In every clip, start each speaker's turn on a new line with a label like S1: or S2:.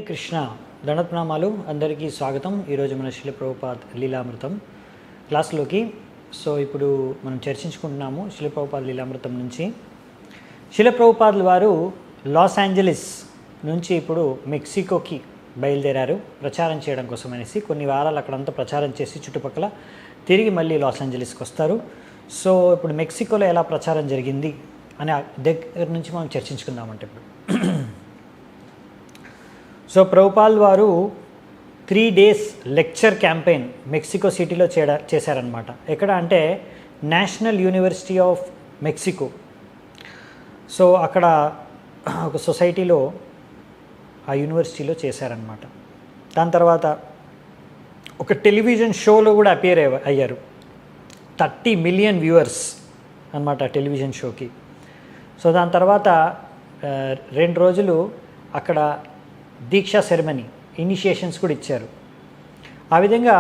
S1: కృష్ణ దండప్రణామాలు అందరికీ స్వాగతం. ఈరోజు మన శిల ప్రభుపాద్ లీలామృతం క్లాస్లోకి. సో ఇప్పుడు మనం చర్చించుకుంటున్నాము శిల ప్రభుపాద్ లీలామృతం నుంచి. శిల ప్రభుపాదుల వారు లాస్ ఏంజలీస్ నుంచి ఇప్పుడు మెక్సికోకి బయలుదేరారు ప్రచారం చేయడం కోసం అనేసి. కొన్ని వారాలు అక్కడంతా ప్రచారం చేసి చుట్టుపక్కల తిరిగి మళ్ళీ లాస్ ఏంజలీస్కి వస్తారు. సో ఇప్పుడు మెక్సికోలో ఎలా ప్రచారం జరిగింది అనే దగ్గర నుంచి మనం చర్చించుకుందామంటే ఇప్పుడు. సో ప్రభుపాల్ వారు 3 days లెక్చర్ క్యాంపెయిన్ మెక్సికో సిటీలో చేశారనమాట. ఎక్కడ అంటే national university of Mexico. So అక్కడ ఒక సొసైటీలో ఆ యూనివర్సిటీలో చేశారనమాట. దాని తర్వాత ఒక టెలివిజన్ షోలో కూడా అపియర్ అయ్యారు. 30 million వ్యూవర్స్ అనమాట టెలివిజన్ షోకి. సో దాని తర్వాత 2 రోజులు అక్కడ దీక్షా సెరమనీ ఇనిషియేషన్స్ కూడా ఇచ్చారు. ఆ విధంగా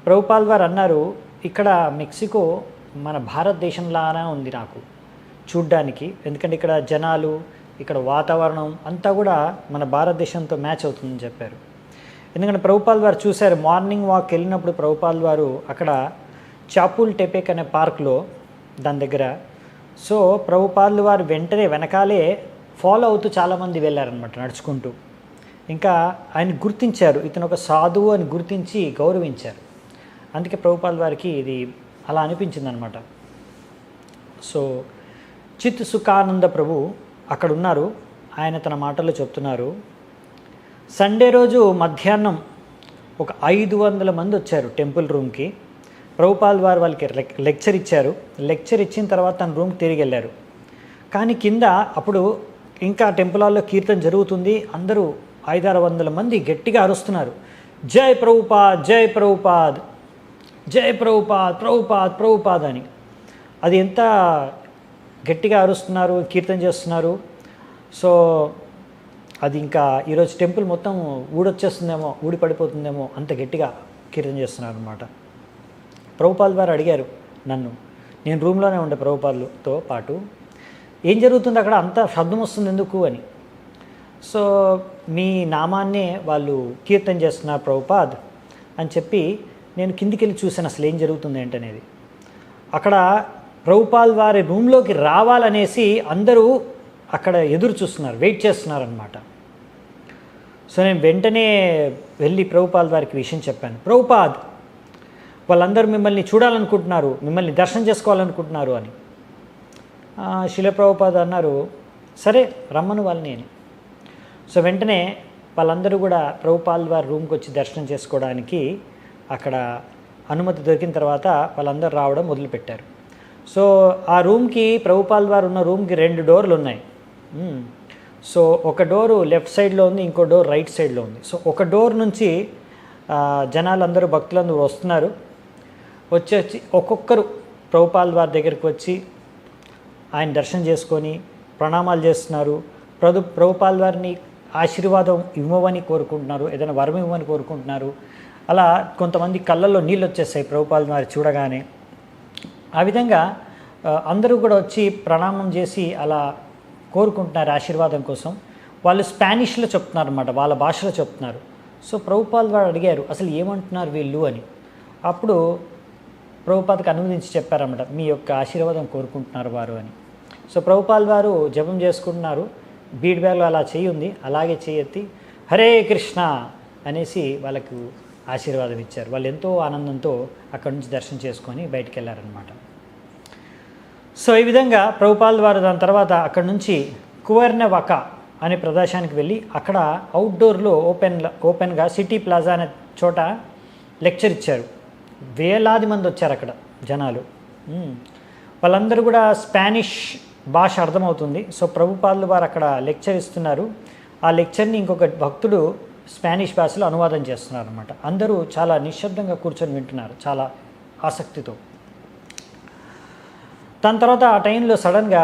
S1: ప్రభుపాల్ వారు అన్నారు, ఇక్కడ మెక్సికో మన భారతదేశంలానే ఉంది నాకు చూడ్డానికి. ఎందుకంటే ఇక్కడ జనాలు, ఇక్కడ వాతావరణం అంతా కూడా మన భారతదేశంతో మ్యాచ్ అవుతుందని చెప్పారు. ఎందుకంటే ప్రభుపాల్ వారు చూశారు, మార్నింగ్ వాక్ వెళ్ళినప్పుడు ప్రభుపాల్ వారు అక్కడ చాపుల్ టెపెక్ అనే పార్క్లో దాని దగ్గర. సో ప్రభుపాల్ వారు వెనకాలే ఫాలో అవుతూ చాలామంది వెళ్ళారనమాట నడుచుకుంటూ. ఇంకా ఆయన గుర్తించారు, ఇతను ఒక సాధువు అని గుర్తించి గౌరవించారు. అందుకే ప్రభుపాల్ వారికి ఇది అలా అనిపించిందనమాట. సో చిత్ సుఖానంద ప్రభు అక్కడ ఉన్నారు. ఆయన తన మాటల్లో చెప్తున్నారు, సండే రోజు మధ్యాహ్నం ఒక 500 మంది వచ్చారు టెంపుల్ రూమ్కి. ప్రభుపాల్ వారు వాళ్ళకి లెక్చర్ ఇచ్చారు. లెక్చర్ ఇచ్చిన తర్వాత తన రూమ్కి తిరిగి వెళ్ళారు. కానీ కింద అప్పుడు ఇంకా టెంపుల్ హాల్లో కీర్తన జరుగుతుంది. అందరూ 500-600 మంది గట్టిగా అరుస్తున్నారు, జై ప్రభుపాద్, జై ప్రభుపాద్, జై ప్రభుపాద్, ప్రభుపాద్, ప్రభుపాద్ అని. అది ఎంత గట్టిగా అరుస్తున్నారు, కీర్తన చేస్తున్నారు. సో అది ఇంకా ఈరోజు టెంపుల్ మొత్తం ఊడొచ్చేస్తుందేమో, ఊడి పడిపోతుందేమో అంత గట్టిగా కీర్తన చేస్తున్నారు అనమాట. ప్రభుపాల్ వారు అడిగారు నన్ను, నేను రూమ్లోనే ఉండే ప్రభుపాదులతో పాటు, ఏం జరుగుతుంది అక్కడ, అంత శబ్దం వస్తుంది ఎందుకు అని. సో మీ నామాన్నే వాళ్ళు కీర్తన చేస్తున్నారు ప్రభుపాద్ అని చెప్పి నేను కిందికి వెళ్ళి చూశాను అసలు ఏం జరుగుతుంది ఏంటనేది. అక్కడ ప్రభుపాల్ వారి రూమ్లోకి రావాలనేసి అందరూ అక్కడ ఎదురు చూస్తున్నారు, వెయిట్ చేస్తున్నారు అనమాట. సో నేను వెంటనే వెళ్ళి ప్రభుపాల్ వారికి విషయం చెప్పాను, ప్రభుపాద్ వాళ్ళందరూ మిమ్మల్ని చూడాలనుకుంటున్నారు, మిమ్మల్ని దర్శనం చేసుకోవాలనుకుంటున్నారు అని. శిల ప్రభుపాద్ అన్నారు, సరే రమ్మను వాళ్ళని అని. సో వెంటనే వాళ్ళందరూ కూడా ప్రభుపాల్ వారి రూమ్కి వచ్చి దర్శనం చేసుకోవడానికి అక్కడ అనుమతి దొరికిన తర్వాత వాళ్ళందరూ రావడం మొదలుపెట్టారు. సో ఆ రూమ్కి, ప్రభుపాల్ వారు ఉన్న రూమ్కి 2 డోర్లు ఉన్నాయి. సో ఒక డోరు లెఫ్ట్ సైడ్లో ఉంది, ఇంకో డోర్ రైట్ సైడ్లో ఉంది. సో ఒక డోర్ నుంచి జనాలందరూ, భక్తులందరూ వస్తున్నారు. వచ్చి ఒక్కొక్కరు ప్రభుపాల్ వారి దగ్గరికి వచ్చి ఆయన దర్శనం చేసుకొని ప్రణామాలు చేస్తున్నారు. ప్రభుపాల్ వారిని ఆశీర్వాదం ఇవ్వమని కోరుకుంటున్నారు, ఏదైనా వరం ఇవ్వమని కోరుకుంటున్నారు. అలా కొంతమంది కళ్ళల్లో నీళ్ళు వచ్చేస్తాయి ప్రభుపాల్ వారి చూడగానే. ఆ విధంగా అందరూ కూడా వచ్చి ప్రణామం చేసి అలా కోరుకుంటున్నారు ఆశీర్వాదం కోసం. వాళ్ళు స్పానిష్లో చెప్తున్నారు అన్నమాట, వాళ్ళ భాషలో చెప్తున్నారు. సో ప్రభుపాల్ వారు అడిగారు, అసలు ఏమంటున్నారు వీళ్ళు అని. అప్పుడు ప్రభుపాద్కి అనువదించి చెప్పారన్నమాట, మీ యొక్క ఆశీర్వాదం కోరుకుంటున్నారు వారు అని. సో ప్రభుపాల్ వారు జపం చేసుకుంటున్నారు. బీడ్ బ్యాగ్లో అలా చేయి ఉంది, అలాగే చేయెత్తి హరే కృష్ణ అనేసి వాళ్ళకు ఆశీర్వాదం ఇచ్చారు. వాళ్ళు ఎంతో ఆనందంతో అక్కడి నుంచి దర్శనం చేసుకొని బయటికి వెళ్ళారనమాట. సో ఈ విధంగా ప్రభుపాల్ వారు దాని తర్వాత అక్కడి నుంచి కువర్నెవకా అనే ప్రదేశానికి వెళ్ళి అక్కడ అవుట్డోర్లో ఓపెన్గా సిటీ ప్లాజా అనే చోట లెక్చర్ ఇచ్చారు. వేలాది మంది వచ్చారు అక్కడ జనాలు. వాళ్ళందరూ కూడా స్పానిష్ భాష అర్థమవుతుంది. సో ప్రభుపాదులు వారు అక్కడ లెక్చర్ ఇస్తున్నారు. ఆ లెక్చర్ని ఇంకొక భక్తుడు స్పానిష్ భాషలో అనువాదం చేస్తున్నారు అనమాట. అందరూ చాలా నిశ్శబ్దంగా కూర్చొని వింటున్నారు చాలా ఆసక్తితో. దాని తర్వాత ఆ టైంలో సడన్గా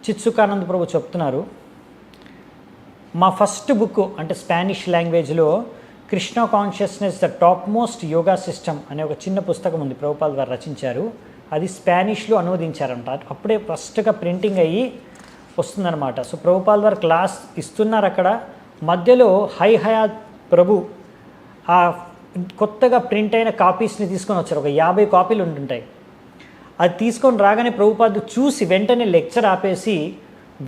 S1: చిత్ సుఖానంద ప్రభు చెప్తున్నారు, మా ఫస్ట్ బుక్ అంటే స్పానిష్ లాంగ్వేజ్లో Krishna consciousness the top most yoga system అనే ఒక చిన్న పుస్తకం ఉంది, ప్రభుపాల్ వారు రచించారు. అది స్పానిష్లో అనువదించారంట. అప్పుడే ఫస్ట్గా ప్రింటింగ్ అయ్యి వస్తుందన్నమాట. సో ప్రభుపాల్ వారు క్లాస్ ఇస్తున్నారు అక్కడ. మధ్యలో హయాత్ ప్రభు ఆ కొత్తగా ప్రింట్ అయిన కాపీస్ని తీసుకొని వచ్చారు. ఒక 50 కాపీలు ఉంటుంటాయి. అది తీసుకొని రాగానే ప్రభుపాదులు చూసి వెంటనే లెక్చర్ ఆపేసి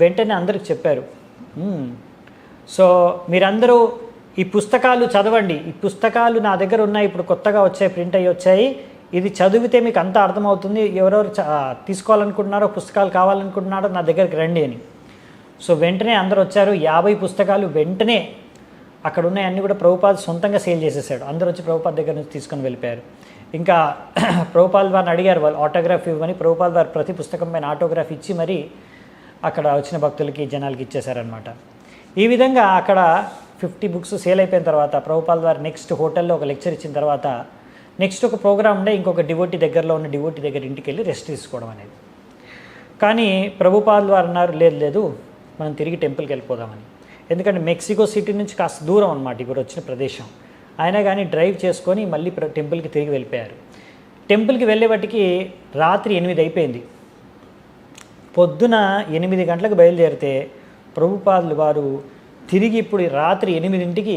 S1: వెంటనే అందరికి చెప్పారు, సో మీరందరూ ఈ పుస్తకాలు చదవండి, ఈ పుస్తకాలు నా దగ్గర ఉన్నాయి, ఇప్పుడు కొత్తగా వచ్చాయి, ప్రింట్ అయ్యి వచ్చాయి, ఇది చదివితే మీకు అంతా అర్థమవుతుంది, ఎవరెవరు తీసుకోవాలనుకుంటున్నారో, పుస్తకాలు కావాలనుకుంటున్నారో నా దగ్గరికి రండి అని. సో వెంటనే అందరు వచ్చారు. 50 పుస్తకాలు వెంటనే అక్కడ ఉన్నాయి అన్నీ కూడా ప్రభుపాద్ సొంతంగా సేల్ చేసేసాడు. అందరూ వచ్చి ప్రభుపాద్ దగ్గర నుంచి తీసుకొని వెళ్ళిపోయారు. ఇంకా ప్రభుపాద్ వారిని అడిగారు వాళ్ళు ఆటోగ్రాఫ్ ఇవ్వమని. ప్రభుపాద్ వారు ప్రతి పుస్తకం పైన ఆటోగ్రాఫ్ ఇచ్చి మరీ అక్కడ వచ్చిన భక్తులకి జనాలకి ఇచ్చేశారనమాట. ఈ విధంగా అక్కడ 50 బుక్స్ సేల్ అయిపోయిన తర్వాత ప్రభుపాద్ వారు నెక్స్ట్ హోటల్లో ఒక లెక్చర్ ఇచ్చిన తర్వాత నెక్స్ట్ ఒక ప్రోగ్రామ్ ఉండే ఇంకొక డివోటీ దగ్గరలో ఉన్న డివోటీ దగ్గర ఇంటికి వెళ్ళి రెస్ట్ తీసుకోవడం అనేది. కానీ ప్రభుపాద్ వారు అన్నారు, లేదు మనం తిరిగి టెంపుల్కి వెళ్ళిపోదామని. ఎందుకంటే మెక్సికో సిటీ నుంచి కాస్త దూరం అనమాట ఇప్పుడు వచ్చిన ప్రదేశం. అయినా కానీ డ్రైవ్ చేసుకొని మళ్ళీ టెంపుల్కి తిరిగి వెళ్ళిపోయారు. టెంపుల్కి వెళ్ళేవాటికి రాత్రి 8 అయిపోయింది. పొద్దున 8 గంటలకు బయలుదేరితే ప్రభుపాదులు వారు తిరిగి ఇప్పుడు రాత్రి 8ంటికి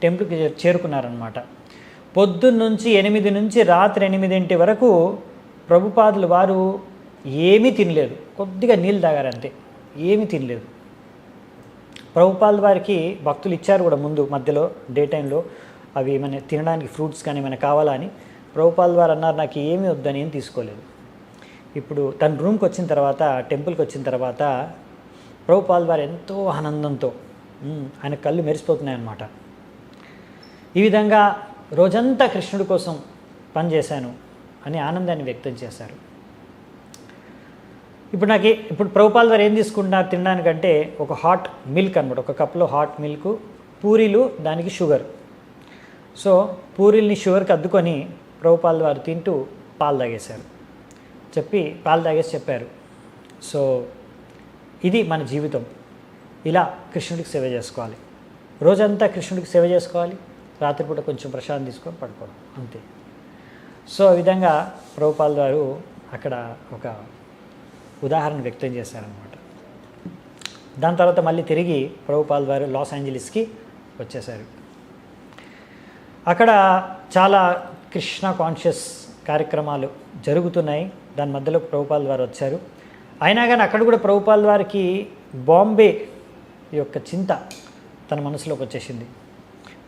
S1: టెంపుల్కి చేరుకున్నారనమాట. పొద్దున్నుంచి 8 నుంచి రాత్రి 8 వరకు ప్రభుపాదులు వారు ఏమీ తినలేదు, కొద్దిగా నీళ్ళు తాగారంతే, ఏమీ తినలేదు. ప్రభుపాద్ వారికి భక్తులు ఇచ్చారు కూడా ముందు మధ్యలో డే టైంలో అవి ఏమైనా తినడానికి ఫ్రూట్స్ కానీ ఏమైనా కావాలా అని. ప్రభుపాద్ వారు అన్నారు, నాకు ఏమీ వద్దని ఏం తీసుకోలేదు. ఇప్పుడు తన రూమ్కి వచ్చిన తర్వాత, టెంపుల్కి వచ్చిన తర్వాత ప్రభుపాద్ వారు ఎంతో ఆనందంతో ఆయన కళ్ళు మెరిసిపోతున్నాయన్నమాట. ఈ విధంగా రోజంతా కృష్ణుడి కోసం పనిచేశాను అని ఆనందాన్ని వ్యక్తం చేశారు. ఇప్పుడు ప్రభుపాద్ వారు ఏం తీసుకుంటున్నారు తినడానికంటే ఒక హాట్ మిల్క్ అనమాట, ఒక కప్లో హాట్ మిల్క్, పూరీలు, దానికి షుగర్. సో పూరీల్ని షుగర్కి అద్దుకొని ప్రభుపాద్ వారు తింటూ పాలు తాగేశారు. పాలు తాగేసి చెప్పారు, సో ఇది మన జీవితం, ఇలా కృష్ణుడికి సేవ చేసుకోవాలి, రోజంతా కృష్ణుడికి సేవ చేసుకోవాలి, రాత్రిపూట కొంచెం ప్రశాంతం తీసుకొని పడుకోవడం అంతే. సో ఈ విధంగా ప్రభుపాద్ వారు అక్కడ ఒక ఉదాహరణ వ్యక్తం చేశారనమాట. దాని తర్వాత మళ్ళీ తిరిగి ప్రభుపాద్ వారు లాస్ ఏంజలీస్కి వచ్చేశారు. అక్కడ చాలా కృష్ణ కాన్షియస్ కార్యక్రమాలు జరుగుతున్నాయి. దాని మధ్యలో ప్రభుపాద్ వారు వచ్చారు. అయినా కానీ అక్కడ కూడా ప్రభుపాద్ వారికి బాంబే యొక్క చింత తన మనసులోకి వచ్చేసింది.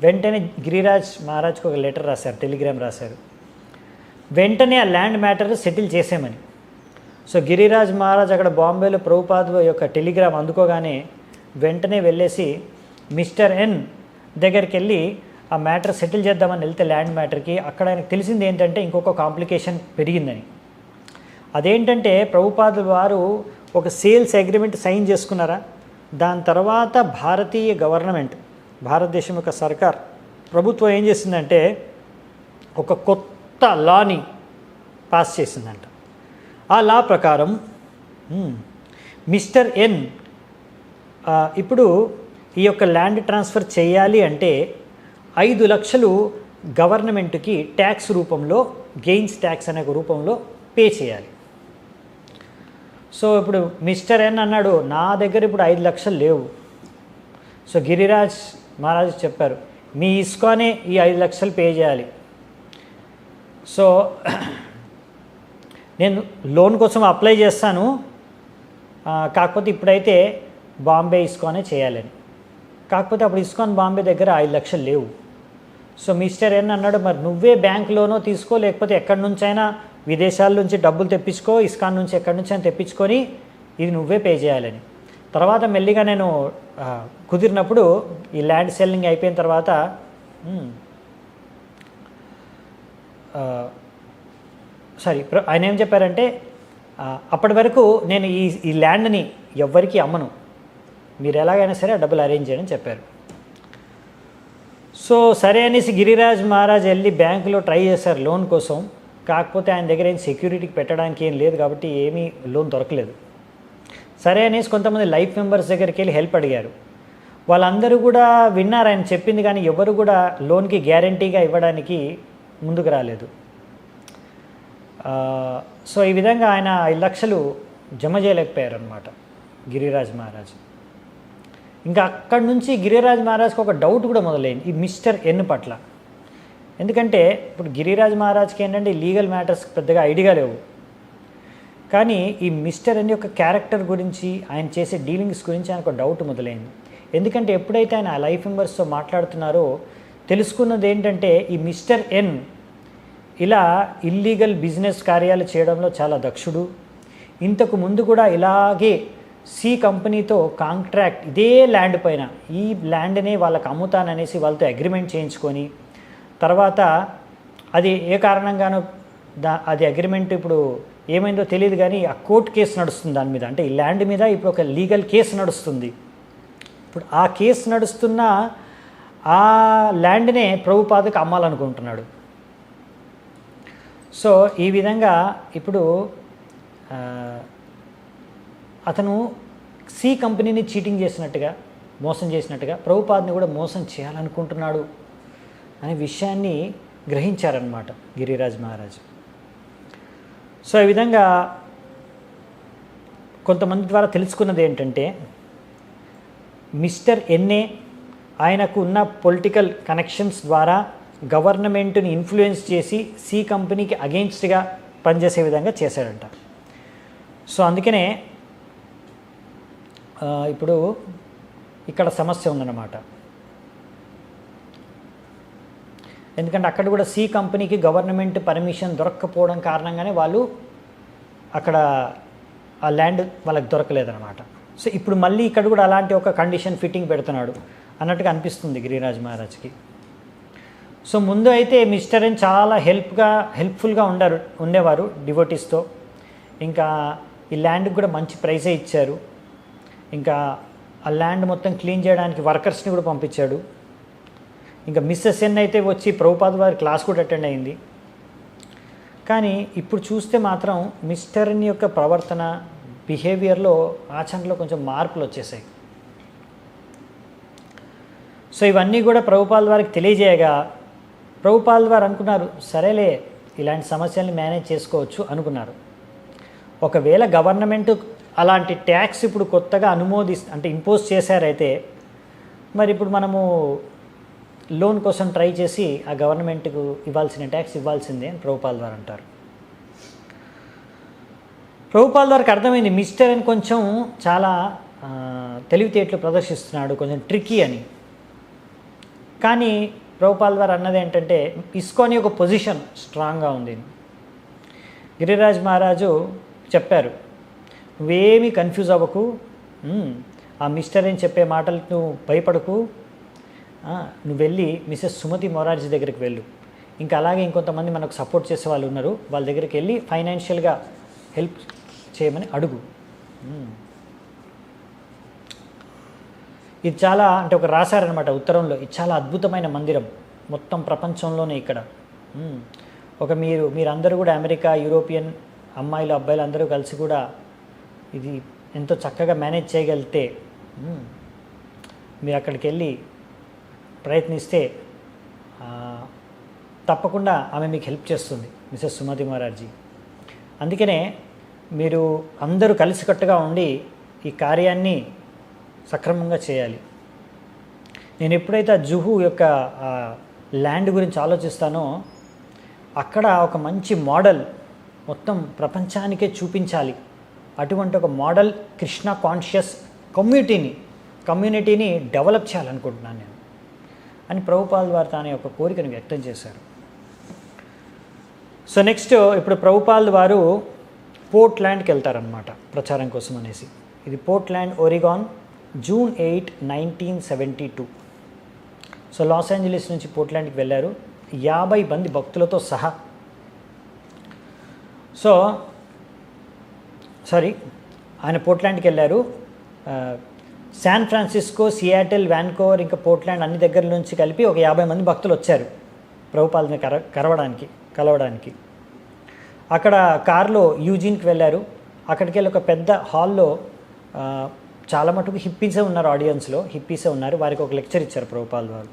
S1: వెంటనే గిరిరాజ్ మహారాజ్కి ఒక లెటర్ రాశారు, టెలిగ్రామ్ రాశారు, వెంటనే ఆ ల్యాండ్ మ్యాటర్ సెటిల్ చేసేమని. సో గిరిరాజ్ మహారాజ్ అక్కడ బాంబేలో ప్రభుపాద్ యొక్క టెలిగ్రామ్ అందుకోగానే వెంటనే వెళ్ళేసి మిస్టర్ ఎన్ దగ్గరికి వెళ్ళి ఆ మ్యాటర్ సెటిల్ చేద్దామని వెళ్తే ల్యాండ్ మ్యాటర్కి అక్కడ ఆయనకు తెలిసింది ఏంటంటే ఇంకొక కాంప్లికేషన్ పెరిగిందని. అదేంటంటే ప్రభుపాద్ వారు ఒక సేల్స్ అగ్రిమెంట్ సైన్ చేసుకున్నారా, దాని తర్వాత భారతీయ గవర్నమెంట్, భారతదేశం యొక్క సర్కార్ ప్రభుత్వం ఏం చేసిందంటే ఒక కొత్త లాని పాస్ చేసిందంట. ఆ లా ప్రకారం మిస్టర్ ఎన్ ఇప్పుడు ఈ యొక్క ల్యాండ్ ట్రాన్స్ఫర్ చేయాలి అంటే 5 లక్షలు గవర్నమెంట్కి ట్యాక్స్ రూపంలో, గెయిన్స్ ట్యాక్స్ అనే రూపంలో పే చేయాలి. సో ఇప్పుడు మిస్టర్ ఎన్ అన్నాడు, నా దగ్గర ఇప్పుడు 5 లక్షలు లేవు. సో గిరిరాజ్ మహారాజ్ చెప్పారు, మీ ఇస్కానే ఈ 5 లక్షలు పే చేయాలి. సో నేను లోన్ కోసం అప్లై చేస్తాను, కాకపోతే ఇప్పుడైతే బాంబే ఇస్కానే చేయాలని. కాకపోతే అప్పుడు ఇస్కాన్ బాంబే దగ్గర 5 లక్షలు లేవు. సో మిస్టర్ ఎన్ అన్నాడు, మరి నువ్వే బ్యాంక్ లోనో తీసుకో, లేకపోతే ఎక్కడి నుంచైనా విదేశాల నుంచి డబ్బులు తెప్పించుకో, ఇస్కాన్ నుంచి ఎక్కడి నుంచి అయినా తెప్పించుకొని ఇది నువ్వే పే చేయాలని. తర్వాత మెల్లిగా నేను కుదిరినప్పుడు ఈ ల్యాండ్ సెల్లింగ్ అయిపోయిన తర్వాత ఆయన ఏం చెప్పారంటే, అప్పటి వరకు నేను ఈ ల్యాండ్ని ఎవ్వరికీ అమ్మను, మీరు ఎలాగైనా సరే ఆ డబ్బులు అరేంజ్ చేయని చెప్పారు. సో సరే అనేసి గిరిరాజ్ మహారాజ్ వెళ్ళి బ్యాంకులో ట్రై చేశారు లోన్ కోసం. కాకపోతే ఆయన దగ్గర ఏం సెక్యూరిటీకి పెట్టడానికి ఏం లేదు కాబట్టి ఏమీ లోన్ దొరకలేదు. సరే అనేసి కొంతమంది లైఫ్ మెంబర్స్ దగ్గరికి వెళ్ళి హెల్ప్ అడిగారు. వాళ్ళందరూ కూడా విన్నారు ఆయన చెప్పింది, కానీ ఎవరు కూడా లోన్కి గ్యారంటీగా ఇవ్వడానికి ముందుకు రాలేదు. సో ఈ విధంగా ఆయన 5 లక్షలు జమ చేయలేకపోయారు అనమాట గిరిరాజ్ మహారాజ్. ఇంకా అక్కడి నుంచి గిరిరాజ్ మహారాజ్కి ఒక డౌట్ కూడా మొదలైంది ఈ మిస్టర్ ఎన్ పట్ల. ఎందుకంటే ఇప్పుడు గిరిరాజ్ మహారాజ్కి ఏంటంటే లీగల్ మ్యాటర్స్ పెద్దగా ఐడియా లేవు, కానీ ఈ మిస్టర్ ఎన్ యొక్క క్యారెక్టర్ గురించి, ఆయన చేసే డీలింగ్స్ గురించి ఆయనకు ఒక డౌట్ మొదలైంది. ఎందుకంటే ఎప్పుడైతే ఆయన లైఫ్ మెంబర్స్తో మాట్లాడుతున్నారో తెలుసుకున్నది ఏంటంటే ఈ మిస్టర్ ఎన్ ఇలా ఇల్లీగల్ బిజినెస్ కార్యాలు చేయడంలో చాలా దక్షుడు. ఇంతకు ముందు కూడా ఇలాగే సి కంపెనీతో కాంట్రాక్ట్ ఇదే ల్యాండ్ పైన, ఈ ల్యాండ్ని వాళ్ళకి అమ్ముతాననేసి వాళ్ళతో అగ్రిమెంట్ చేయించుకొని తర్వాత అది ఏ కారణంగానో అది అగ్రిమెంట్ ఇప్పుడు ఏమైందో తెలియదు, కానీ ఆ కోర్టు కేసు నడుస్తుంది దాని మీద. అంటే ఈ ల్యాండ్ మీద ఇప్పుడు ఒక లీగల్ కేసు నడుస్తుంది. ఇప్పుడు ఆ కేసు నడుస్తున్న ఆ ల్యాండ్నే ప్రభుపాదకు అమ్మాలనుకుంటున్నాడు. సో ఈ విధంగా ఇప్పుడు అతను సి కంపెనీని చీటింగ్ చేసినట్టుగా, మోసం చేసినట్టుగా ప్రభుపాద్ని కూడా మోసం చేయాలనుకుంటున్నాడు అనే విషయాన్ని గ్రహించారన్నమాట గిరిరాజ్ మహారాజ్. సో ఈ విధంగా కొంతమంది ద్వారా తెలుసుకున్నది ఏంటంటే మిస్టర్ ఎన్ఏ ఆయనకు ఉన్న పొలిటికల్ కనెక్షన్స్ ద్వారా గవర్నమెంట్ని ఇన్ఫ్లుయెన్స్ చేసి సి కంపెనీకి అగెయిన్స్ట్గా పనిచేసే విధంగా చేశాడంట. సో అందుకనే ఇప్పుడు ఇక్కడ సమస్య ఉందన్నమాట. ఎందుకంటే అక్కడ కూడా సి కంపెనీకి గవర్నమెంట్ పర్మిషన్ దొరక్కపోవడం కారణంగానే వాళ్ళు అక్కడ ఆ ల్యాండ్ వాళ్ళకి దొరకలేదన్నమాట. సో ఇప్పుడు మళ్ళీ ఇక్కడ కూడా అలాంటి ఒక కండిషన్ ఫిట్టింగ్ పెడుతున్నాడు అన్నట్టుగా అనిపిస్తుంది గిరిరాజ్ మహారాజ్కి. సో ముందు అయితే మిస్టర్ ఎన్ చాలా హెల్ప్ఫుల్గా ఉండేవారు డివోటీస్తో. ఇంకా ఈ ల్యాండ్కి కూడా మంచి ప్రైజే ఇచ్చారు. ఇంకా ఆ ల్యాండ్ మొత్తం క్లీన్ చేయడానికి వర్కర్స్ని కూడా పంపించాడు. ఇంకా మిస్సెస్ ఎన్ అయితే వచ్చి ప్రభుపాద్ వారి క్లాస్ కూడా అటెండ్ అయింది. కానీ ఇప్పుడు చూస్తే మాత్రం మిస్టర్ ఎన్ యొక్క ప్రవర్తన, బిహేవియర్లో, ఆచరణలో కొంచెం మార్పులు వచ్చేసాయి. సో ఇవన్నీ కూడా ప్రభుపాద్ వారికి తెలియజేయగా ప్రభుపాద్ వారు అనుకున్నారు, సరేలే ఇలాంటి సమస్యల్ని మేనేజ్ చేసుకోవచ్చు అనుకున్నారు. ఒకవేళ గవర్నమెంట్ అలాంటి ట్యాక్స్ ఇప్పుడు కొత్తగా అంటే ఇంపోజ్ చేశారైతే మరి ఇప్పుడు మనము లోన్ కోసం ట్రై చేసి ఆ గవర్నమెంట్కు ఇవ్వాల్సిన ట్యాక్స్ ఇవ్వాల్సిందే అని ప్రభుపాద్ వారు అంటారు. ప్రభుపాద్ వారికి అర్థమైంది మిస్టర్ అని కొంచెం చాలా తెలివితేటలు ప్రదర్శిస్తున్నాడు, కొంచెం ట్రిక్కీ అని. కానీ ప్రభుపాద్ వారు అన్నది ఏంటంటే ఇస్కాన్ యొక్క పొజిషన్ స్ట్రాంగ్గా ఉంది. గిరిరాజ్ మహారాజు చెప్పారు, నువ్వేమీ కన్ఫ్యూజ్ అవ్వకు, ఆ మిస్టర్ అని చెప్పే మాటలకు నువ్వు భయపడకు, నువ్వు వెళ్ళి మిసెస్ సుమతి మొరార్జీ దగ్గరికి వెళ్ళు. ఇంకా అలాగే ఇంకొంతమంది మనకు సపోర్ట్ చేసే వాళ్ళు ఉన్నారు, వాళ్ళ దగ్గరికి వెళ్ళి ఫైనాన్షియల్గా హెల్ప్ చేయమని అడుగు. ఇది చాలా అంటే ఒక రాశారనమాట ఉత్తరంలో, ఇది చాలా అద్భుతమైన మందిరం మొత్తం ప్రపంచంలోనే. ఇక్కడ మీరందరూ కూడా అమెరికా, యూరోపియన్ అమ్మాయిలు, అబ్బాయిలు అందరూ కలిసి కూడా ఇది ఎంతో చక్కగా మేనేజ్ చేయగలిగితే మీరు అక్కడికి వెళ్ళి ప్రయత్నిస్తే తప్పకుండా ఆమె మీకు హెల్ప్ చేస్తుంది, మిసెస్ సుమతి మొరార్జీ. అందుకనే మీరు అందరూ కలిసికట్టుగా ఉండి ఈ కార్యాన్ని సక్రమంగా చేయాలి. నేను ఎప్పుడైతే జుహు యొక్క ల్యాండ్ గురించి ఆలోచిస్తానో అక్కడ ఒక మంచి మోడల్ మొత్తం ప్రపంచానికే చూపించాలి. అటువంటి ఒక మోడల్ కృష్ణ కాన్షియస్ కమ్యూనిటీని డెవలప్ చేయాలనుకుంటున్నాను నేను అని ప్రభుపాద్ వారు తానే ఒక కోరికను వ్యక్తం చేశారు. సో నెక్స్ట్ ఇప్పుడు ప్రభుపాద్ వారు పోర్ట్లాండ్కి వెళ్తారనమాట ప్రచారం కోసం అనేసి. ఇది Portland, Oregon, June 8, 1972. So Los Angeles నుంచి పోర్ట్లాండ్కి వెళ్ళారు 50 మంది భక్తులతో సహా. ఆయన పోర్ట్లాండ్కి వెళ్ళారు. శాన్ ఫ్రాన్సిస్కో, సియాటిల్, వాన్కోవర్ ఇంకా పోర్ట్లాండ్ అన్ని దగ్గర నుంచి కలిపి ఒక 50 మంది భక్తులు వచ్చారు ప్రభుపాద్ని కలవడానికి. అక్కడ కారులో యూజిన్కి వెళ్ళారు. అక్కడికి వెళ్ళి ఒక పెద్ద హాల్లో చాలా మటుకు హిప్పీసే ఉన్నారు, ఆడియన్స్లో హిప్పీసే ఉన్నారు. వారికి ఒక లెక్చర్ ఇచ్చారు ప్రభుపాద్ వారు.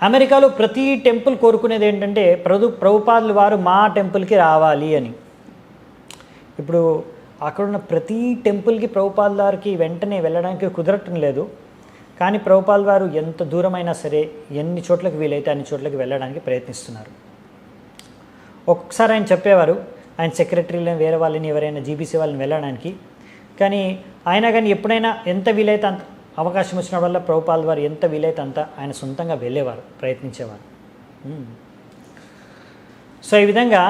S1: అమెరికాలో ప్రతి టెంపుల్ కోరుకునేది ఏంటంటే ప్రభుపాదులు వారు మా టెంపుల్కి రావాలి అని. ఇప్పుడు అక్కడున్న ప్రతి టెంపుల్కి ప్రభుపాల్ వారికి వెంటనే వెళ్ళడానికి కుదరటం లేదు. కానీ ప్రభుపాల్ వారు ఎంత దూరమైనా సరే ఎన్ని చోట్లకి వీలైతే అన్ని చోట్లకి వెళ్ళడానికి ప్రయత్నిస్తున్నారు. ఒక్కొక్కసారి ఆయన చెప్పేవారు ఆయన సెక్రటరీలను వేరే వాళ్ళని ఎవరైనా జీబీసీ వాళ్ళని వెళ్ళడానికి. కానీ ఎప్పుడైనా ఎంత వీలైతే అంత అవకాశం వచ్చిన వల్ల ప్రభుపాల్ వారు ఎంత వీలైతే అంత ఆయన సొంతంగా వెళ్ళేవారు, ప్రయత్నించేవారు. సో ఈ విధంగా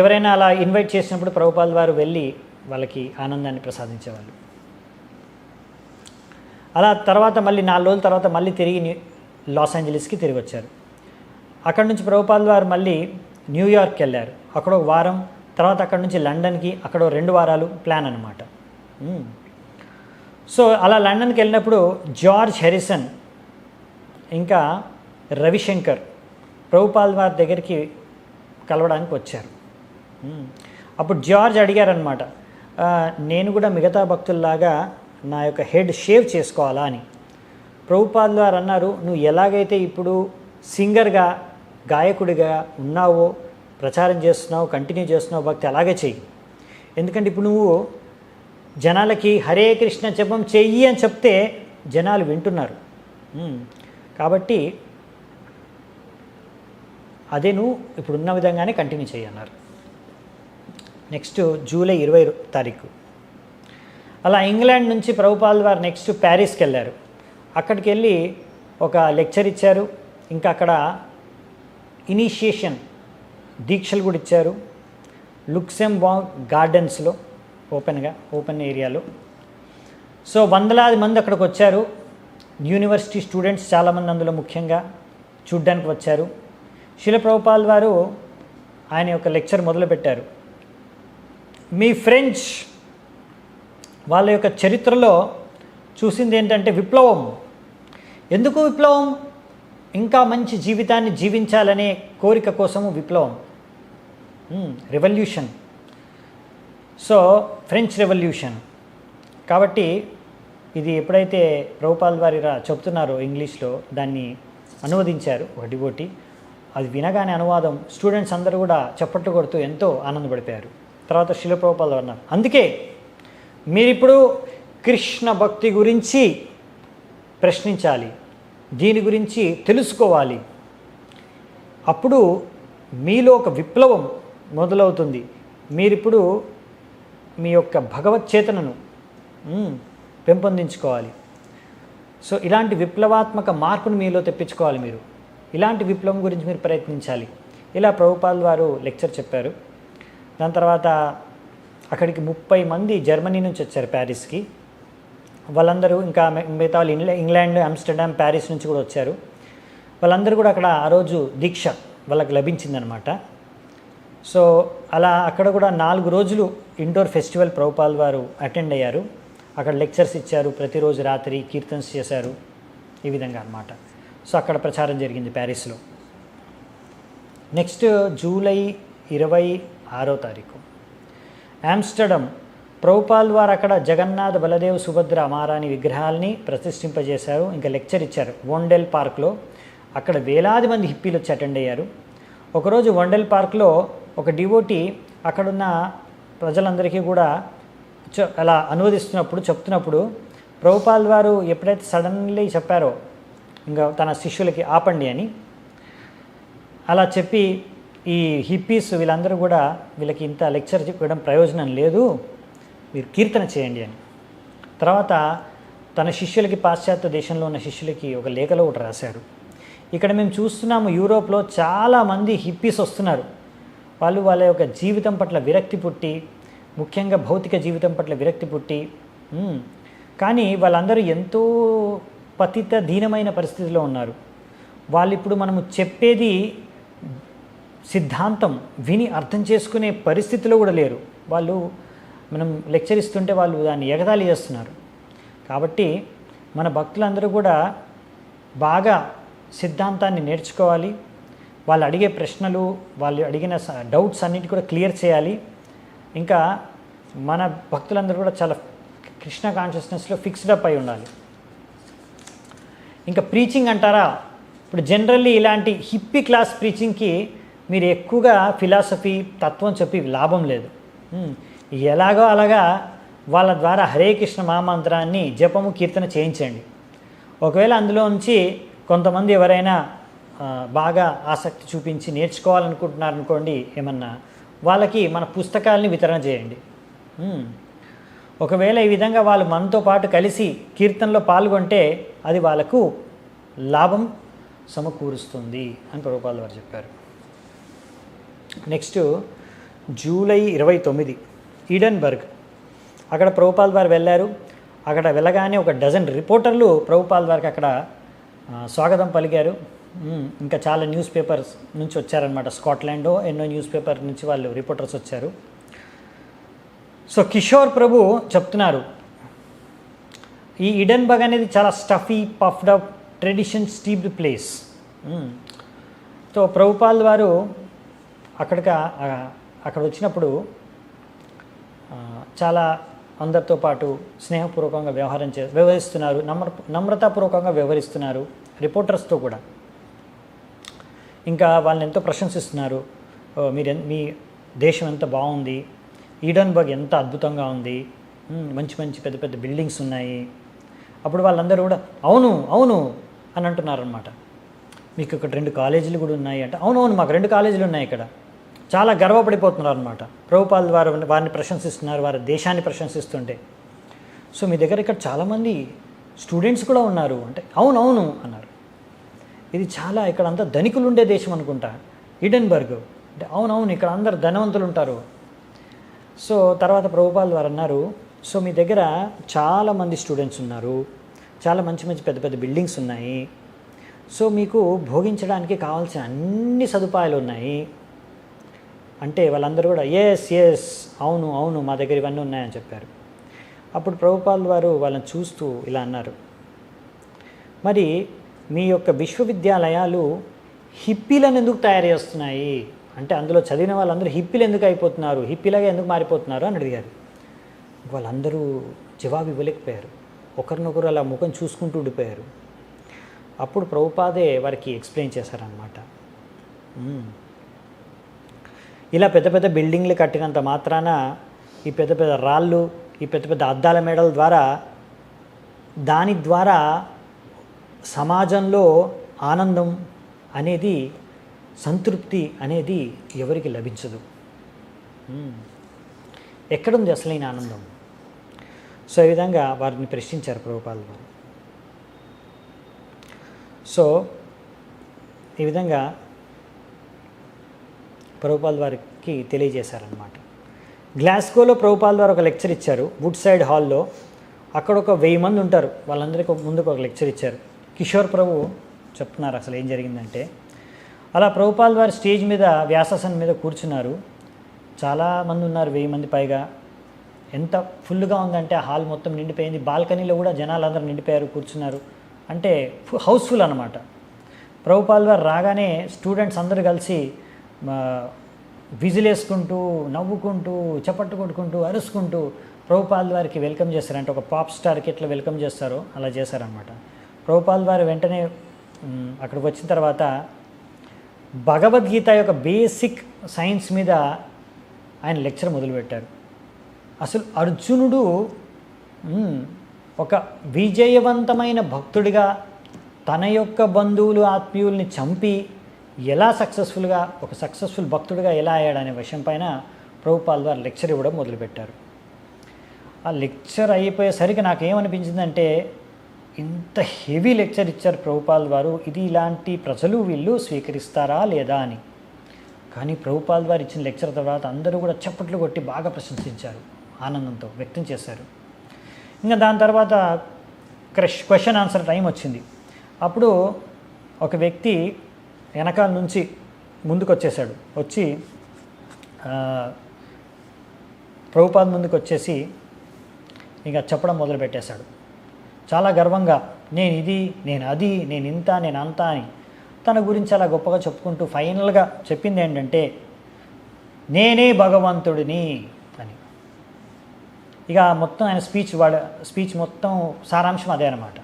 S1: ఎవరైనా అలా ఇన్వైట్ చేసినప్పుడు ప్రభుపాల్ వారు వెళ్ళి వాళ్ళకి ఆనందాన్ని ప్రసాదించేవాళ్ళు. అలా తర్వాత మళ్ళీ 4 రోజుల తర్వాత మళ్ళీ తిరిగి లాస్ ఏంజలీస్కి తిరిగి వచ్చారు. అక్కడ నుంచి ప్రభుపాల్ వారు మళ్ళీ న్యూయార్క్కి వెళ్ళారు. అక్కడ ఒక వారం, తర్వాత అక్కడ నుంచి లండన్కి, అక్కడ 2 వారాలు ప్లాన్ అనమాట. సో అలా లండన్కి వెళ్ళినప్పుడు జార్జ్ హ్యారిసన్ ఇంకా రవిశంకర్ ప్రభుపాల్ వారి దగ్గరికి కలవడానికి వచ్చారు. అప్పుడు జార్జ్ అడిగారనమాట, నేను కూడా మిగతా భక్తుల్లాగా నా యొక్క హెడ్ షేవ్ చేసుకోవాలా అని. ప్రభుపాల్ వారు అన్నారు, నువ్వు ఎలాగైతే ఇప్పుడు సింగర్గా గాయకుడిగా ఉన్నావో, ప్రచారం చేస్తున్నావు, కంటిన్యూ చేస్తున్నావు భక్తి, అలాగే చెయ్యి. ఎందుకంటే ఇప్పుడు నువ్వు జనాలకి హరే కృష్ణ జపం చెయ్యి అని చెప్తే జనాలు వింటున్నారు. కాబట్టి అదే నువ్వు ఇప్పుడున్న విధంగానే కంటిన్యూ చెయ్యి అన్నారు. నెక్స్ట్ జూలై 20 తారీఖు అలా ఇంగ్లాండ్ నుంచి ప్రభుపాల్ వారు నెక్స్ట్ ప్యారిస్కి వెళ్ళారు. అక్కడికి వెళ్ళి ఒక లెక్చర్ ఇచ్చారు. ఇంకా అక్కడ ఇనిషియేషన్ దీక్షలు కూడా ఇచ్చారు. లుక్సెంబర్గ్ గార్డెన్స్లో ఓపెన్ ఏరియాలో. సో వందలాది మంది అక్కడికి వచ్చారు. యూనివర్సిటీ స్టూడెంట్స్ చాలామంది అందులో ముఖ్యంగా చూడ్డానికి వచ్చారు. శిల ప్రభుపాల్ వారు ఆయన యొక్క లెక్చర్ మొదలుపెట్టారు. మీ ఫ్రెంచ్ వాళ్ళ యొక్క చరిత్రలో చూసింది ఏంటంటే విప్లవం. ఎందుకు విప్లవం? ఇంకా మంచి జీవితాన్ని జీవించాలనే కోరిక కోసము విప్లవం, రెవల్యూషన్. So French revolution. కాబట్టి ఇది ఎప్పుడైతే ప్రభుపాల్ వారి చెప్తున్నారో ఇంగ్లీష్లో దాన్ని అనువదించారు ఒక డివోటీ. అది వినగానే అనువాదం స్టూడెంట్స్ అందరూ కూడా చప్పట్లు కొడుతూ ఎంతో ఆనందపడిపోయారు. తర్వాత శిల ప్రభుపాల్ వారు అన్నారు, అందుకే మీరిప్పుడు కృష్ణ భక్తి గురించి ప్రశ్నించాలి, దీని గురించి తెలుసుకోవాలి. అప్పుడు మీలో ఒక విప్లవం మొదలవుతుంది. మీరిప్పుడు మీ యొక్క భగవత్ చేతనను పెంపొందించుకోవాలి. సో ఇలాంటి విప్లవాత్మక మార్పును మీలో తెప్పించుకోవాలి. మీరు ఇలాంటి విప్లవం గురించి మీరు ప్రయత్నించాలి. ఇలా ప్రభుపాల్ వారు లెక్చర్ చెప్పారు. దాని తర్వాత అక్కడికి 30 మంది జర్మనీ నుంచి వచ్చారు ప్యారిస్కి. వాళ్ళందరూ ఇంకా మిగతా వాళ్ళు ఇంగ్లాండ్, ఆమ్స్టర్డామ్, ప్యారిస్ నుంచి కూడా వచ్చారు. వాళ్ళందరూ కూడా అక్కడ ఆ రోజు దీక్ష వాళ్ళకి లభించిందనమాట. సో అలా అక్కడ కూడా 4 రోజులు ఇండోర్ ఫెస్టివల్ ప్రభుపాల్ వారు అటెండ్ అయ్యారు. అక్కడ లెక్చర్స్ ఇచ్చారు, ప్రతిరోజు రాత్రి కీర్తన్స్ చేశారు. ఈ విధంగా అన్నమాట. సో అక్కడ ప్రచారం జరిగింది ప్యారిస్లో. నెక్స్ట్ జూలై 26వ తారీఖు ఆమ్స్టర్డామ్ ప్రభుపాల్ వారు అక్కడ జగన్నాథ్, బలదేవ్, సుభద్ర, మహారాణి విగ్రహాలని ప్రతిష్ఠింపజేశారు. ఇంకా లెక్చర్ ఇచ్చారు వోండెల్ పార్క్లో. అక్కడ వేలాది మంది హిప్పీలు వచ్చి అటెండ్ అయ్యారు. ఒకరోజు వోండెల్ పార్క్లో ఒక డివోటీ అక్కడున్న ప్రజలందరికీ కూడా అలా అనువదిస్తున్నప్పుడు చెప్తున్నప్పుడు ప్రభుపాల్ వారు ఎప్పుడైతే సడన్లీ చెప్పారో ఇంకా తన శిష్యులకి ఆపండి అని, అలా చెప్పి ఈ హిప్పీస్ వీళ్ళందరూ కూడా వీళ్ళకి ఇంత లెక్చర్ ఇవ్వడం ప్రయోజనం లేదు, మీరు కీర్తన చేయండి అని. తర్వాత తన శిష్యులకి, పాశ్చాత్య దేశంలో ఉన్న శిష్యులకి ఒక లేఖలో ఒకటి రాశారు. ఇక్కడ మేము చూస్తున్నాము యూరోప్లో చాలామంది హిప్పీస్ వస్తున్నారు. వాళ్ళు వాళ్ళ యొక్క జీవితం పట్ల విరక్తి పుట్టి, ముఖ్యంగా భౌతిక జీవితం పట్ల విరక్తి పుట్టి, కానీ వాళ్ళందరూ ఎంతో పతిత దీనమైన పరిస్థితిలో ఉన్నారు. వాళ్ళు ఇప్పుడు మనము చెప్పేది సిద్ధాంతం విని అర్థం చేసుకునే పరిస్థితిలో కూడా లేరు. వాళ్ళు మనం లెక్చర్ ఇస్తుంటే వాళ్ళు దాన్ని ఎగతాళి చేస్తున్నారు. కాబట్టి మన భక్తులందరూ కూడా బాగా సిద్ధాంతాన్ని నేర్చుకోవాలి. వాళ్ళు అడిగే ప్రశ్నలు, వాళ్ళు అడిగిన డౌట్స్ అన్నిటి కూడా క్లియర్ చేయాలి. ఇంకా మన భక్తులందరూ కూడా చాలా కృష్ణ కాన్షియస్నెస్లో ఫిక్స్డ్ అప్ అయి ఉండాలి. ఇంకా ప్రీచింగ్ అంటారా, ఇప్పుడు జనరల్లీ ఇలాంటి హిప్పీ క్లాస్ ప్రీచింగ్కి మీరు ఎక్కువగా ఫిలాసఫీ, తత్వం చెప్పి లాభం లేదు. ఎలాగో అలాగా వాళ్ళ ద్వారా హరే కృష్ణ మహామంత్రాన్ని జపము కీర్తన చేయించండి. ఒకవేళ అందులో నుంచి కొంతమంది ఎవరైనా బాగా ఆసక్తి చూపించి నేర్చుకోవాలనుకుంటున్నారనుకోండి, ఏమన్నా వాళ్ళకి మన పుస్తకాలని వితరణ చేయండి. ఒకవేళ ఈ విధంగా వాళ్ళు మనతో పాటు కలిసి కీర్తనలో పాల్గొంటే అది వాళ్ళకు లాభం సమకూరుస్తుంది అని ప్రభుపాద వారు చెప్పారు. Next July 29 ఈడెన్బర్గ్. అక్కడ ప్రభుపాద వారు వెళ్ళారు. అక్కడ వెళ్ళగానే ఒక డజన్ రిపోర్టర్లు ప్రభుపాద వారికి అక్కడ స్వాగతం పలికారు. ఇంకా చాలా న్యూస్ పేపర్స్ నుంచి వచ్చారనమాట. స్కాట్లాండ్ ఎన్నో న్యూస్ పేపర్ నుంచి వాళ్ళు రిపోర్టర్స్ వచ్చారు. సో కిషోర్ ప్రభు చెప్తున్నారు, ఈ ఈడెన్బర్గ్ అనేది చాలా stuffy puffed up tradition steeped place. So Prabhupada వారు అక్కడ వచ్చినప్పుడు చాలా అందరితో పాటు స్నేహపూర్వకంగా వ్యవహరిస్తున్నారు, నమ్రతాపూర్వకంగా వ్యవహరిస్తున్నారు రిపోర్టర్స్తో కూడా. ఇంకా వాళ్ళని ఎంతో ప్రశంసిస్తున్నారు. మీ దేశం ఎంత బాగుంది, ఈడెన్బర్గ్ ఎంత అద్భుతంగా ఉంది, మంచి మంచి పెద్ద పెద్ద బిల్డింగ్స్ ఉన్నాయి. అప్పుడు వాళ్ళందరూ కూడా అవును అవును అని అంటున్నారనమాట. మీకు ఇక్కడ 2 కాలేజీలు కూడా ఉన్నాయి అంటే, అవునవును మాకు 2 కాలేజీలు ఉన్నాయి ఇక్కడ. చాలా గర్వపడిపోతున్నారు అనమాట. ప్రభుపాద వారిని ప్రశంసిస్తున్నారు, వారి దేశాన్ని ప్రశంసిస్తుంటే. సో మీ దగ్గర ఇక్కడ చాలామంది స్టూడెంట్స్ కూడా ఉన్నారు అంటే, అవునవును అన్నారు. ఇది చాలా ఇక్కడ అంతా ధనికులు ఉండే దేశం అనుకుంటా ఈడెన్బర్గ్ అంటే, అవునవును ఇక్కడ అందరు ధనవంతులు ఉంటారు. సో తర్వాత ప్రభుపాద వారు అన్నారు, సో మీ దగ్గర చాలామంది స్టూడెంట్స్ ఉన్నారు, చాలా మంచి మంచి పెద్ద పెద్ద బిల్డింగ్స్ ఉన్నాయి, సో మీకు భోగించడానికి కావాల్సిన అన్ని సదుపాయాలు ఉన్నాయి అంటే వాళ్ళందరూ కూడా ఎస్ అవును అవును మా దగ్గర ఇవన్నీ ఉన్నాయని చెప్పారు. అప్పుడు ప్రభుపాద వారు వాళ్ళని చూస్తూ ఇలా అన్నారు, మరి మీ యొక్క విశ్వవిద్యాలయాలు హిప్పీలను ఎందుకు తయారు చేస్తున్నాయి అంటే, అందులో చదివిన వాళ్ళందరూ హిప్పీలు ఎందుకు అయిపోతున్నారు, హిప్పీలాగా ఎందుకు మారిపోతున్నారు అని అడిగారు. వాళ్ళందరూ జవాబు ఇవ్వలేకపోయారు. ఒకరినొకరు అలా ముఖం చూసుకుంటూ ఉండిపోయారు. అప్పుడు ప్రభుపాదే వారికి ఎక్స్ప్లెయిన్ చేశారనమాట. ఇలా పెద్ద పెద్ద బిల్డింగ్లు కట్టినంత మాత్రాన ఈ పెద్ద పెద్ద రాళ్ళు, ఈ పెద్ద పెద్ద అద్దాల మేడల ద్వారా దాని ద్వారా సమాజంలో ఆనందం అనేది, సంతృప్తి అనేది ఎవరికి లభించదు. ఎక్కడుంది అసలైన ఆనందం? సో ఈ విధంగా వారిని ప్రశ్నించారు ప్రభుపాద వారు. సో ఈ విధంగా ప్రభుపాద వారికి తెలియజేశారనమాట. గ్లాస్గోలో ప్రభుపాద వారు ఒక లెక్చర్ ఇచ్చారు వుడ్ సైడ్ హాల్లో. అక్కడ ఒక 1000 మంది ఉంటారు. వాళ్ళందరికీ ముందుకు ఒక లెక్చర్ ఇచ్చారు. కిషోర్ ప్రభు చెప్తున్నారు అసలు ఏం జరిగిందంటే, అలా ప్రభుపాద వారి స్టేజ్ మీద వ్యాసాసనం మీద కూర్చున్నారు. చాలామంది ఉన్నారు, 1000 మంది పైగా. ఎంత ఫుల్గా ఉందంటే ఆ హాల్ మొత్తం నిండిపోయింది. బాల్కనీలో కూడా జనాలు అందరూ నిండిపోయారు, కూర్చున్నారు. అంటే హౌస్ఫుల్ అనమాట. ప్రభుపాద వారు రాగానే స్టూడెంట్స్ అందరూ కలిసి విజిలేసుకుంటూ, నవ్వుకుంటూ, చప్పట్లు కొట్టుకుంటూ, అరుచుకుంటూ ప్రభుపాద వారికి వెల్కమ్ చేశారు. అంటే ఒక పాప్ స్టార్కి ఎట్లా వెల్కమ్ చేస్తారో అలా చేశారనమాట. ప్రభుపాద వారు వెంటనే అక్కడికి వచ్చిన తర్వాత భగవద్గీత యొక్క బేసిక్ సైన్స్ మీద ఆయన లెక్చర్ మొదలుపెట్టారు. అసలు అర్జునుడు ఒక విజయవంతమైన భక్తుడిగా తన యొక్క బంధువులు ఆత్మీయుల్ని చంపి ఎలా ఒక సక్సెస్ఫుల్ భక్తుడిగా ఎలా అయ్యాడనే విషయం పైన ప్రభుపాద వారు లెక్చర్ ఇవ్వడం మొదలుపెట్టారు. ఆ లెక్చర్ అయిపోయేసరికి నాకేమనిపించిందంటే, ఇంత హెవీ లెక్చర్ ఇచ్చారు ప్రభుపాద వారు, ఇది ఇలాంటి ప్రజలు వీళ్ళు స్వీకరిస్తారా లేదా అని. కానీ ప్రభుపాద వారు ఇచ్చిన లెక్చర్ తర్వాత అందరూ కూడా చప్పట్లు కొట్టి బాగా ప్రశంసించారు, ఆనందంతో వ్యక్తం చేశారు. ఇంకా దాని తర్వాత క్వశ్చన్ ఆన్సర్ టైం వచ్చింది. అప్పుడు ఒక వ్యక్తి వెనకాల నుంచి ముందుకు వచ్చేసాడు. వచ్చి ప్రభుపాద ముందుకు వచ్చేసి ఇంకా చెప్పడం మొదలుపెట్టేశాడు. చాలా గర్వంగా నేను ఇది, నేను అది, నేను ఇంత, నేను అంత అని తన గురించి అలా గొప్పగా చెప్పుకుంటూ ఫైనల్గా చెప్పింది ఏంటంటే, నేనే భగవంతుడిని అని. ఇక మొత్తం ఆయన స్పీచ్ మొత్తం సారాంశం అదే అనమాట.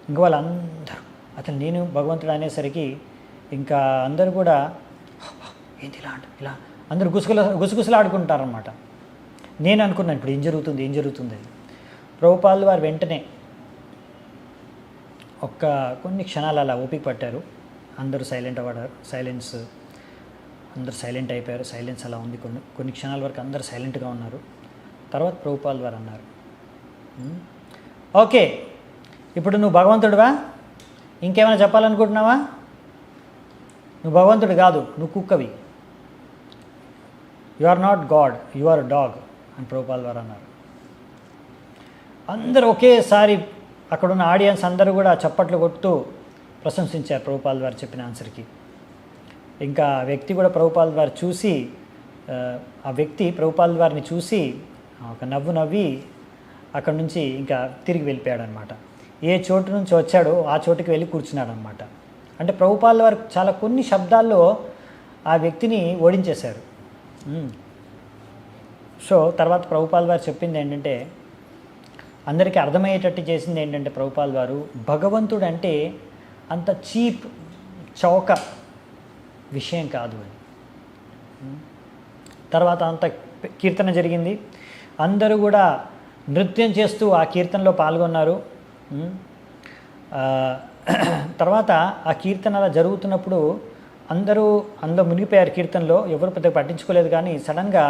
S1: ఇంక వాళ్ళందరూ అతను నేను భగవంతుడు అనేసరికి ఇంకా అందరూ కూడా ఏంటి ఇలా అందరూ గుసగుసలాడుకుంటారనమాట. నేను అనుకున్నాను ఇప్పుడు ఏం జరుగుతుంది అని. ప్రభుపాల్ వారు వెంటనే కొన్ని క్షణాలు అలా ఓపిక పట్టారు. అందరూ అందరూ సైలెంట్ అయిపోయారు. సైలెన్స్ అలా ఉంది. కొన్ని క్షణాల వరకు అందరూ సైలెంట్గా ఉన్నారు. తర్వాత ప్రభుపాల్ వారు అన్నారు, ఓకే, ఇప్పుడు నువ్వు భగవంతుడివా? ఇంకేమైనా చెప్పాలనుకుంటున్నావా? నువ్వు భగవంతుడు కాదు, నువ్వు కుక్కవి. You are not God, you are dog అని ప్రభుపాల్ వారు అన్నారు. అందరూ ఒకేసారి అక్కడున్న ఆడియన్స్ అందరూ కూడా చప్పట్లు కొడుతూ ప్రశంసించారు ప్రభుపాల్ వారు చెప్పిన ఆన్సర్కి. ఇంకా ఆ వ్యక్తి కూడా ప్రభుపాల్ వారు చూసి ప్రభుపాల్ వారిని చూసి ఒక నవ్వు నవ్వి అక్కడి నుంచి ఇంకా తిరిగి వెళ్ళిపోయాడు అనమాట. ఏ చోటు నుంచి వచ్చాడో ఆ చోటుకి వెళ్ళి కూర్చున్నాడు అనమాట. అంటే ప్రభుపాల్ వారు చాలా కొన్ని శబ్దాల్లో ఆ వ్యక్తిని ఓడించేశారు. సో తర్వాత ప్రభుపాల్ వారు చెప్పింది ఏంటంటే, అందరికీ అర్థమయ్యేటట్టు చేసింది ఏంటంటే ప్రభుపాల్ వారు, భగవంతుడు అంటే అంత చీప్ చౌక విషయం కాదు అని. తర్వాత అంత కీర్తన జరిగింది. అందరూ కూడా నృత్యం చేస్తూ ఆ కీర్తనలో పాల్గొన్నారు. తర్వాత ఆ కీర్తన అలా జరుగుతున్నప్పుడు అందులో మునిగిపోయారు కీర్తనలో. ఎవరు పెద్దగా పట్టించుకోలేదు. కానీ సడన్గా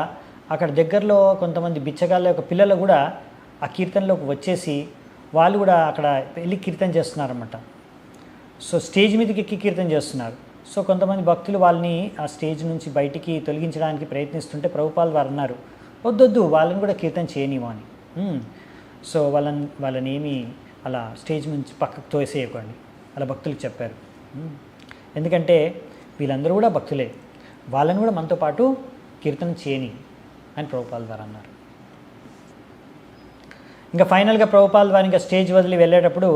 S1: అక్కడ దగ్గరలో కొంతమంది బిచ్చగాళ్ళ యొక్క పిల్లలు కూడా ఆ కీర్తనలోకి వచ్చేసి వాళ్ళు కూడా అక్కడ వెళ్ళి కీర్తన చేస్తున్నారన్నమాట. సో స్టేజ్ మీదకి ఎక్కి కీర్తన చేస్తున్నారు. సో కొంతమంది భక్తులు వాళ్ళని ఆ స్టేజ్ నుంచి బయటికి తొలగించడానికి ప్రయత్నిస్తుంటే ప్రభుపాల్ వారు అన్నారు, వద్దొద్దు, వాళ్ళని కూడా కీర్తన చేయనివ్వు అని. సో వాళ్ళని ఏమీ అలా స్టేజ్ నుంచి పక్కకు తోసేయకండి అలా భక్తులకు చెప్పారు. ఎందుకంటే వీళ్ళందరూ కూడా భక్తులే, వాళ్ళని కూడా మనతో పాటు కీర్తన చేయని అని ప్రభుపాల్ వారు అన్నారు. ఇంకా ఫైనల్గా ప్రభుపాల్ వారు ఇంకా స్టేజ్ వదిలి వెళ్ళేటప్పుడు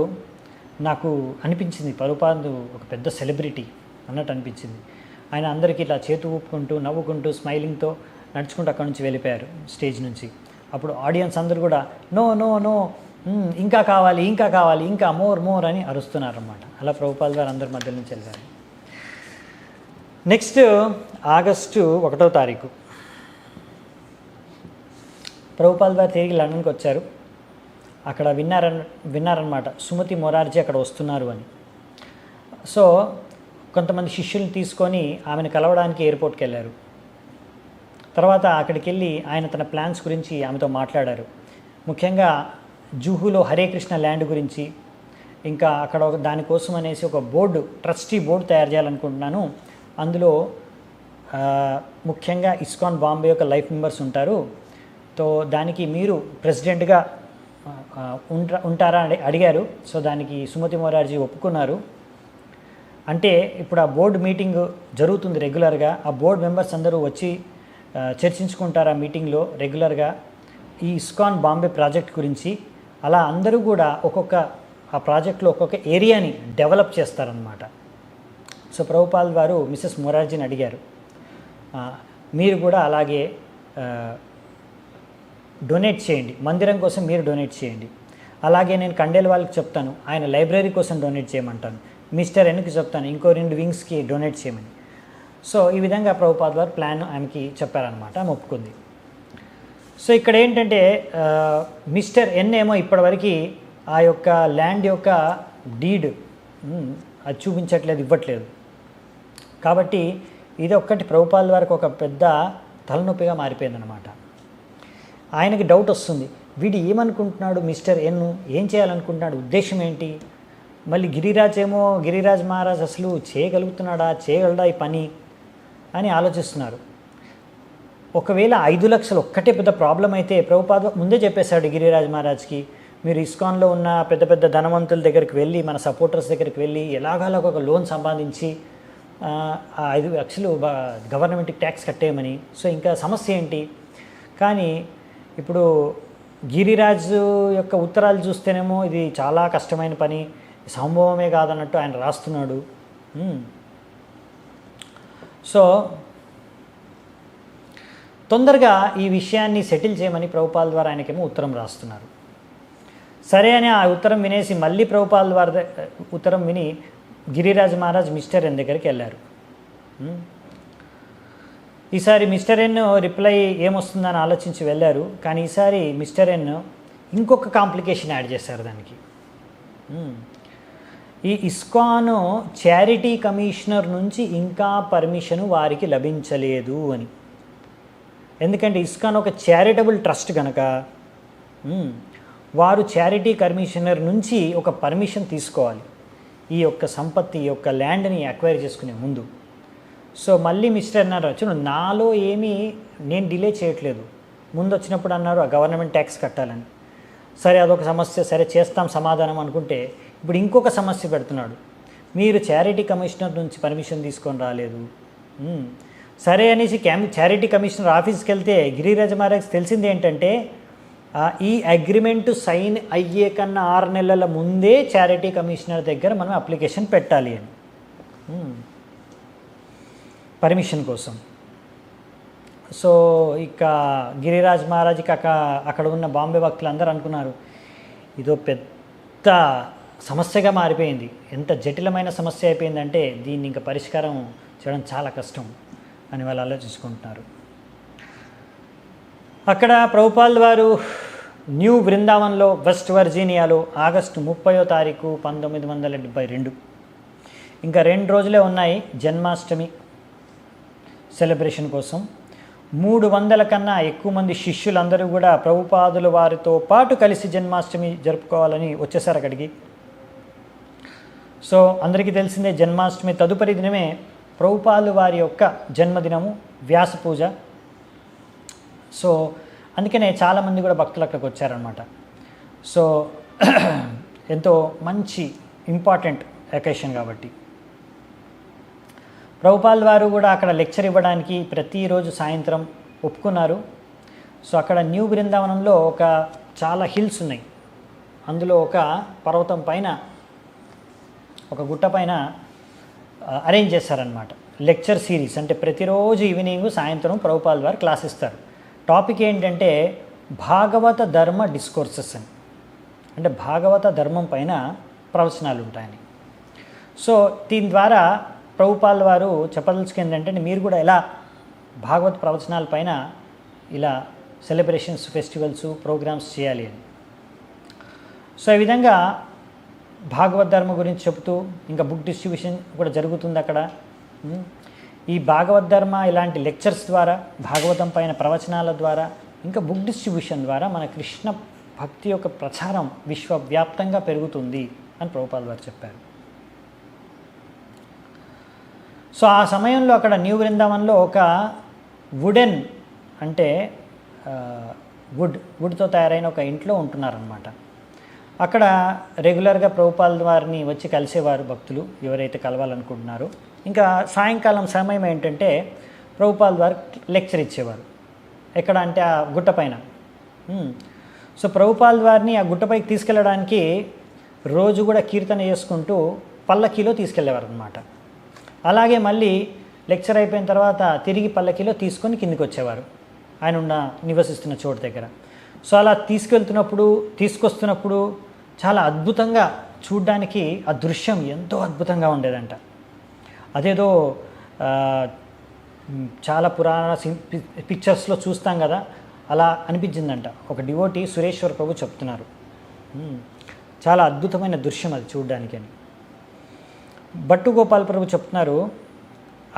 S1: నాకు అనిపించింది ప్రభుపాల్ ఒక పెద్ద సెలబ్రిటీ అన్నట్టు అనిపించింది. ఆయన అందరికీ ఇట్లా చేతు ఊపుకుంటూ నవ్వుకుంటూ స్మైలింగ్తో నడుచుకుంటూ అక్కడి నుంచి వెళ్ళిపోయారు స్టేజ్ నుంచి. అప్పుడు ఆడియన్స్ అందరూ కూడా నో నో నో, ఇంకా కావాలి, ఇంకా కావాలి, ఇంకా మోర్ మోర్ అని అరుస్తున్నారన్నమాట. అలా ప్రభుపాల్ గారు అందరి మధ్య నుంచి వెళ్ళారు. నెక్స్ట్ ఆగస్టు 1వ తారీఖు ప్రభుపాల్ గారు తిరిగి లండన్కి వచ్చారు. అక్కడ విన్నారన్నమాట సుమతి మొరార్జీ అక్కడ వస్తున్నారు అని. సో కొంతమంది శిష్యుల్ని తీసుకొని ఆమెను కలవడానికి ఎయిర్పోర్ట్కి వెళ్ళారు. తర్వాత అక్కడికి వెళ్ళి ఆయన తన ప్లాన్స్ గురించి ఆమెతో మాట్లాడారు. ముఖ్యంగా జూహులో హరే కృష్ణ ల్యాండ్ గురించి, ఇంకా అక్కడ దానికోసం అనేసి ఒక ట్రస్టీ బోర్డు తయారు చేయాలనుకుంటున్నాను. అందులో ముఖ్యంగా ఇస్కాన్ బాంబే యొక్క లైఫ్ మెంబర్స్ ఉంటారు. సో దానికి మీరు ప్రెసిడెంట్గా ఉంటారా అని అడిగారు. సో దానికి సుమతి మొరార్జీ ఒప్పుకున్నారు. అంటే ఇప్పుడు ఆ బోర్డు మీటింగ్ జరుగుతుంది రెగ్యులర్గా. ఆ బోర్డు మెంబర్స్ అందరూ వచ్చి చర్చించుకుంటారు ఆ మీటింగ్లో రెగ్యులర్గా ఈ ఇస్కాన్ బాంబే ప్రాజెక్ట్ గురించి. అలా అందరూ కూడా ఆ ప్రాజెక్ట్లో ఒక్కొక్క ఏరియాని డెవలప్ చేస్తారనమాట. సో ప్రభుపాల్ వారు మిసెస్ మొరార్జీని అడిగారు, మీరు కూడా అలాగే డొనేట్ చేయండి, మందిరం కోసం మీరు డొనేట్ చేయండి. అలాగే నేను కండేల్ వాళ్ళకి చెప్తాను, ఆయన లైబ్రరీ కోసం డొనేట్ చేయమంటాను. మిస్టర్ ఎన్కి చెప్తాను, ఇంకో 2 వింగ్స్కి డొనేట్ చేయమని. సో ఈ విధంగా ప్రభుపాల్ వారు ప్లాన్ ఆమెకి చెప్పారనమాట. ఆమె ఒప్పుకుంది. సో ఇక్కడ ఏంటంటే మిస్టర్ ఎన్ ఏమో ఇప్పటివరకు ఆ యొక్క ల్యాండ్ యొక్క డీడ్ అది చూపించట్లేదు, ఇవ్వట్లేదు. కాబట్టి ఇది ఒక్కటి ప్రభుపాల్ వారికి ఒక పెద్ద తలనొప్పిగా మారిపోయిందనమాట. ఆయనకి డౌట్ వస్తుంది, వీడు ఏమనుకుంటున్నాడు, మిస్టర్ ఎన్ ఏం చేయాలనుకుంటున్నాడు, ఉద్దేశం ఏంటి? మళ్ళీ గిరిరాజ్ మహారాజ్ అసలు చేయగలడా ఈ పని అని ఆలోచిస్తున్నారు. ఒకవేళ 5 లక్షలు ఒక్కటే పెద్ద ప్రాబ్లం అయితే ప్రభుపాద్ ముందే చెప్పేశాడు గిరిరాజ్ మహారాజ్కి, మీరు ఇస్కాన్లో ఉన్న పెద్ద పెద్ద ధనవంతుల దగ్గరికి వెళ్ళి, మన సపోర్టర్స్ దగ్గరికి వెళ్ళి ఎలాగలా ఒక లోన్ సంపాదించి 5 లక్షలు గవర్నమెంట్కి ట్యాక్స్ కట్టేయమని. సో ఇంకా సమస్య ఏంటి? కానీ ఇప్పుడు గిరిరాజు యొక్క ఉత్తరాలు చూస్తేనేమో ఇది చాలా కష్టమైన పని, సంభవమే కాదన్నట్టు ఆయన రాస్తున్నాడు. సో తొందరగా ఈ విషయాన్ని సెటిల్ చేయమని ప్రభుపాల్ ద్వారా ఆయనకేమో ఉత్తరం రాస్తున్నారు. సరే అని ఆ ఉత్తరం వినేసి మళ్ళీ ప్రభుపాల్ వారి ఉత్తరం విని గిరిరాజ్ మహారాజ్ మిస్టర్ ఎన్ దగ్గరికి వెళ్ళారు. ఈసారి మిస్టర్ ఎన్ రిప్లై ఏమొస్తుందని ఆలోచించి వెళ్ళారు. కానీ ఈసారి మిస్టర్ ఎన్ ఇంకొక కాంప్లికేషన్ యాడ్ చేశారు దానికి. ఈ ఇస్కాన్ చారిటీ కమిషనర్ నుంచి ఇంకా పర్మిషన్ వారికి లభించలేదు అని. ఎందుకంటే ఇస్కాన్ ఒక చారిటబుల్ ట్రస్ట్ కనుక వారు చారిటీ కమిషనర్ నుంచి ఒక పర్మిషన్ తీసుకోవాలి ఈ యొక్క సంపత్తి, ఈ యొక్క ల్యాండ్ని అక్వైర్ చేసుకునే ముందు. సో మళ్ళీ మిస్టర్ అన్నారు, వచ్చి నాలో ఏమీ నేను డిలే చేయట్లేదు, ముందు వచ్చినప్పుడు అన్నారు ఆ గవర్నమెంట్ ట్యాక్స్ కట్టాలని. సరే అదొక సమస్య, సరే చేస్తాం సమాధానం అనుకుంటే ఇప్పుడు ఇంకొక సమస్య పెడుతున్నాడు, మీరు చారిటీ కమిషనర్ నుంచి పర్మిషన్ తీసుకొని రాలేదు. సరే అనేసి చారిటీ కమిషనర్ ఆఫీస్కి వెళ్తే గిరిరాజ్ మహారాజ్ తెలిసింది ఏంటంటే ఈ అగ్రిమెంట్ సైన్ అయ్యే కన్నా 6 నెలల ముందే చారిటీ కమిషనర్ దగ్గర మనం అప్లికేషన్ పెట్టాలి అని పర్మిషన్ కోసం. సో ఇక గిరిరాజ్ మహారాజ్కి అక్కడ ఉన్న బాంబే భక్తులు అందరూ అనుకున్నారు ఇదో పెద్ద సమస్యగా మారిపోయింది, ఎంత జటిలమైన సమస్య అయిపోయిందంటే దీన్ని ఇంకా పరిష్కారం చేయడం చాలా కష్టం అని వాళ్ళు ఆలోచించుకుంటున్నారు. అక్కడ ప్రభుపాల్ వారు న్యూ బృందావన్లో వెస్ట్ వర్జీనియాలో ఆగస్టు 30వ తారీఖు 1972, ఇంకా 2 రోజులే ఉన్నాయి జన్మాష్టమి సెలబ్రేషన్ కోసం. 300 కన్నా ఎక్కువ మంది శిష్యులందరూ కూడా ప్రభుపాదుల వారితో పాటు కలిసి జన్మాష్టమి జరుపుకోవాలని వచ్చేసారు అక్కడికి. సో అందరికీ తెలిసిందే జన్మాష్టమి తదుపరి దినమే ప్రభుపాదుల వారి యొక్క జన్మదినము, వ్యాస పూజ. సో అందుకనే చాలామంది కూడా భక్తులు అక్కడికి వచ్చారనమాట. సో ఎంతో మంచి ఇంపార్టెంట్ అకేషన్ కాబట్టి ప్రభుపాల్ వారు కూడా అక్కడ లెక్చర్ ఇవ్వడానికి ప్రతిరోజు సాయంత్రం ఒప్పుకున్నారు. సో అక్కడ న్యూ బృందావనంలో ఒక చాలా హిల్స్ ఉన్నాయి, అందులో ఒక పర్వతం పైన ఒక గుట్ట పైన అరేంజ్ చేశారనమాట లెక్చర్ సిరీస్. అంటే ప్రతిరోజు ఈవినింగ్ సాయంత్రం ప్రభుపాల్ వారు క్లాస్ ఇస్తారు. టాపిక్ ఏంటంటే భాగవత ధర్మ డిస్కోర్సెస్ అని, అంటే భాగవత ధర్మం పైన ప్రవచనాలు ఉంటాయని. సో దీని ద్వారా ప్రభుపాల్ వారు చెప్పదలుచుకుంది ఏంటంటే మీరు కూడా ఎలా భాగవత ప్రవచనాల పైన ఇలా సెలబ్రేషన్స్, ఫెస్టివల్స్, ప్రోగ్రామ్స్ చేయాలి అని. సో ఈ విధంగా భాగవత్ ధర్మ గురించి చెబుతూ ఇంకా బుక్ డిస్ట్రిబ్యూషన్ కూడా జరుగుతుంది అక్కడ. ఈ భాగవత్ ధర్మ ఇలాంటి లెక్చర్స్ ద్వారా, భాగవతం పైన ప్రవచనాల ద్వారా, ఇంకా బుక్ డిస్ట్రిబ్యూషన్ ద్వారా మన కృష్ణ భక్తి యొక్క ప్రచారం విశ్వవ్యాప్తంగా పెరుగుతుంది అని ప్రభుపాల్ వారు చెప్పారు. సో ఆ సమయంలో అక్కడ న్యూ బృందావన్లో ఒక వుడెన్ అంటే వుడ్తో తయారైన ఒక ఇంట్లో ఉంటున్నారనమాట. అక్కడ రెగ్యులర్గా ప్రభుపాల్ వారిని వచ్చి కలిసేవారు భక్తులు ఎవరైతే కలవాలనుకుంటున్నారో. ఇంకా సాయంకాలం సమయం ఏంటంటే ప్రభుపాల్ వారు లెక్చర్ ఇచ్చేవారు. ఎక్కడ అంటే ఆ గుట్ట పైన. సో ప్రభుపాల్ వారిని ఆ గుట్టపైకి తీసుకెళ్ళడానికి రోజు కూడా కీర్తన చేసుకుంటూ పల్లకీలో తీసుకెళ్ళేవారు అనమాట. అలాగే మళ్ళీ లెక్చర్ అయిపోయిన తర్వాత తిరిగి పల్లకీలో తీసుకొని కిందికి వచ్చేవారు ఆయన ఉన్న నివసిస్తున్న చోటు దగ్గర. సో అలా తీసుకొస్తున్నప్పుడు చాలా అద్భుతంగా చూడ్డానికి ఆ దృశ్యం ఎంతో అద్భుతంగా ఉండేదంట. అదేదో చాలా పురాణ పిక్చర్స్లో చూస్తాం కదా, అలా అనిపించిందంట. ఒక డివోటీ సురేశ్వర్ ప్రభు చెప్తున్నారు, చాలా అద్భుతమైన దృశ్యం అది చూడ్డానికి అని. భట్టు గోపాల్ ప్రభు చెప్తున్నారు,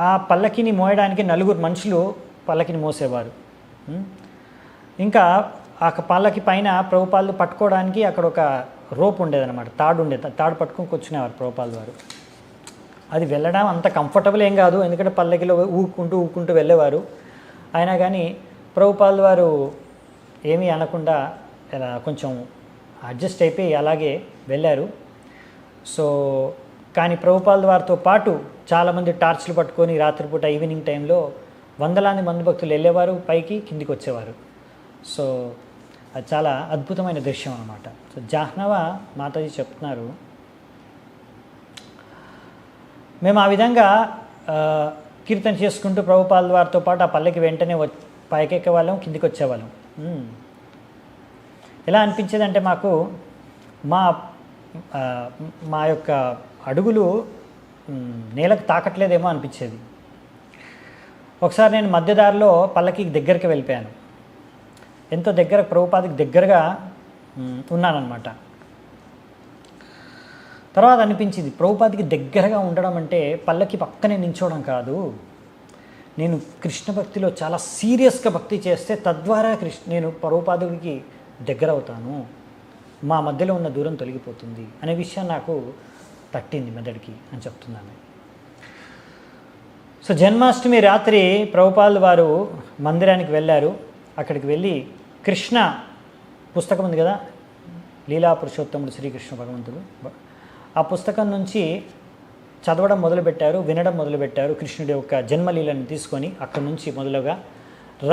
S1: ఆ పల్లకిని మోయడానికి 4 మనుషులు పల్లకిని మోసేవారు. ఇంకా ఆ పల్లకి పైన ప్రభుపాలు పట్టుకోవడానికి అక్కడ ఒక రోప్ ఉండేదన్నమాట, తాడు ఉండేది. తాడు పట్టుకొని కూర్చునేవారు ప్రభుపాల్ వారు. అది వెళ్ళడం అంత కంఫర్టబుల్ ఏం కాదు, ఎందుకంటే పల్లకిలో ఊక్కుంటూ వెళ్ళేవారు. అయినా కానీ ప్రభుపాల్ వారు ఏమీ అనకుండా కొంచెం అడ్జస్ట్ అయిపోయి అలాగే వెళ్ళారు. సో కానీ ప్రభుపాల్ వారితో పాటు చాలామంది టార్చ్లు పట్టుకొని రాత్రిపూట ఈవినింగ్ టైంలో వందలాది మంది భక్తులు వెళ్ళేవారు, పైకి కిందికి వచ్చేవారు. సో అది చాలా అద్భుతమైన దృశ్యం అన్నమాట. సో జాహ్నవ మాతాజీ చెప్తున్నారు, మేము ఆ విధంగా కీర్తన చేసుకుంటూ ప్రభుపాల్ వారితో పాటు ఆ పల్లకి వెంటనే పైకెక్కేవాళ్ళం, కిందికి వచ్చేవాళ్ళం. ఎలా అనిపించేదంటే మాకు మా యొక్క అడుగులు నేలకు తాకట్లేదేమో అనిపించేది. ఒకసారి నేను మధ్యదారిలో పల్లకి దగ్గరికి వెళ్ళిపోయాను. ఎంతో దగ్గర ప్రభుపాదికి దగ్గరగా ఉన్నానన్నమాట. తర్వాత అనిపించింది ప్రభుపాదికి దగ్గరగా ఉండడం అంటే పల్లకి పక్కనే నించోవడం కాదు, నేను కృష్ణ భక్తిలో చాలా సీరియస్గా భక్తి చేస్తే తద్వారా నేను ప్రభుపాదుడికి దగ్గర అవుతాను, మా మధ్యలో ఉన్న దూరం తొలగిపోతుంది అనే విషయం నాకు తట్టింది మెదడికి అని చెప్తున్నాను. సో జన్మాష్టమి రాత్రి ప్రభుపాదుల వారు మందిరానికి వెళ్ళారు. అక్కడికి వెళ్ళి కృష్ణ పుస్తకం ఉంది కదా, లీలా పురుషోత్తముడు శ్రీకృష్ణ భగవంతుడు, ఆ పుస్తకం నుంచి చదవడం మొదలుపెట్టారు, వినడం మొదలుపెట్టారు. కృష్ణుడి యొక్క జన్మలీలను తీసుకొని అక్కడి నుంచి మొదలుగా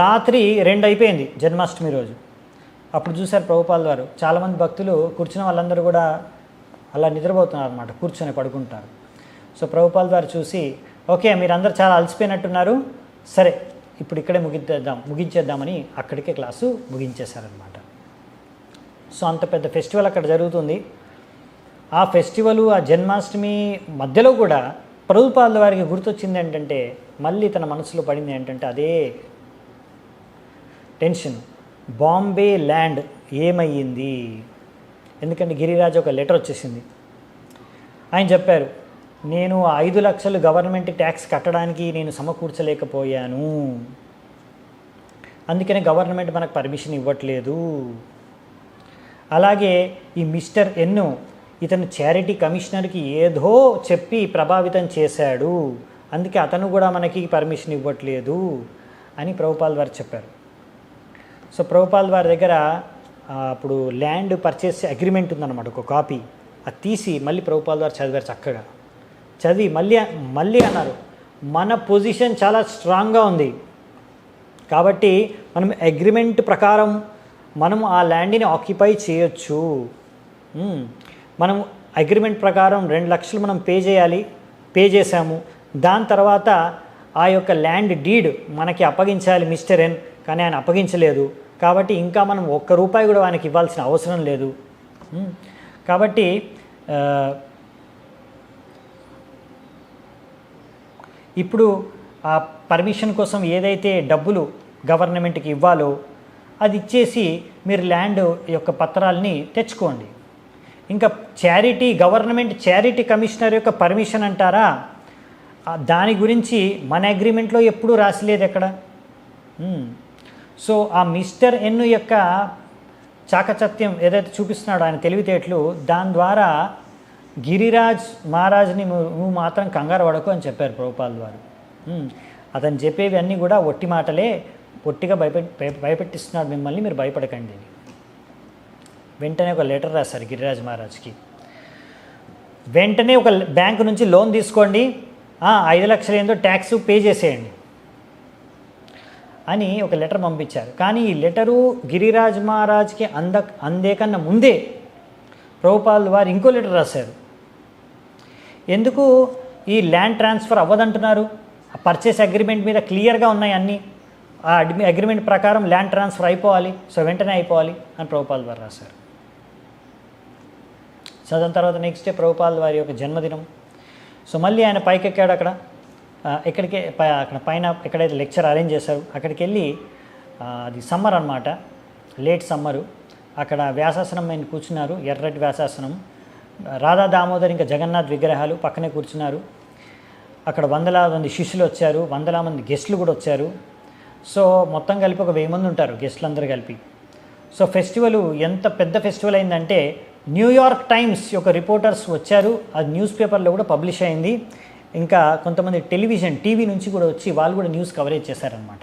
S1: రాత్రి 2 అయిపోయింది జన్మాష్టమి రోజు. అప్పుడు చూశారు ప్రభుపాదుల వారు, చాలామంది భక్తులు కూర్చున్న వాళ్ళందరూ కూడా అలా నిద్రపోతున్నారు అన్నమాట, కూర్చొని పడుకుంటారు. సో ప్రభుపాదుల వారు చూసి, ఓకే మీరందరూ చాలా అలసిపోయినట్టున్నారు, సరే ఇప్పుడు ఇక్కడే ముగించేద్దామని అక్కడికే క్లాసు ముగించేశారనమాట. సో అంత పెద్ద ఫెస్టివల్ అక్కడ జరుగుతుంది. ఆ ఫెస్టివల్, ఆ జన్మాష్టమి మధ్యలో కూడా ప్రభుపాదుల వారికి గుర్తొచ్చింది ఏంటంటే, మళ్ళీ తన మనసులో పడింది ఏంటంటే అదే టెన్షన్, బాంబే ల్యాండ్ ఏమయ్యింది. ఎందుకంటే గిరిరాజ్ ఒక లెటర్ వచ్చేసింది. ఆయన చెప్పారు, నేను 5 లక్షలు గవర్నమెంట్ ట్యాక్స్ కట్టడానికి నేను సమకూర్చలేకపోయాను, అందుకనే గవర్నమెంట్ మనకు పర్మిషన్ ఇవ్వట్లేదు. అలాగే ఈ మిస్టర్ ఎన్ను ఇతను చారిటీ కమిషనర్కి ఏదో చెప్పి ప్రభావితం చేశాడు, అందుకే అతను కూడా మనకి పర్మిషన్ ఇవ్వట్లేదు అని ప్రభుపాదుల వారు చెప్పారు. సో ప్రభుపాదుల వారి దగ్గర అప్పుడు ల్యాండ్ పర్చేస్ అగ్రిమెంట్ ఉందన్నమాట, ఒక కాపీ. అది తీసి మళ్ళీ ప్రభుపాదుల వారు చదివారు. చక్కగా చదివి మళ్ళీ అన్నారు, మన పొజిషన్ చాలా స్ట్రాంగ్గా ఉంది కాబట్టి మనం అగ్రిమెంట్ ప్రకారం మనం ఆ ల్యాండ్ని ఆక్యుపై చేయొచ్చు. మనం అగ్రిమెంట్ ప్రకారం 2 లక్షలు మనం పే చేసాము. దాని తర్వాత ఆ యొక్క ల్యాండ్ డీడ్ మనకి అప్పగించాలి మిస్టర్ ఎన్, కానీ ఆయన అప్పగించలేదు. కాబట్టి ఇంకా మనం ₹1 కూడా ఆయనకి ఇవ్వాల్సిన అవసరం లేదు. కాబట్టి ఇప్పుడు ఆ పర్మిషన్ కోసం ఏదైతే డబ్బులు గవర్నమెంట్కి ఇవ్వాలో అది ఇచ్చేసి మీరు ల్యాండ్ యొక్క పత్రాలని తెచ్చుకోండి. ఇంకా గవర్నమెంట్ చారిటీ కమిషనర్ యొక్క పర్మిషన్ అంటారా, దాని గురించి మన అగ్రిమెంట్లో ఎప్పుడూ రాసిలేదు ఎక్కడ. సో ఆ మిస్టర్ ఎన్ యొక్క చాకచత్యం ఏదైతే చూపిస్తున్నాడో ఆయన తెలివితేటలు, దాని ద్వారా గిరిరాజ్ మహారాజ్ని నువ్వు మాత్రం కంగారు పడకు అని చెప్పారు ప్రభుపాదుల వారు. అతను చెప్పేవి అన్నీ కూడా ఒట్టి మాటలే, ఒట్టిగా భయపెట్టిస్తున్నాడు మిమ్మల్ని, మీరు భయపడకండి అని. వెంటనే ఒక లెటర్ రాశారు గిరిరాజ్ మహారాజ్కి. వెంటనే ఒక బ్యాంకు నుంచి లోన్ తీసుకోండి, 5 లక్షలు ఏందో ట్యాక్స్ పే చేసేయండి అని ఒక లెటర్ పంపించారు. కానీ ఈ లెటరు గిరిరాజ్ మహారాజ్కి అందే కన్నా ముందే ప్రభుపాదుల వారు ఇంకో లెటర్ రాశారు. ఎందుకు ఈ ల్యాండ్ ట్రాన్స్ఫర్ అవ్వదంటున్నారు, ఆ పర్చేస్ అగ్రిమెంట్ మీద క్లియర్గా ఉన్నాయి అన్నీ, ఆ అగ్రిమెంట్ ప్రకారం ల్యాండ్ ట్రాన్స్ఫర్ అయిపోవాలి, సో వెంటనే అయిపోవాలి అని ప్రభుపాదుల వారు రాశారు. సో దాని తర్వాత నెక్స్ట్ డే ప్రభుపాదుల వారి యొక్క జన్మదినం. సో మళ్ళీ ఆయన పైకెక్కాడు. అక్కడ పైన ఎక్కడైతే లెక్చర్ అరేంజ్ చేశారు అక్కడికి వెళ్ళి, అది సమ్మర్ అనమాట, లేట్ సమ్మరు. అక్కడ వ్యాసాసనం ఆయన కూర్చున్నారు, ఎర్రటి వ్యాసాసనం. రాధా దామోదర్ ఇంకా జగన్నాథ్ విగ్రహాలు పక్కనే కూర్చున్నారు. అక్కడ 100 మంది శిష్యులు వచ్చారు, 100 మంది గెస్టులు కూడా వచ్చారు. సో మొత్తం కలిపి ఒక 1000 మంది ఉంటారు గెస్టులు అందరూ కలిపి. సో ఫెస్టివల్ ఎంత పెద్ద ఫెస్టివల్ అయిందంటే న్యూయార్క్ టైమ్స్ యొక్క రిపోర్టర్స్ వచ్చారు, అది న్యూస్ పేపర్లో కూడా పబ్లిష్ అయింది. ఇంకా కొంతమంది టీవీ నుంచి కూడా వచ్చి వాళ్ళు కూడా న్యూస్ కవరేజ్ చేశారనమాట.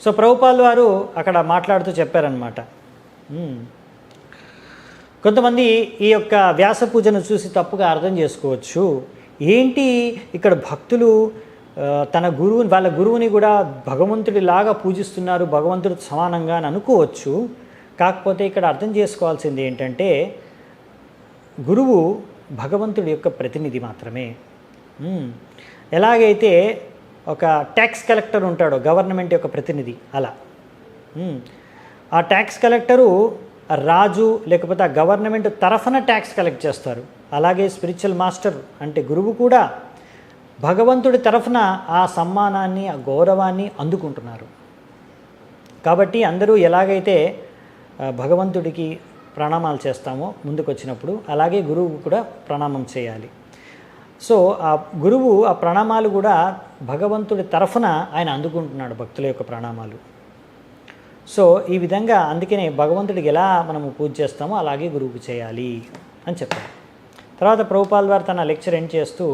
S1: సో ప్రభుపాదుల వారు అక్కడ మాట్లాడుతూ చెప్పారనమాట, కొంతమంది ఈ యొక్క వ్యాస పూజను చూసి తప్పుగా అర్థం చేసుకోవచ్చు, ఏంటి ఇక్కడ భక్తులు వాళ్ళ గురువుని కూడా భగవంతుడిలాగా పూజిస్తున్నారు, భగవంతుడు సమానంగా అని అనుకోవచ్చు. కాకపోతే ఇక్కడ అర్థం చేసుకోవాల్సింది ఏంటంటే గురువు భగవంతుడి యొక్క ప్రతినిధి మాత్రమే. ఎలాగైతే ఒక ట్యాక్స్ కలెక్టర్ ఉంటాడో గవర్నమెంట్ యొక్క ప్రతినిధి, అలా ఆ ట్యాక్స్ కలెక్టరు రాజు లేకపోతే ఆ గవర్నమెంట్ తరఫున ట్యాక్స్ కలెక్ట్ చేస్తారు. అలాగే స్పిరిచువల్ మాస్టర్ అంటే గురువు కూడా భగవంతుడి తరఫున ఆ సమ్మానాన్ని, ఆ గౌరవాన్ని అందుకుంటున్నారు. కాబట్టి అందరూ ఎలాగైతే భగవంతుడికి ప్రణామాలు చేస్తామో ముందుకు వచ్చినప్పుడు, అలాగే గురువు కూడా ప్రణామం చేయాలి. సో ఆ గురువు ఆ ప్రణామాలు కూడా భగవంతుడి తరఫున ఆయన అందుకుంటున్నాడు భక్తుల యొక్క ప్రణామాలు. సో ఈ విధంగా అందుకనే భగవంతుడికి ఎలా మనము పూజ చేస్తామో అలాగే గురువుకి చేయాలి అని చెప్పారు. తర్వాత ప్రభుపాల్ వారు తన లెక్చర్ ఎండ్ చేస్తూ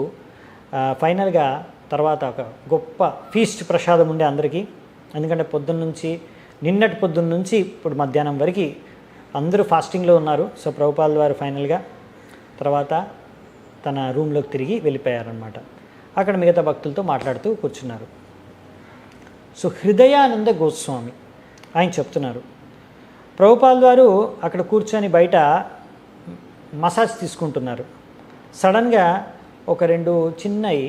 S1: ఫైనల్గా తర్వాత ఒక గొప్ప ఫీస్ట్ ప్రసాదం ఉండే అందరికీ. ఎందుకంటే నిన్నటి పొద్దున్న నుంచి ఇప్పుడు మధ్యాహ్నం వరకు అందరూ ఫాస్టింగ్లో ఉన్నారు. సో ప్రభుపాల్ వారు ఫైనల్గా తర్వాత తన రూమ్లోకి తిరిగి వెళ్ళిపోయారనమాట. అక్కడ మిగతా భక్తులతో మాట్లాడుతూ కూర్చున్నారు. సో హృదయానంద గోస్వామి ఆయన చెప్తున్నారు, ప్రభుపాల్ వారు అక్కడ కూర్చొని బయట మసాజ్ తీసుకుంటున్నారు. సడన్గా ఒక 2 చిన్నవి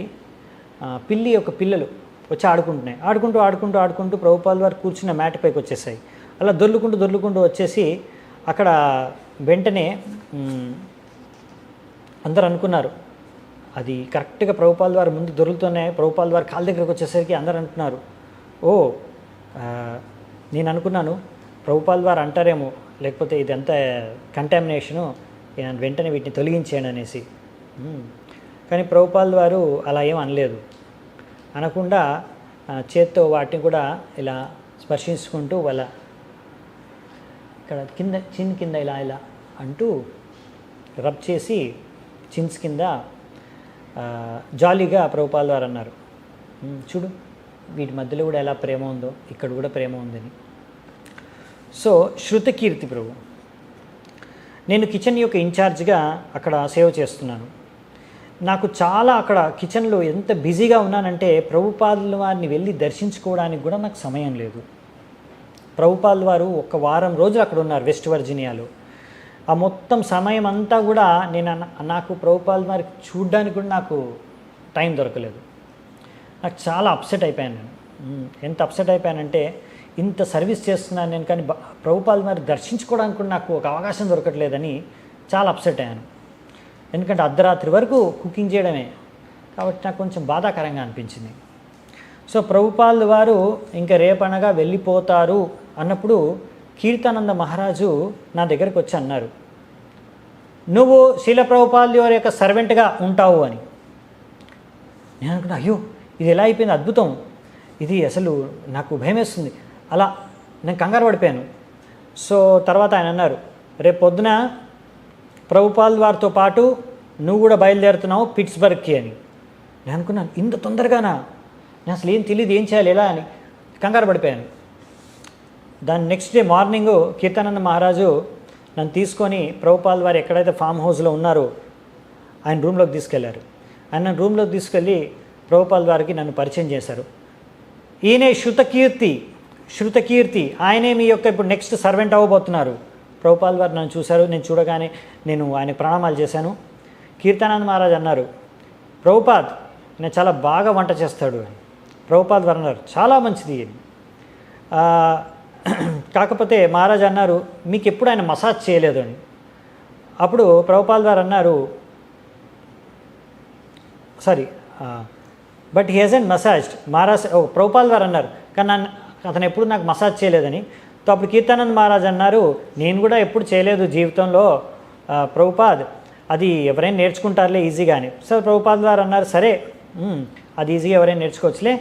S1: పిల్లలు వచ్చి ఆడుకుంటున్నాయి. ఆడుకుంటూ ప్రభుపాల్ వారు కూర్చున్న మ్యాట్ పైకి వచ్చేసాయి. అలా దొర్లుకుంటూ వచ్చేసి అక్కడ వెంటనే అందరూ అనుకున్నారు అది కరెక్ట్గా ప్రభుపాల్ వారు ముందు దొరుకుతున్నాయి. ప్రభుపాల్ వారు కాళ్ళ దగ్గరకు వచ్చేసరికి అందరూ అంటున్నారు, నేను అనుకున్నాను ప్రభుపాల్ వారు అంటారేమో, లేకపోతే ఇదంతా కంటామినేషను, వెంటనే వీటిని తొలగించాను అనేసి. కానీ ప్రభుపాల్ వారు అలా ఏం అనలేదు. అనకుండా చేత్తో వాటిని కూడా ఇలా స్పర్శించుకుంటూ వాళ్ళ ఇక్కడ చిన్ కింద ఇలా అంటూ రబ్ చేసి చిన్స్ కింద జాలీగా ప్రభుపాల్ వారు అన్నారు, చూడు వీటి మధ్యలో కూడా ఎలా ప్రేమ ఉందో ఇక్కడ కూడా ప్రేమ ఉందని. సో శృతకీర్తి ప్రభు, నేను కిచెన్ యొక్క ఇన్ఛార్జ్గా అక్కడ సేవ చేస్తున్నాను. నాకు చాలా అక్కడ కిచెన్లో ఎంత బిజీగా ఉన్నానంటే ప్రభుపాల్ వారిని వెళ్ళి దర్శించుకోవడానికి కూడా నాకు సమయం లేదు. ప్రభుపాల్ వారు 1 వారం రోజులు అక్కడ ఉన్నారు వెస్ట్ వర్జీనియాలో. ఆ మొత్తం సమయం అంతా కూడా నాకు ప్రభుపాల్ వారికి చూడడానికి కూడా నాకు టైం దొరకలేదు. నాకు చాలా అప్సెట్ అయిపోయాను నేను. ఎంత అప్సెట్ అయిపోయానంటే ఇంత సర్వీస్ చేస్తున్నాను నేను, కానీ ప్రభుపాల్ వారి దర్శించుకోవడానికి కూడా నాకు ఒక అవకాశం దొరకట్లేదని చాలా అప్సెట్ అయ్యాను. ఎందుకంటే అర్ధరాత్రి వరకు కుకింగ్ చేయడమే కాబట్టి నాకు కొంచెం బాధాకరంగా అనిపించింది. సో ప్రభుపాల్ వారు ఇంకా రేపనగా వెళ్ళిపోతారు అన్నప్పుడు కీర్తానంద మహారాజు నా దగ్గరకు వచ్చి అన్నారు, నువ్వు శీల ప్రభుపాల్ వారి యొక్క సర్వెంట్గా ఉంటావు అని. నేను అనుకున్నా, అయ్యో ఇది ఎలా అయిపోయింది, అద్భుతం, ఇది అసలు నాకు భయం వేస్తుంది. అలా నేను కంగారు పడిపోయాను. సో తర్వాత ఆయన అన్నారు, రేపు పొద్దున ప్రభుపాల్ వారితో పాటు నువ్వు కూడా బయలుదేరుతున్నావు పిట్స్బర్గ్కి అని. నేను అనుకున్నాను, ఇంత తొందరగానా, నేను అసలు ఏం తెలియదు, ఏం చేయాలి ఎలా అని కంగారు పడిపోయాను. దాని నెక్స్ట్ డే మార్నింగ్ కీర్తానంద మహారాజు నన్ను తీసుకొని ప్రభుపాల్ వారు ఎక్కడైతే ఫామ్ హౌస్లో ఉన్నారో ఆయన రూమ్లోకి తీసుకెళ్లారు. ఆయన రూమ్లోకి తీసుకెళ్ళి ప్రభుపాల్ వారికి నన్ను పరిచయం చేశారు. ఈయనే శృతకీర్తి, ఆయనే మీ యొక్క ఇప్పుడు నెక్స్ట్ సర్వెంట్ అవ్వబోతున్నారు. ప్రభుపాల్ వారు నన్ను చూశారు. నేను చూడగానే నేను ఆయన ప్రణామాలు చేశాను. కీర్తానంద మహారాజ్ అన్నారు, ప్రభుపాద్ నేను చాలా బాగా వంట చేస్తాడు అని. ప్రభుపాద్ వారు అన్నారు, చాలా మంచిది అని. కాకపోతే మహారాజ్ అన్నారు, మీకు ఎప్పుడు ఆయన మసాజ్ చేయలేదు అని. అప్పుడు ప్రభుపాల్ వారు అన్నారు, sorry but he hasn't massaged. Maharaj Prabhupad వారు అన్నారు, కానీ అతను ఎప్పుడు నాకు మసాజ్ చేయలేదని. సో అప్పుడు కీర్తానంద్ మహారాజ్ అన్నారు, నేను కూడా ఎప్పుడు చేయలేదు జీవితంలో ప్రభుపాద్, అది ఎవరైనా నేర్చుకుంటారులే ఈజీగా అని. సో ప్రభుపాద్ వారు అన్నారు, సరే అది ఈజీగా ఎవరైనా నేర్చుకోవచ్చులే,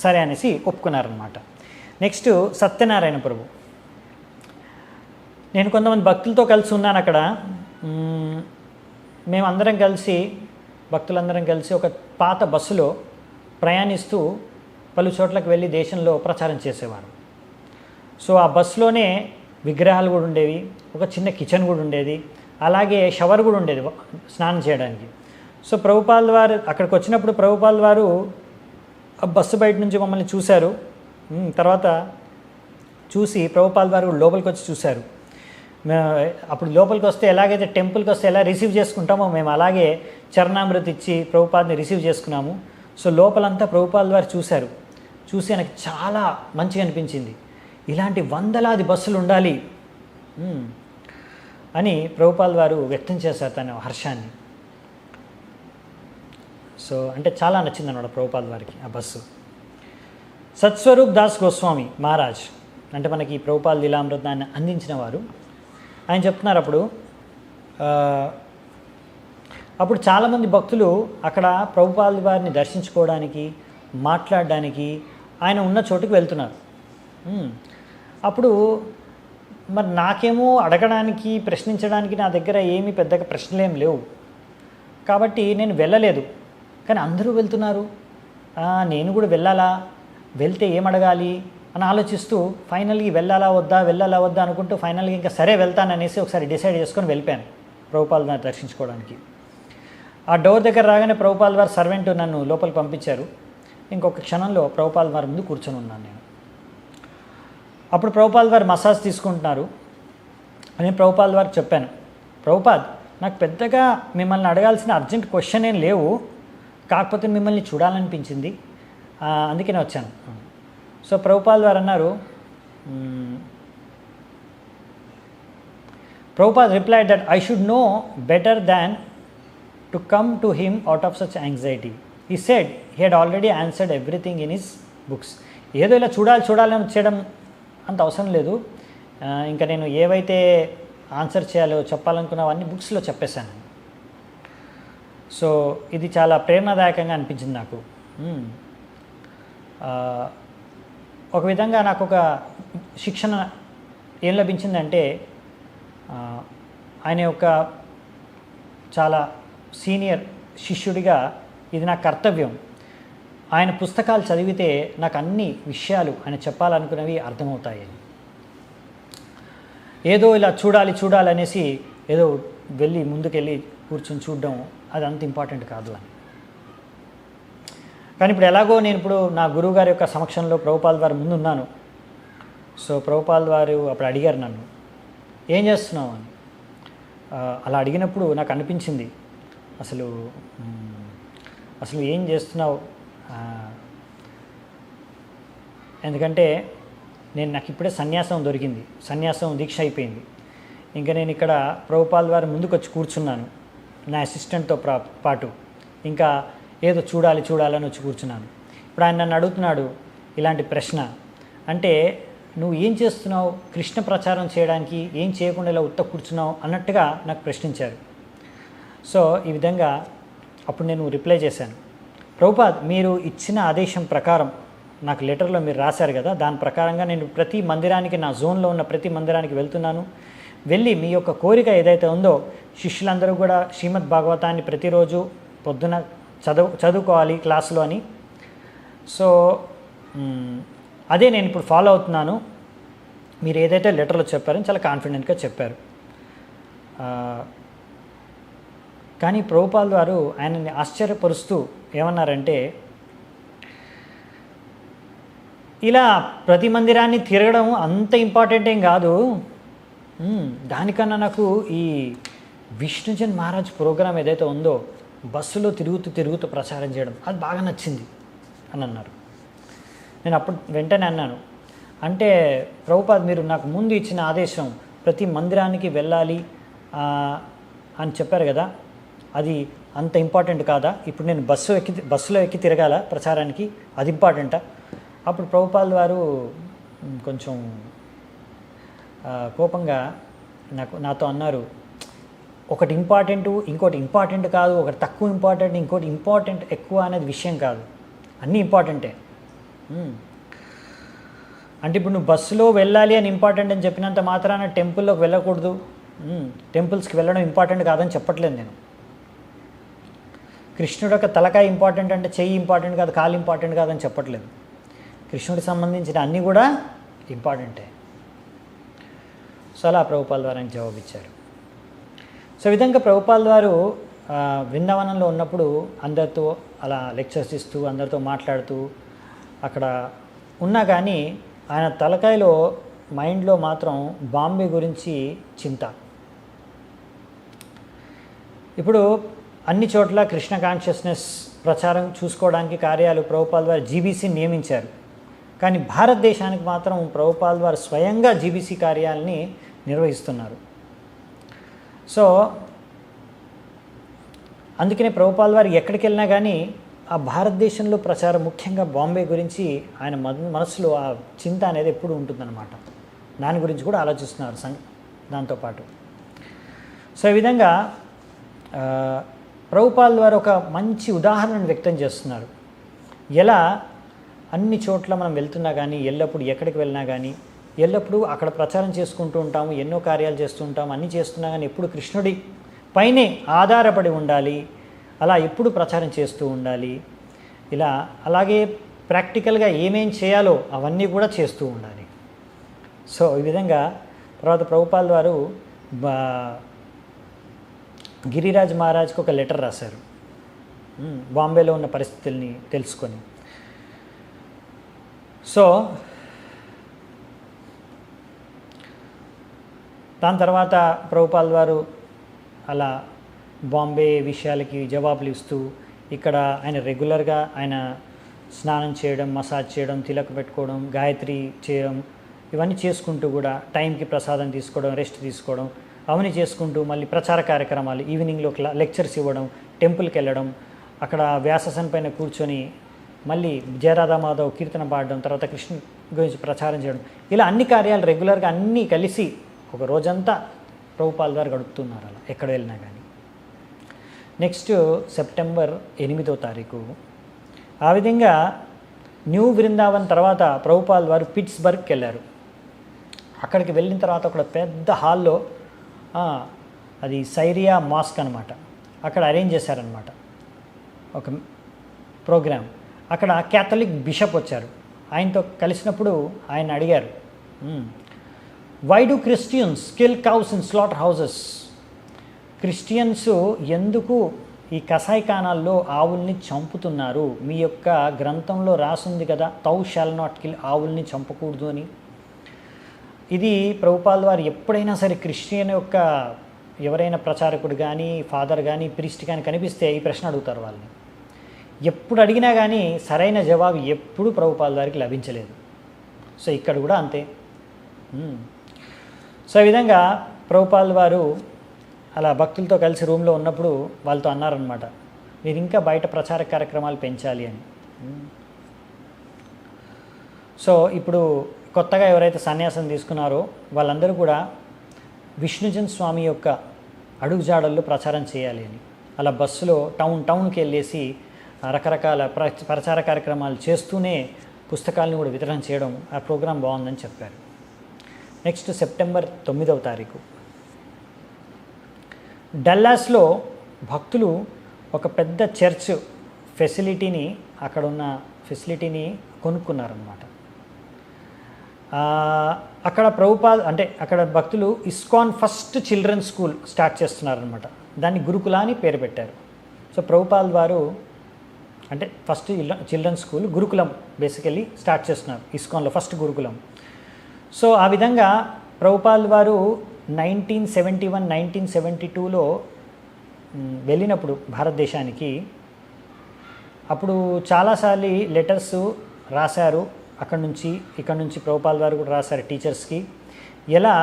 S1: సరే అనేసి ఒప్పుకున్నారనమాట. నెక్స్ట్ సత్యనారాయణ ప్రభు, నేను కొంతమంది భక్తులతో కలిసి ఉన్నాను అక్కడ. మేమందరం కలిసి భక్తులందరం కలిసి ఒక పాత బస్సులో ప్రయాణిస్తూ పలు చోట్లకు వెళ్ళి దేశంలో ప్రచారం చేసేవారు. సో ఆ బస్సులోనే విగ్రహాలు కూడా ఉండేవి, ఒక చిన్న కిచెన్ కూడా ఉండేది, అలాగే షవర్ కూడా ఉండేది స్నానం చేయడానికి. సో ప్రభుపాల్ వారు అక్కడికి వచ్చినప్పుడు ప్రభుపాల్ వారు ఆ బస్సు బయట నుంచి మమ్మల్ని చూశారు. తర్వాత చూసి ప్రభుపాల్ వారు లోపలికి వచ్చి చూశారు. అప్పుడు లోపలికి వస్తే ఎలాగైతే టెంపుల్కి వస్తే ఎలా రిసీవ్ చేసుకుంటామో మేము అలాగే చరణామృతి ఇచ్చి ప్రభుపాద్ని రిసీవ్ చేసుకున్నాము. సో లోపలంతా ప్రభుపాల్ వారు చూశారు. చూసి నాకు చాలా మంచిగా అనిపించింది, ఇలాంటి వందలాది బస్సులు ఉండాలి అని ప్రభుపాల్ వారు వ్యక్తం చేశారు తన హర్షాన్ని. సో అంటే చాలా నచ్చింది అన్నమాట ప్రభుపాద్ వారికి ఆ బస్సు. సత్స్వరూప్ దాస్ గోస్వామి మహారాజ్ అంటే మనకి ఈ ప్రభుపాద్ లీలామృతాన్ని అందించిన వారు, ఆయన చెప్తున్నారు అప్పుడు చాలామంది భక్తులు అక్కడ ప్రభుపాద్ వారిని దర్శించుకోవడానికి, మాట్లాడడానికి ఆయన ఉన్న చోటుకు వెళ్తున్నారు. అప్పుడు మరి నాకేమో అడగడానికి, ప్రశ్నించడానికి నా దగ్గర ఏమీ పెద్దగా ప్రశ్నలేం లేవు, కాబట్టి నేను వెళ్ళలేదు. కానీ అందరూ వెళ్తున్నారు, నేను కూడా వెళ్ళాలా, వెళ్తే ఏం అడగాలి అని ఆలోచిస్తూ ఫైనల్గా వెళ్ళాలా వద్దా అనుకుంటూ ఫైనల్గా ఇంకా సరే వెళ్తాననేసి ఒకసారి డిసైడ్ చేసుకొని వెళ్ళిపోయాను ప్రభుపాద్ వారిని దర్శించుకోవడానికి. ఆ డోర్ దగ్గర రాగానే ప్రభుపాద్ వారి సర్వెంట్ నన్ను లోపలికి పంపించారు. ఇంకొక క్షణంలో ప్రభుపాద్ వారి ముందు కూర్చొని ఉన్నాను నేను. అప్పుడు ప్రభుపాద్ వారు మసాజ్ తీసుకుంటున్నారు. నేను ప్రభుపాద్ వారికి చెప్పాను, ప్రభుపాద్ నాకు పెద్దగా మిమ్మల్ని అడగాల్సిన అర్జెంట్ క్వశ్చన్ ఏం లేవు, కాకపోతే మిమ్మల్ని చూడాలనిపించింది, అందుకే నేను వచ్చాను. సో ప్రభుపాద్ వారు అన్నారు, Prabhupad replied that I should know better than to come to him out of such anxiety. He said he had already answered everything in his books. ఏదో ఇలా చూడాలని చేయడం అంత అవసరం లేదు, ఇంకా నేను ఏవైతే ఆన్సర్ చేయాలో చెప్పాలనుకున్నవన్నీ బుక్స్లో చెప్పేశాను. సో ఇది చాలా ప్రేరణాదాయకంగా అనిపించింది నాకు. ఒక విధంగా నాకు ఒక శిక్షణ ఏం లభించిందంటే, ఆయన యొక్క చాలా సీనియర్ శిష్యుడిగా ఇది నా కర్తవ్యం. ఆయన పుస్తకాలు చదివితే నాకు అన్ని విషయాలు ఆయన చెప్పాలనుకున్నవి అర్థమవుతాయి. ఏదో ఇలా చూడాలి అనేసి ఏదో వెళ్ళి ముందుకెళ్ళి కూర్చొని చూడడం అది అంత ఇంపార్టెంట్ కాదు అని. కానీ ఇప్పుడు ఎలాగో నేను ఇప్పుడు నా గురువుగారి యొక్క సమక్షంలో ప్రభుపాద్ వారి ముందు ఉన్నాను. సో ప్రభుపాద్ వారు అప్పుడు అడిగారు నన్ను, ఏం చేస్తున్నావు అని. అలా అడిగినప్పుడు నాకు అనిపించింది, అసలు ఏం చేస్తున్నావు, ఎందుకంటే నాకు ఇప్పుడే సన్యాసం దొరికింది, సన్యాసం దీక్ష అయిపోయింది. ఇంకా నేను ఇక్కడ ప్రభుపాద్ వారి ముందుకు వచ్చి కూర్చున్నాను నా అసిస్టెంట్తో పాటు, ఇంకా ఏదో చూడాలని వచ్చి కూర్చున్నాను. ఇప్పుడు ఆయన నన్ను అడుగుతున్నాడు ఇలాంటి ప్రశ్న, అంటే నువ్వు ఏం చేస్తున్నావు, కృష్ణ ప్రచారం చేయడానికి ఏం చేయకుండా ఇలా కూర్చున్నావు అన్నట్టుగా నాకు ప్రశ్నించారు. సో ఈ విధంగా అప్పుడు నేను రిప్లై చేశాను, ప్రభుపాద్ మీరు ఇచ్చిన ఆదేశం ప్రకారం నాకు లెటర్లో మీరు రాశారు కదా, దాని ప్రకారంగా నేను ప్రతి మందిరానికి, నా జోన్లో ఉన్న ప్రతి మందిరానికి వెళ్తున్నాను. వెళ్ళి మీ యొక్క కోరిక ఏదైతే ఉందో, శిష్యులందరూ కూడా శ్రీమద్ భాగవతాన్ని ప్రతిరోజు పొద్దున చదువుకోవాలి క్లాసులో అని. సో అదే నేను ఇప్పుడు ఫాలో అవుతున్నాను, మీరు ఏదైతే లెటర్లో చెప్పారని చాలా కాన్ఫిడెంట్గా చెప్పారు. కానీ ప్రభుపాద్ వారు ఆయనని ఆశ్చర్యపరుస్తూ ఏమన్నారంటే, ఇలా ప్రతి మందిరాన్ని తిరగడం అంత ఇంపార్టెంట్ ఏం కాదు, దానికన్నా నాకు ఈ విష్ణుజన్ మహారాజ్ ప్రోగ్రాం ఏదైతే ఉందో బస్సులో తిరుగుతూ ప్రచారం చేయడం అది బాగా నచ్చింది అని అన్నారు. నేను అప్పుడు వెంటనే అన్నాను, అంటే ప్రభుపాద్ మీరు నాకు ముందు ఇచ్చిన ఆదేశం ప్రతి మందిరానికి వెళ్ళాలి అని చెప్పారు కదా, అది అంత ఇంపార్టెంట్ కాదా, ఇప్పుడు నేను బస్సులో ఎక్కి తిరగాల ప్రచారానికి, అది ఇంపార్టెంటా? అప్పుడు ప్రభుపాద్ వారు కొంచెం కోపంగా నాతో అన్నారు, ఒకటి ఇంపార్టెంట్ ఇంకోటి ఇంపార్టెంట్ కాదు, ఒకటి తక్కువ ఇంపార్టెంట్ ఇంకోటి ఇంపార్టెంట్ ఎక్కువ అనేది విషయం కాదు, అన్నీ ఇంపార్టెంటే. అంటే ఇప్పుడు నువ్వు బస్సులో వెళ్ళాలి అని ఇంపార్టెంట్ అని చెప్పినంత మాత్రాన టెంపుల్లోకి వెళ్ళకూడదు, టెంపుల్స్కి వెళ్ళడం ఇంపార్టెంట్ కాదని చెప్పట్లేదు నేను. కృష్ణుడు యొక్క తలకాయ ఇంపార్టెంట్ అంటే చెయ్యి ఇంపార్టెంట్ కాదు, కాలు ఇంపార్టెంట్ కాదని చెప్పట్లేదు. కృష్ణుడికి సంబంధించిన అన్నీ కూడా ఇంపార్టెంటే. సో అలా ప్రభుపాద్ వారు ఆయన జవాబిచ్చారు. సో విధంగా ప్రభుపాద్ వారు బృందావనంలో ఉన్నప్పుడు అందరితో అలా లెక్చర్స్ ఇస్తూ అందరితో మాట్లాడుతూ అక్కడ ఉన్నా కానీ ఆయన తలకాయలో మైండ్లో మాత్రం బాంబే గురించి చింత. ఇప్పుడు అన్ని చోట్ల కృష్ణ కాన్షియస్నెస్ ప్రచారం చూసుకోవడానికి కార్యాలు ప్రభుపాద్ వారు జీబీసీ నియమించారు, కానీ భారతదేశానికి మాత్రం ప్రభుపాద్ వారు స్వయంగా జీబీసీ కార్యాలని నిర్వహిస్తున్నారు. సో అందుకనే ప్రభుపాల్ వారు ఎక్కడికి వెళ్ళినా కానీ ఆ భారతదేశంలో ప్రచారం, ముఖ్యంగా బాంబే గురించి ఆయన మనసులో ఆ చింత అనేది ఎప్పుడు ఉంటుందన్నమాట. దాని గురించి కూడా ఆలోచిస్తున్నారు దాంతోపాటు. సో ఈ విధంగా ప్రభుపాల్ వారు ఒక మంచి ఉదాహరణను వ్యక్తం చేస్తున్నారు. ఎలా అన్ని చోట్ల మనం వెళ్తున్నా కానీ, ఎల్లప్పుడు ఎక్కడికి వెళ్ళినా కానీ, ఎల్లప్పుడూ అక్కడ ప్రచారం చేసుకుంటూ ఉంటాము, ఎన్నో కార్యాలు చేస్తూ ఉంటాము, అన్నీ చేస్తున్నా కానీ ఎప్పుడు కృష్ణుడి పైనే ఆధారపడి ఉండాలి, అలా ఎప్పుడు ప్రచారం చేస్తూ ఉండాలి. ఇలా అలాగే ప్రాక్టికల్గా ఏమేం చేయాలో అవన్నీ కూడా చేస్తూ ఉండాలి. సో ఈ విధంగా తర్వాత ప్రభుపాల్ వారు గిరిరాజ్ మహారాజ్కి ఒక లెటర్ రాశారు, బాంబేలో ఉన్న పరిస్థితుల్ని తెలుసుకొని. సో దాని తర్వాత ప్రభుపాల్ వారు అలా బాంబే విషయాలకి జవాబులు ఇస్తూ, ఇక్కడ ఆయన రెగ్యులర్గా ఆయన స్నానం చేయడం, మసాజ్ చేయడం, తిలక్ పెట్టుకోవడం, గాయత్రి చేయడం, ఇవన్నీ చేసుకుంటూ కూడా టైంకి ప్రసాదం తీసుకోవడం, రెస్ట్ తీసుకోవడం, అవన్నీ చేసుకుంటూ మళ్ళీ ప్రచార కార్యక్రమాలు, ఈవినింగ్లో లెక్చర్స్ ఇవ్వడం, టెంపుల్కి వెళ్ళడం, అక్కడ వ్యాససన్ పైన కూర్చొని మళ్ళీ జయరాధా మాధవ్ కీర్తన పాడడం, తర్వాత కృష్ణ గురించి ప్రచారం చేయడం, ఇలా అన్ని కార్యాలు రెగ్యులర్గా అన్నీ కలిసి ఒక రోజంతా ప్రభుపాల్ వారు గడుపుతున్నారు అలా ఎక్కడ వెళ్ళినా కానీ. నెక్స్ట్ సెప్టెంబర్ 8వ తారీఖు ఆ విధంగా న్యూ బృందావన్ తర్వాత ప్రభుపాల్ వారు పిట్స్బర్గ్కి వెళ్ళారు. అక్కడికి వెళ్ళిన తర్వాత ఒక పెద్ద హాల్లో అది సైరియా మాస్క్ అనమాట, అక్కడ అరేంజ్ చేశారనమాట ఒక ప్రోగ్రామ్. అక్కడ క్యాథలిక్ బిషప్ వచ్చారు. ఆయనతో కలిసినప్పుడు ఆయన అడిగారు, why do Christians kill cows in slaughter houses? Christians ఎందుకు ఈ కసాయిఖానాల్లో ఆవుల్ని చంపుతున్నారు? మీ యొక్క గ్రంథంలో రాసుంది కదా, థౌ షాల్ నాట్ కిల్, ఆవుల్ని చంపకూడదు అని. ఇది ప్రభుపాల్ వారు ఎప్పుడైనా సరే క్రిస్టియన్ యొక్క ఎవరైనా ప్రచారకుడు కానీ, ఫాదర్ కానీ, ప్రీస్ట్ కానీ కనిపిస్తే ఈ ప్రశ్న అడుగుతారు వాళ్ళని. ఎప్పుడు అడిగినా కానీ సరైన జవాబు ఎప్పుడు ప్రభుపాల్ వారికి లభించలేదు. సో ఇక్కడ కూడా అంతే. సో ఈ విధంగా ప్రభుపాల్ వారు అలా భక్తులతో కలిసి రూమ్లో ఉన్నప్పుడు వాళ్ళతో అన్నారనమాట, మీరు ఇంకా బయట ప్రచార కార్యక్రమాలు పెంచాలి అని. సో ఇప్పుడు కొత్తగా ఎవరైతే సన్యాసం తీసుకున్నారో వాళ్ళందరూ కూడా విష్ణుజన్ స్వామి యొక్క అడుగుజాడల్లో ప్రచారం చేయాలి అని, అలా బస్సులో టౌన్కి వెళ్ళేసి రకరకాల ప్రచార కార్యక్రమాలు చేస్తూనే పుస్తకాలను కూడా వితరణ చేయడం, ఆ ప్రోగ్రాం బాగుందని చెప్పారు. నెక్స్ట్ సెప్టెంబర్ 9వ తారీఖు డల్లాస్లో భక్తులు ఒక పెద్ద చర్చ్ ఫెసిలిటీని, అక్కడ ఉన్న ఫెసిలిటీని కొనుక్కున్నారన్నమాట. అక్కడ ప్రభుపాల్ అంటే అక్కడ భక్తులు ISKCON first children school start చేస్తున్నారనమాట. దాన్ని గురుకుల అని పేరు పెట్టారు. సో ప్రభుపాల్ వారు అంటే ఫస్ట్ చిల్డ్రన్ స్కూల్ గురుకులం బేసికల్లీ స్టార్ట్ చేస్తున్నారు ఇస్కాన్లో, ఫస్ట్ గురుకులం. సో ఆ విధంగా ప్రభుపాల్ వారు 1971, 1972లో వెళ్ళినప్పుడు భారతదేశానికి, అప్పుడు చాలాసార్లు లెటర్స్ రాశారు ఇక్కడ నుంచి ప్రభుపాల్ వారు కూడా రాశారు టీచర్స్కి, ఎలా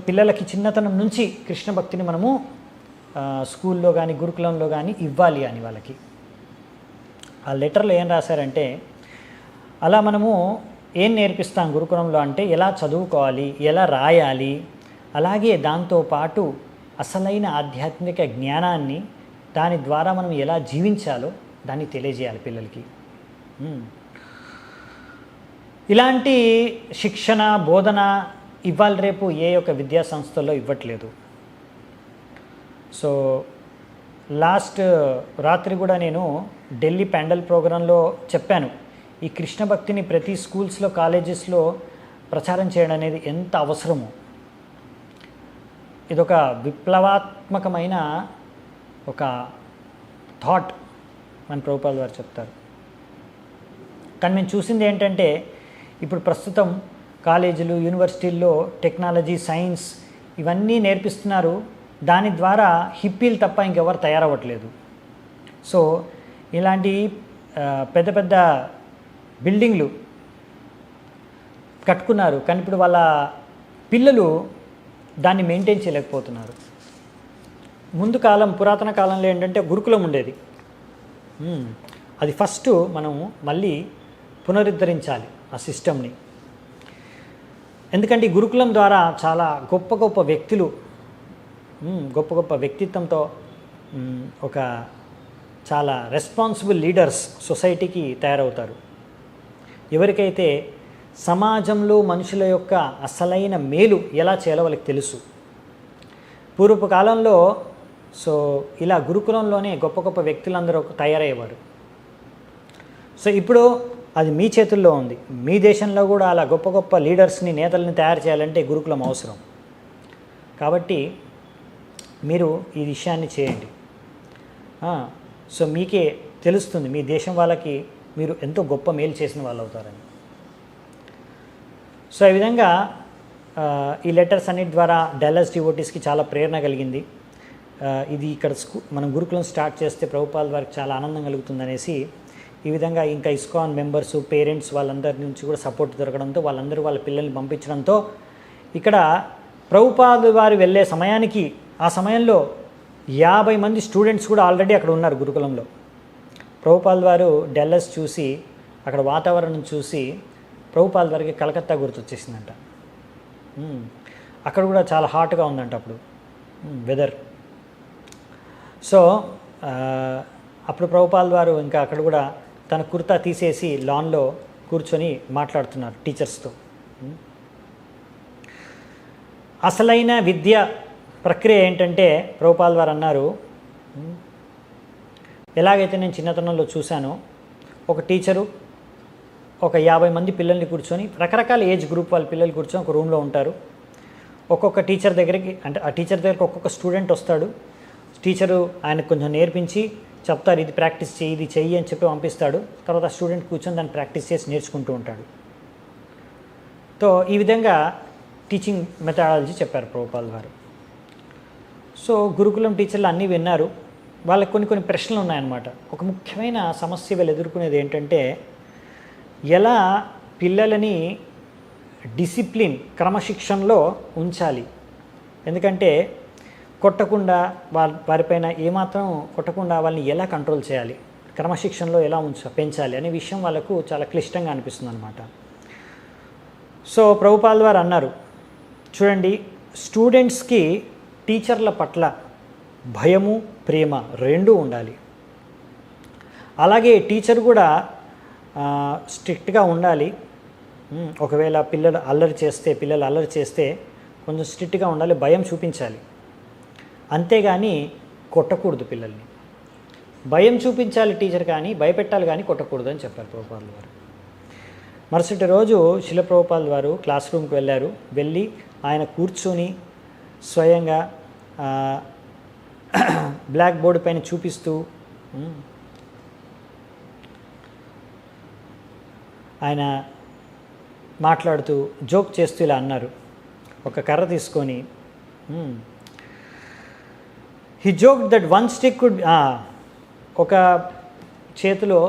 S1: పిల్లలకి చిన్నతనం నుంచి కృష్ణ భక్తిని మనము స్కూల్లో కానీ గురుకులంలో కానీ ఇవ్వాలి అని వాళ్ళకి. ఆ లెటర్లో ఏం రాశారంటే, అలా మనము ఏం నేర్పిస్తాం గురుకులంలో అంటే ఎలా చదువుకోవాలి, ఎలా రాయాలి, అలాగే దాంతోపాటు అసలైన ఆధ్యాత్మిక జ్ఞానాన్ని దాని ద్వారా మనం ఎలా జీవించాలో దాన్ని తెలియజేయాలి పిల్లలకి. ఇలాంటి శిక్షణ బోధన ఇవాళ రేపు ఏ యొక్క విద్యా సంస్థల్లో ఇవ్వట్లేదు. సో లాస్ట్ రాత్రి కూడా నేను ఢిల్లీ ప్యాండల్ ప్రోగ్రాంలో చెప్పాను, ఈ కృష్ణ భక్తిని ప్రతి స్కూల్స్లో కాలేజెస్లో ప్రచారం చేయడం అనేది ఎంత అవసరమో. ఇదొక విప్లవాత్మకమైన ఒక థాట్ అని ప్రభుపాల్ వారు చెప్తారు. కానీ మేము చూసింది ఏంటంటే, ఇప్పుడు ప్రస్తుతం కాలేజీలు యూనివర్సిటీల్లో టెక్నాలజీ సైన్స్ ఇవన్నీ నేర్పిస్తున్నారు, దాని ద్వారా హిప్పీలు తప్ప ఇంకెవరు తయారవ్వట్లేదు. సో ఇలాంటి పెద్ద పెద్ద బిల్డింగ్లు కట్టుకున్నారు, కానీ ఇప్పుడు వాళ్ళ పిల్లలు దాన్ని మెయింటైన్ చేయలేకపోతున్నారు. ముందు కాలం పురాతన కాలంలో ఏంటంటే గురుకులం ఉండేది. అది ఫస్ట్ మనం మళ్ళీ పునరుద్ధరించాలి ఆ సిస్టమ్ని. ఎందుకంటే ఈ గురుకులం ద్వారా చాలా గొప్ప గొప్ప వ్యక్తులు గొప్ప గొప్ప వ్యక్తిత్వంతో ఒక చాలా రెస్పాన్సిబుల్ లీడర్స్ సొసైటీకి తయారవుతారు. ఎవరికైతే సమాజంలో మనుషుల యొక్క అసలైన మేలు ఎలా చేయాలో వాళ్ళకి తెలుసు. పూర్వపు కాలంలో ఇలా గురుకులంలోనే గొప్ప గొప్ప వ్యక్తులందరూ తయారయ్యేవారు. సో ఇప్పుడు అది మీ చేతుల్లో ఉంది. మీ దేశంలో కూడా అలా గొప్ప గొప్ప లీడర్స్ని, నేతల్ని తయారు చేయాలంటే గురుకులం అవసరం. కాబట్టి మీరు ఈ విషయాన్ని చేయండి. సో మీకే తెలుస్తుంది మీ దేశం వాళ్ళకి మీరు ఎంతో గొప్ప మేలు చేసిన వాళ్ళు అవుతారని. సో ఈ విధంగా ఈ లెటర్స్ అన్నిటి ద్వారా డల్లస్ డివోటీస్కి చాలా ప్రేరణ కలిగింది. ఇది ఇక్కడ మనం గురుకులం స్టార్ట్ చేస్తే ప్రభుపాద వారికి చాలా ఆనందం కలుగుతుందనేసి ఈ విధంగా ఇంకా ఇస్కాన్ మెంబర్స్, పేరెంట్స్ వాళ్ళందరి నుంచి కూడా సపోర్ట్ దొరకడంతో వాళ్ళందరూ వాళ్ళ పిల్లల్ని పంపించడంతో ఇక్కడ ప్రభుపాద వారు వెళ్ళే సమయానికి ఆ సమయంలో 50 మంది స్టూడెంట్స్ కూడా ఆల్రెడీ అక్కడ ఉన్నారు గురుకులంలో. ప్రభుపాద వారు డల్లస్ చూసి అక్కడ వాతావరణం చూసి ప్రభుపాద వారికి కలకత్తా గుర్తొచ్చేసిందంట. అక్కడ కూడా చాలా హాట్గా ఉందంట అప్పుడు వెదర్. సో అప్పుడు ప్రభుపాద వారు ఇంకా అక్కడ కూడా తన కుర్తా తీసేసి లాన్లో కూర్చొని మాట్లాడుతున్నారు టీచర్స్తో. అసలైన విద్య ప్రక్రియ ఏంటంటే ప్రభుపాద వారు అన్నారు, ఎలాగైతే నేను చిన్నతనంలో చూశానో ఒక టీచరు ఒక 50 మంది పిల్లల్ని కూర్చొని, రకరకాల ఏజ్ గ్రూప్ వాళ్ళ పిల్లలు కూర్చొని ఒక రూమ్లో ఉంటారు. ఒక్కొక్క టీచర్ దగ్గరికి, అంటే ఆ టీచర్ దగ్గరికి ఒక్కొక్క స్టూడెంట్ వస్తాడు. టీచరు ఆయనకు కొంచెం నేర్పించి చెప్తారు, ఇది ప్రాక్టీస్ చేయి, ఇది చెయ్యి అని చెప్పి పంపిస్తాడు. తర్వాత ఆ స్టూడెంట్ కూర్చొని దాన్ని ప్రాక్టీస్ చేసి నేర్చుకుంటూ ఉంటాడు. సో ఈ విధంగా టీచింగ్ మెథడాలజీ చెప్పారు ప్రభుపాద వారు. సో గురుకులం టీచర్లు అన్నీ విన్నారు. వాళ్ళకి కొన్ని ప్రశ్నలు ఉన్నాయన్నమాట. ఒక ముఖ్యమైన సమస్య వీళ్ళు ఎదుర్కొనేది ఏంటంటే, ఎలా పిల్లలని డిసిప్లిన్, క్రమశిక్షణలో ఉంచాలి. ఎందుకంటే కొట్టకుండా వారిపైన ఏమాత్రం కొట్టకుండా వాళ్ళని ఎలా కంట్రోల్ చేయాలి, క్రమశిక్షణలో ఎలా పెంచాలి అనే విషయం వాళ్ళకు చాలా క్లిష్టంగా అనిపిస్తుంది అన్నమాట. సో ప్రభుపాద వారు అన్నారు, చూడండి, స్టూడెంట్స్కి టీచర్ల పట్ల భయము, ప్రేమ రెండూ ఉండాలి. అలాగే టీచర్ కూడా స్ట్రిక్ట్గా ఉండాలి. ఒకవేళ పిల్లలు అల్లరి చేస్తే కొంచెం స్ట్రిక్ట్గా ఉండాలి, భయం చూపించాలి. అంతేగాని కొట్టకూడదు పిల్లల్ని. భయం చూపించాలి టీచర్, కానీ భయపెట్టాలి కానీ కొట్టకూడదు అని చెప్పారు ప్రభుపాద వారు. మరుసటి రోజు శిల ప్రభుపాద వారు క్లాస్ రూమ్కి వెళ్ళి ఆయన కూర్చొని స్వయంగా బ్లాక్ బోర్డు పైన చూపిస్తూ ఆయన మాట్లాడుతూ జోక్ చేస్తూ ఇలా అన్నారు. ఒక కర్ర తీసుకొని he joke that one stick could, ఒక చేతిలో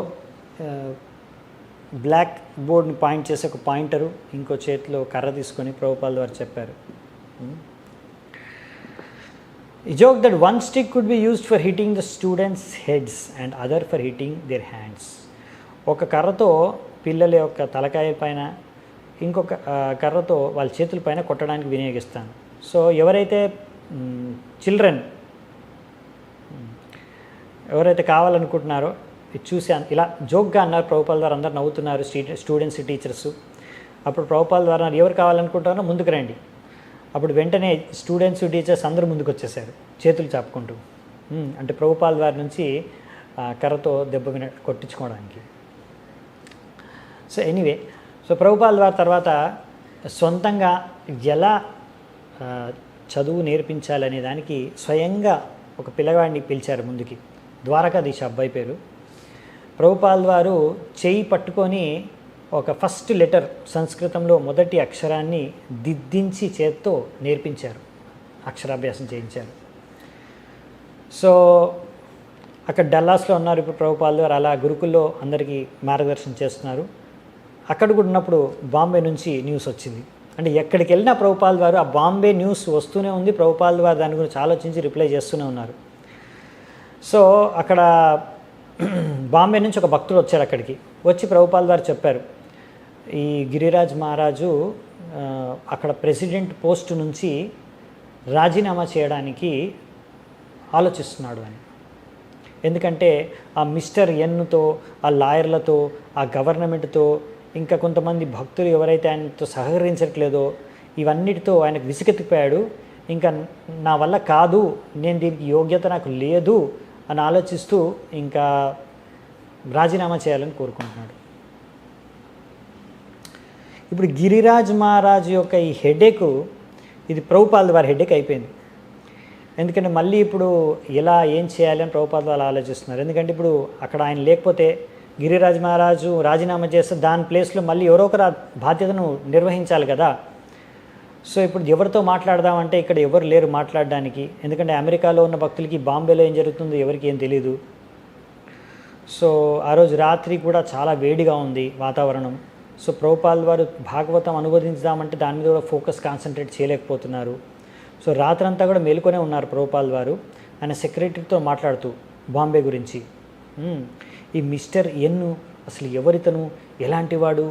S1: బ్లాక్ బోర్డ్ని పాయింట్ చేసి ఒక పాయింటరు, ఇంకో చేతిలో కర్ర తీసుకొని ప్రభుపాద వారు చెప్పారు, he joked that one stick could be used for hitting the students' heads and other for hitting their hands. ఒక కర్రతో పిల్లల యొక్క తలకాయ పైన, ఇంకొక కర్రతో వాళ్ళ చేతుల పైన కొట్టడానికి వినియోగిస్తాను. సో ఎవరైతే చిల్డ్రన్ ఎవరైతే కావాలనుకుంటున్నారో ఇది చూసి ఇలా జోక్గా అన్నారు ప్రభుపాద వారు. అందరు నవ్వుతున్నారు, స్టూడెంట్స్, టీచర్స్. అప్పుడు ప్రభుపాద వారు అన్నారు, ఎవరు కావాలనుకుంటారో ముందుకు రండి. అప్పుడు వెంటనే స్టూడెంట్స్, టీచర్స్ అందరూ ముందుకు వచ్చేసారు చేతులు చాపుకుంటూ. అంటే ప్రభుపాద వారి నుంచి కర్రతో దెబ్బ కొట్టించుకోవడానికి. సో ఎనీవే, సో ప్రభుపాద వారి తర్వాత సొంతంగా ఎలా చదువు నేర్పించాలనే దానికి స్వయంగా ఒక పిల్లవాడిని పిలిచారు ముందుకి. ద్వారకాధీశ అబ్బాయి పేరు. ప్రభుపాద వారు చేయి పట్టుకొని ఒక ఫస్ట్ లెటర్, సంస్కృతంలో మొదటి అక్షరాన్ని దిద్దించి చేత్తో నేర్పించారు, అక్షరాభ్యాసం చేయించారు. సో అక్కడ డల్లాస్లో ఉన్నారు ఇప్పుడు ప్రభుపాద వారు. అలా గురుకుల్లో అందరికీ మార్గదర్శనం చేస్తున్నారు. అక్కడ కూడా ఉన్నప్పుడు బాంబే నుంచి న్యూస్ వచ్చింది, అంటే ఎక్కడికి వెళ్ళినా ప్రభుపాల్ వారు ఆ బాంబే న్యూస్ వస్తూనే ఉంది, ప్రభుపాల్ వారు దాని గురించి ఆలోచించి రిప్లై చేస్తూనే ఉన్నారు. సో అక్కడ బాంబే నుంచి ఒక భక్తుడు వచ్చాడు అక్కడికి. వచ్చి ప్రభుపాల్ వారు చెప్పారు, ఈ గిరిరాజ్ మహారాజు అక్కడ ప్రెసిడెంట్ పోస్ట్ నుంచి రాజీనామా చేయడానికి ఆలోచిస్తున్నాడు అని. ఎందుకంటే ఆ మిస్టర్ ఎన్తో, ఆ లాయర్లతో, ఆ గవర్నమెంట్తో, ఇంకా కొంతమంది భక్తులు ఎవరైతే ఆయనతో సహకరించట్లేదో ఇవన్నిటితో ఆయనకు విసుగెత్తిపోయాడు. ఇంకా నా వల్ల కాదు, నేను దీనికి యోగ్యత నాకు లేదు అని ఆలోచిస్తూ ఇంకా రాజీనామా చేయాలని కోరుకుంటున్నాడు. ఇప్పుడు గిరిరాజ్ మహారాజు యొక్క ఈ హెడేక్, ఇది ప్రభుపాల్ వారి హెడేక్ అయిపోయింది. ఎందుకంటే మళ్ళీ ఇప్పుడు ఎలా ఏం చేయాలి అని ప్రభుపాల్ వాళ్ళు ఆలోచిస్తున్నారు. ఎందుకంటే ఇప్పుడు అక్కడ ఆయన లేకపోతే గిరిరాజ్ మహారాజు రాజీనామా చేస్తే దాని ప్లేస్లో మళ్ళీ ఎవరో ఒకరు బాధ్యతను నిర్వహించాలి కదా. సో ఇప్పుడు ఎవరితో మాట్లాడదామంటే ఇక్కడ ఎవరు లేరు మాట్లాడడానికి. ఎందుకంటే అమెరికాలో ఉన్న భక్తులకి బాంబేలో ఏం జరుగుతుందో ఎవరికి ఏం తెలియదు. సో ఆ రోజు రాత్రి కూడా చాలా వేడిగా ఉంది వాతావరణం. సో ప్రభుపాల్ వారు భాగవతం అనువదించుదామంటే దాని మీద కూడా ఫోకస్ కాన్సన్ట్రేట్ చేయలేకపోతున్నారు. సో రాత్రంతా కూడా మేలుకొనే ఉన్నారు ప్రభుపాల్ వారు. ఆయన సెక్రటరీతో మాట్లాడుతూ బాంబే గురించి, ఈ మిస్టర్ ఎన్ అసలు ఎవరితను, ఎలాంటి వాడు,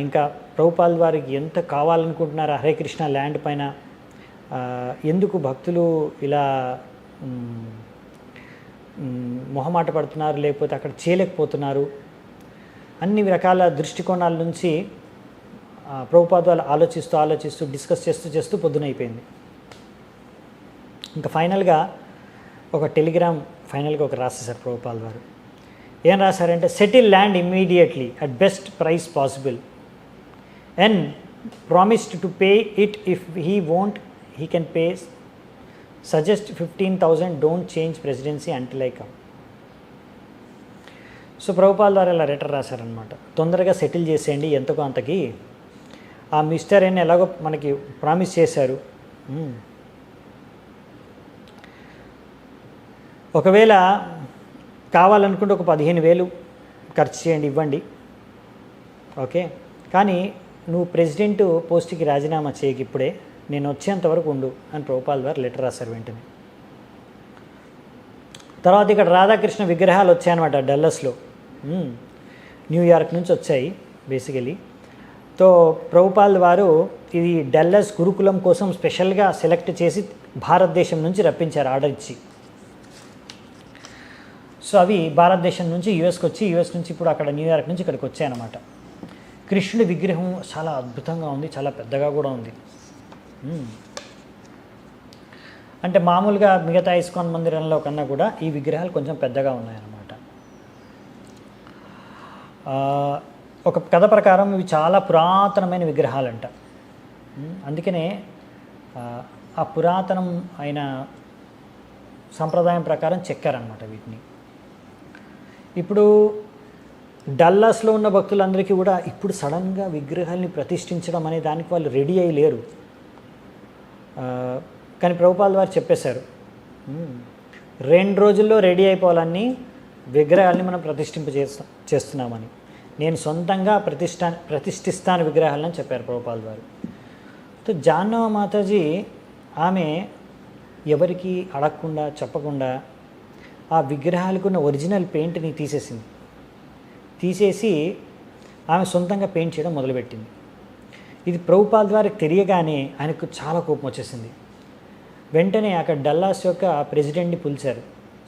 S1: ఇంకా ప్రభుపాల్ వారికి ఎంత కావాలనుకుంటున్నారు హరే కృష్ణ ల్యాండ్ పైన, ఎందుకు భక్తులు ఇలా మొహమాట పడుతున్నారు, లేకపోతే అక్కడ చేయలేకపోతున్నారు, అన్ని రకాల దృష్టికోణాల నుంచి ప్రభుపాద్ వాళ్ళు ఆలోచిస్తూ డిస్కస్ చేస్తూ పొద్దునైపోయింది. ఇంకా ఫైనల్గా ఒక టెలిగ్రామ్ ఒక రాసేశారు ప్రభుపాల్ వారు. ఏం రాశారంటే, settle land immediately at best price possible and promised to pay it if he won't he can pay, suggest 15,000, don't change presidency until I come. So Prabhupad వారు ఇలా లెటర్ రాశారనమాట, తొందరగా సెటిల్ చేసేయండి ఎంతకో అంతకి, ఆ మిస్టర్ ఎన్ ఎలాగో మనకి ప్రామిస్ చేశారు, ఒకవేళ కావాలనుకుంటే ఒక 15,000 ఖర్చు చేయండి, ఇవ్వండి, ఓకే, కానీ నువ్వు ప్రెసిడెంట్ పోస్ట్కి రాజీనామా చేయకి ఇప్పుడే, నేను వచ్చేంతవరకు ఉండు అని ప్రభుపాల్ వారు లెటర్ రాశారు వెంటనే. తర్వాత ఇక్కడ రాధాకృష్ణ విగ్రహాలు వచ్చాయన్నమాట డల్లస్లో, న్యూయార్క్ నుంచి వచ్చాయి బేసికలీ. తో ప్రభుపాల్ వారు ఇది డల్లస్ గురుకులం కోసం స్పెషల్గా సెలెక్ట్ చేసి భారతదేశం నుంచి రప్పించారు ఆర్డర్ ఇచ్చి. సో అవి భారతదేశం నుంచి యూఎస్కి వచ్చి, యూఎస్ నుంచి ఇప్పుడు అక్కడ న్యూయార్క్ నుంచి ఇక్కడికి వచ్చాయన్నమాట. కృష్ణుడి విగ్రహం చాలా అద్భుతంగా ఉంది, చాలా పెద్దగా కూడా ఉంది. అంటే మామూలుగా మిగతా ఇస్కాన్ మందిరంలో కన్నా కూడా ఈ విగ్రహాలు కొంచెం పెద్దగా ఉన్నాయన్నమాట. ఒక కథ ప్రకారం ఇవి చాలా పురాతనమైన విగ్రహాలంట. అందుకనే ఆ పురాతనం అయిన సంప్రదాయం ప్రకారం చెక్కారనమాట వీటిని. ఇప్పుడు డల్లాస్లో ఉన్న భక్తులందరికీ కూడా ఇప్పుడు సడన్గా విగ్రహాల్ని ప్రతిష్ఠించడం అనే దానికి వాళ్ళు రెడీ అయ్యి లేరు. కానీ ప్రభుపాల్ వారు చెప్పేశారు, 2 రోజుల్లో రెడీ అయిపోవాలని విగ్రహాలని మనం చేస్తున్నామని, నేను సొంతంగా ప్రతిష్ఠిస్తాను విగ్రహాలని చెప్పారు ప్రభుపాల్ వారు. సో జాహ్నవ మాతాజీ ఆమె ఎవరికి అడగకుండా చెప్పకుండా ఆ విగ్రహాలకున్న ఒరిజినల్ పెయింట్ని తీసేసి ఆమె సొంతంగా పెయింట్ చేయడం మొదలుపెట్టింది. ఇది ప్రభుపాల్ వారికి తెలియగానే ఆయనకు చాలా కోపం వచ్చేసింది. వెంటనే అక్కడ డల్లాస్ యొక్క ప్రెసిడెంట్ని పిలిచారు,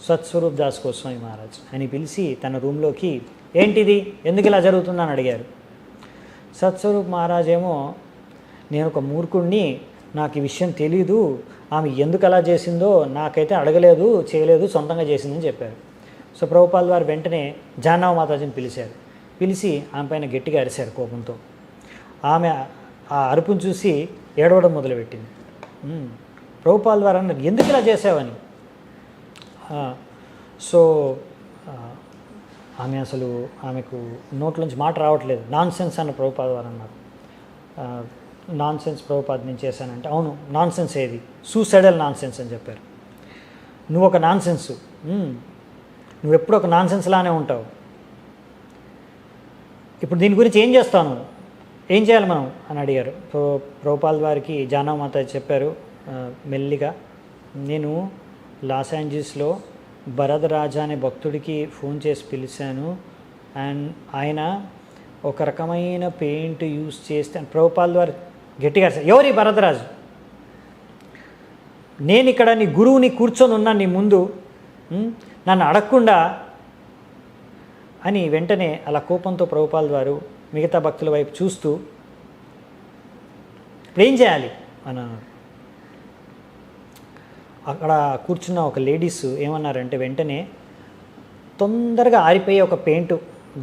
S1: సత్స్వరూప్ దాస్ గోస్వామి మహారాజ్ అని పిలిచి తన రూమ్లోకి, ఏంటిది, ఎందుకు ఇలా జరుగుతుందని అడిగారు. సత్స్వరూప్ మహారాజ్ ఏమో, నేను ఒక మూర్ఖుడిని, నాకు ఈ విషయం తెలీదు, ఆమె ఎందుకు అలా చేసిందో నాకైతే అడగలేదు, చేయలేదు, సొంతంగా చేసిందని చెప్పారు. సో ప్రభుపాల్ వారు వెంటనే జాహ్నవ మాతాజీని పిలిచి ఆమె పైన గట్టిగా అరిశారు కోపంతో. ఆమె ఆ అరుపును చూసి ఏడవడం మొదలుపెట్టింది. ప్రభుపాల్ వారు అన్నారు, ఎందుకు ఇలా చేసావని. సో ఆమె అసలు ఆమెకు నోట్లోంచి మాట రావట్లేదు. నాన్ సెన్స్ అన్న ప్రభుపాల్ వారు అన్నారు. నాన్ సెన్స్ ప్రభుపాద్ నేను చేశానంటే, అవును నాన్ సెన్స్ ఏది, సూసైడల్ నాన్ సెన్స్ అని చెప్పారు. నువ్వు ఒక నాన్ సెన్స్, నువ్వు ఎప్పుడు ఒక నాన్ సెన్స్ లానే ఉంటావు. ఇప్పుడు దీని గురించి ఏం చేస్తాను, ఏం చేయాలి మనం అని అడిగారు. ప్రభుపాల్ వారికి జానమాత చెప్పారు మెల్లిగా, నేను లాస్ ఏంజల్స్లో భరద్రాజా అనే భక్తుడికి ఫోన్ చేసి పిలిచాను అండ్ ఆయన ఒక రకమైన పెయింట్ యూజ్ చేస్తే, ప్రభుపాల్ వారు గట్టిగా ఎవరి భరద్రాజు, నేను ఇక్కడ నీ గురువుని కూర్చొని ఉన్నాను నీ ముందు, నన్ను అడగకుండా అని వెంటనే అలా కోపంతో ప్రభుపాల్ వారు మిగతా భక్తుల వైపు చూస్తూ ఇప్పుడు ఏం చేయాలి అని అన్నారు. అక్కడ కూర్చున్న ఒక లేడీస్ ఏమన్నారంటే, వెంటనే తొందరగా ఆరిపోయే ఒక పెయింట్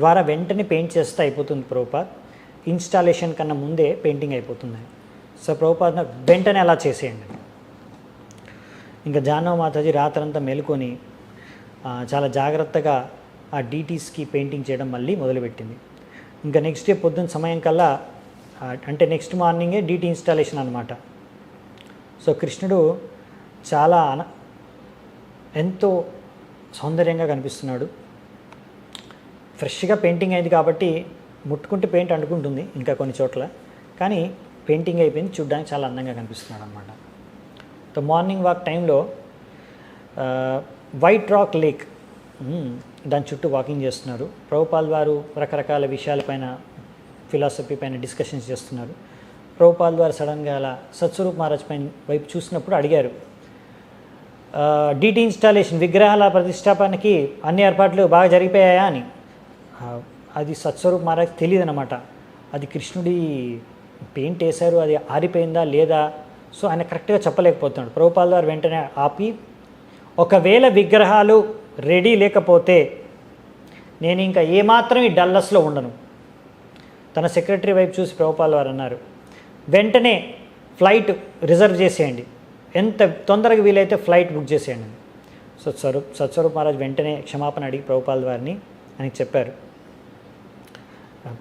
S1: ద్వారా వెంటనే పెయింట్ చేస్తే అయిపోతుంది ప్రభుపాద్, ఇన్స్టాలేషన్ కన్నా ముందే పెయింటింగ్ అయిపోతుంది. సో ప్రభుపాద్ వెంటనే అలా చేసేయండి. ఇంకా జాహ్నవి మాతాజీ రాత్రంతా మేలుకొని చాలా జాగ్రత్తగా ఆ డీటీస్కి పెయింటింగ్ చేయడం మళ్ళీ మొదలుపెట్టింది. ఇంకా నెక్స్ట్ డే పొద్దున్న సమయం కల్లా, అంటే నెక్స్ట్ మార్నింగే డీటీ ఇన్స్టాలేషన్ అనమాట. సో కృష్ణుడు చాలా ఎంతో సౌందర్యంగా కనిపిస్తున్నాడు. ఫ్రెష్గా పెయింటింగ్ అయింది కాబట్టి ముట్టుకుంటే పెయింట్ అంటుకుంటుంది ఇంకా కొన్ని చోట్ల, కానీ పెయింటింగ్ అయిపోయింది, చూడడానికి చాలా అందంగా కనిపిస్తున్నాడు అనమాట. సో మార్నింగ్ వాక్ టైంలో వైట్ రాక్ లేక్ దాని చుట్టూ వాకింగ్ చేస్తున్నారు. ప్రభుపాల్ వారు రకరకాల విషయాలపైన, ఫిలాసఫీ పైన డిస్కషన్స్ చేస్తున్నారు. ప్రభుపాల్ వారు సడన్గా అలా సత్స్వరూప్ మహారాజ్ పైన వైపు చూసినప్పుడు అడిగారు, డీటీ ఇన్స్టాలేషన్ విగ్రహాల ప్రతిష్టాపనకి అన్ని ఏర్పాట్లు బాగా జరిగిపోయాయా అని. అది సత్స్వరూప్ మహారాజ్ తెలియదు అనమాట. అది కృష్ణుడి పెయింట్ వేశారు, అది ఆరిపోయిందా లేదా, సో ఆయన కరెక్ట్గా చెప్పలేకపోతున్నాడు. ప్రభుపాల్ వారు వెంటనే ఆపి, ఒకవేళ విగ్రహాలు రెడీ లేకపోతే నేను ఇంకా ఏమాత్రం ఈ డల్లస్లో ఉండను. తన సెక్రటరీ వైపు చూసి ప్రభుపాల్ వారు అన్నారు, వెంటనే ఫ్లైట్ రిజర్వ్ చేసేయండి, ఎంత తొందరగా వీలైతే ఫ్లైట్ బుక్ చేసేయండి. సో సత్స్వరూప్ మహారాజ్ వెంటనే క్షమాపణ అడిగి ప్రభుపాల్ వారిని అని చెప్పారు,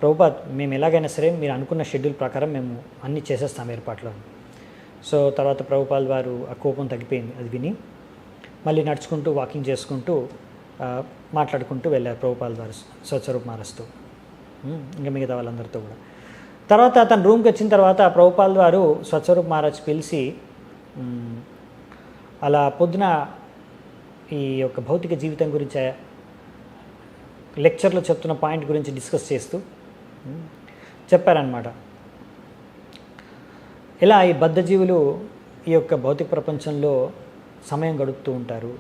S1: ప్రభుపాద్ మేము ఎలాగైనా సరే మీరు అనుకున్న షెడ్యూల్ ప్రకారం మేము అన్నీ చేసేస్తాం ఏర్పాట్లు. సో తర్వాత ప్రభుపాల్ వారు ఆ కోపం తగ్గిపోయింది అది విని, మళ్ళీ నడుచుకుంటూ వాకింగ్ చేసుకుంటూ మాట్లాడుకుంటూ వెళ్ళారు ప్రభుపాల్ వారు సత్స్వరూప్ మహారాజ్తో, ఇంకా మిగతా వాళ్ళందరితో కూడా. తర్వాత తన రూమ్కి వచ్చిన తర్వాత ప్రభుపాల్ వారు సత్స్వరూప్ మహారాజ్ పిలిచి అలా పొద్దున ఈ యొక్క భౌతిక జీవితం గురించి లెక్చర్లో చెప్తున్న పాయింట్ గురించి డిస్కస్ చేస్తూ చెప్పారనమాట. ఇలా ఈ బద్ధజీవులు ఈ యొక్క భౌతిక ప్రపంచంలో సమయం గడుపుతూ ఉంటారు.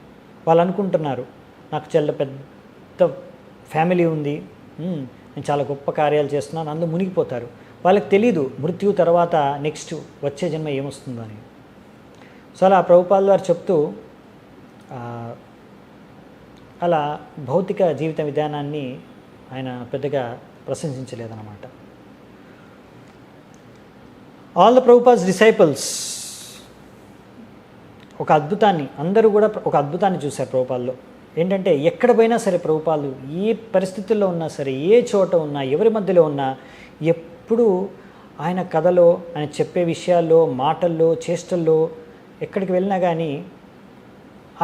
S1: వాళ్ళు అనుకుంటున్నారు నాకు చాలా పెద్ద ఫ్యామిలీ ఉంది, నేను చాలా గొప్ప కార్యాలు చేస్తున్నాను, అందులో మునిగిపోతారు. వాళ్ళకి తెలీదు మృత్యు తర్వాత నెక్స్ట్ వచ్చే జన్మ ఏమొస్తుందని. సో అలా ప్రభుపాల్ వారు చెప్తూ అలా భౌతిక జీవిత విధానాన్ని ఆయన పెద్దగా ప్రశంసించలేదన్నమాట. ఆల్ ద ప్రభుపాస్ డిసైపుల్స్ ఒక అద్భుతాన్ని, అందరూ కూడా ఒక అద్భుతాన్ని చూశారు ప్రభుపాల్లో. ఏంటంటే ఎక్కడ పోయినా సరే ప్రభుపాలు ఏ పరిస్థితుల్లో ఉన్నా సరే, ఏ చోట ఉన్నా, ఎవరి మధ్యలో ఉన్నా, ఎప్పుడూ ఆయన కథలో, ఆయన చెప్పే విషయాల్లో, మాటల్లో, చేష్టల్లో ఎక్కడికి వెళ్ళినా కానీ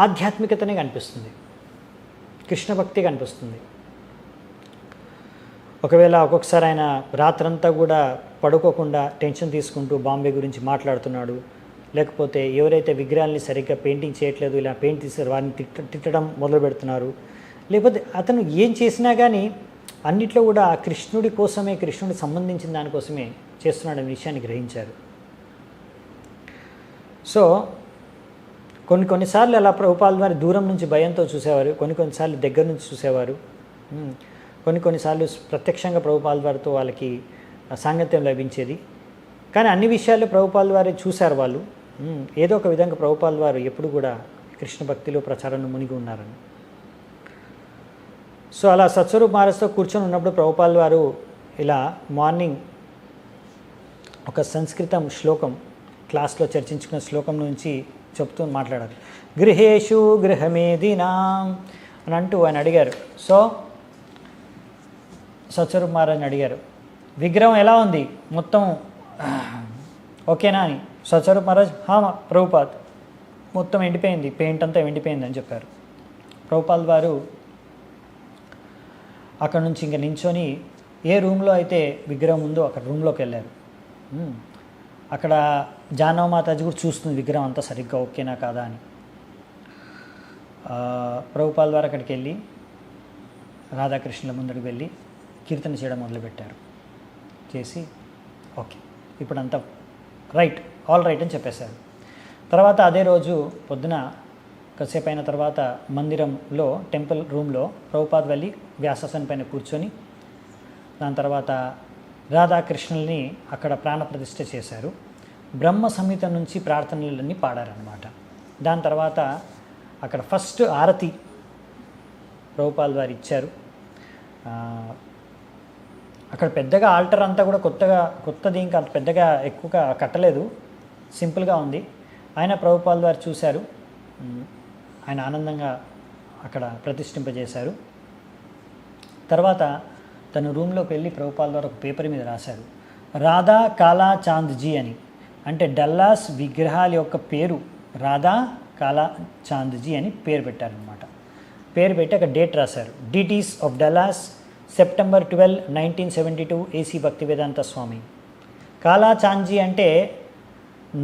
S1: ఆధ్యాత్మికతనే కనిపిస్తుంది, కృష్ణ భక్తి కనిపిస్తుంది. ఒకవేళ ఒక్కొక్కసారి ఆయన రాత్రంతా కూడా పడుకోకుండా టెన్షన్ తీసుకుంటూ బాంబే గురించి మాట్లాడుతున్నాడు, లేకపోతే ఎవరైతే విగ్రహాలని సరిగ్గా పెయింటింగ్ చేయట్లేదు, ఇలా పెయింట్ తీసారు వారిని తిట్టడం మొదలు పెడుతున్నారు, లేకపోతే అతను ఏం చేసినా కానీ అన్నిట్లో కూడా కృష్ణుడి కోసమే, కృష్ణుడికి సంబంధించిన దానికోసమే చేస్తున్నాడనే విషయాన్ని గ్రహించారు. సో కొన్నిసార్లు అలా ప్రభుపాల్ వారి దూరం నుంచి భయంతో చూసేవారు, కొన్నిసార్లు దగ్గర నుంచి చూసేవారు, కొన్నిసార్లు ప్రత్యక్షంగా ప్రభుపాల్ వారితో వాళ్ళకి సాంగత్యం లభించేది. కానీ అన్ని విషయాల్లో ప్రభుపాల్ వారు చూశారు. వాళ్ళు ఏదో ఒక విధంగా ప్రభుపాల్ వారు ఎప్పుడు కూడా కృష్ణ భక్తిలో ప్రచారంలో మునిగి ఉన్నారని. సో అలా సత్స్వరూప్ మహారాజ్తో కూర్చొని ఉన్నప్పుడు ప్రభుపాల్ వారు ఇలా మార్నింగ్ ఒక సంస్కృతం శ్లోకం క్లాస్లో చర్చించుకున్న శ్లోకం నుంచి చెప్తూ మాట్లాడారు. గృహేషు గృహమేదినాం అని అంటూ ఆయన అడిగారు. సో సత్స్వరూప్ మహారాజ్ని అడిగారు, విగ్రహం ఎలా ఉంది, మొత్తం ఓకేనా అని. సత్స్వరూప్ మహారాజ్ ప్రభుపాద్ మొత్తం ఎండిపోయింది, పెయింట్ అంతా ఎండిపోయింది అని చెప్పారు. ప్రభుపాల్ వారు అక్కడ నుంచి ఇంకా నించొని ఏ రూమ్లో అయితే విగ్రహం ఉందో అక్కడ రూమ్లోకి వెళ్ళారు. అక్కడ జానవ మాతాజీ కూడా చూస్తుంది విగ్రహం అంతా సరిగ్గా ఓకేనా కాదా అని. ప్రభుపాల్ వారు అక్కడికి వెళ్ళి రాధాకృష్ణుల ముందరికి వెళ్ళి కీర్తన చేయడం మొదలుపెట్టారు. చేసి ఓకే ఇప్పుడంతా రైట్, ఆల్ రైట్ అని చెప్పేశారు. తర్వాత అదే రోజు పొద్దున కాసేపు అయిన తర్వాత మందిరంలో టెంపుల్ రూమ్లో ప్రభుపాద్ వెళ్ళి వ్యాసాసనం పైన కూర్చొని దాని తర్వాత రాధాకృష్ణుల్ని అక్కడ ప్రాణప్రతిష్ఠ చేశారు. బ్రహ్మ సంహిత నుంచి ప్రార్థనలన్నీ పాడారనమాట. దాని తర్వాత అక్కడ ఫస్ట్ ఆరతి ప్రభుపాల్ వారు ఇచ్చారు. అక్కడ పెద్దగా ఆల్టర్ అంతా కూడా కొత్తది ఇంకా అంత పెద్దగా ఎక్కువగా కట్టలేదు, సింపుల్గా ఉంది. ఆయన ప్రభుపాల్ వారు చూశారు, ఆయన ఆనందంగా అక్కడ ప్రతిష్ఠింపజేశారు. తర్వాత తన రూమ్లోకి వెళ్ళి ప్రభుపాల్ వారు ఒక పేపర్ మీద రాశారు, రాధా కాలా చాంద్జీ అని. అంటే డల్లాస్ విగ్రహాల యొక్క పేరు రాధా కాలా చాంద్జీ అని పేరు పెట్టారనమాట. పేరు పెట్టి అక్కడ డేట్ రాశారు, deities of Dallas September 12, 1972 AC Bhaktivedanta Swami. Kalachandji అంటే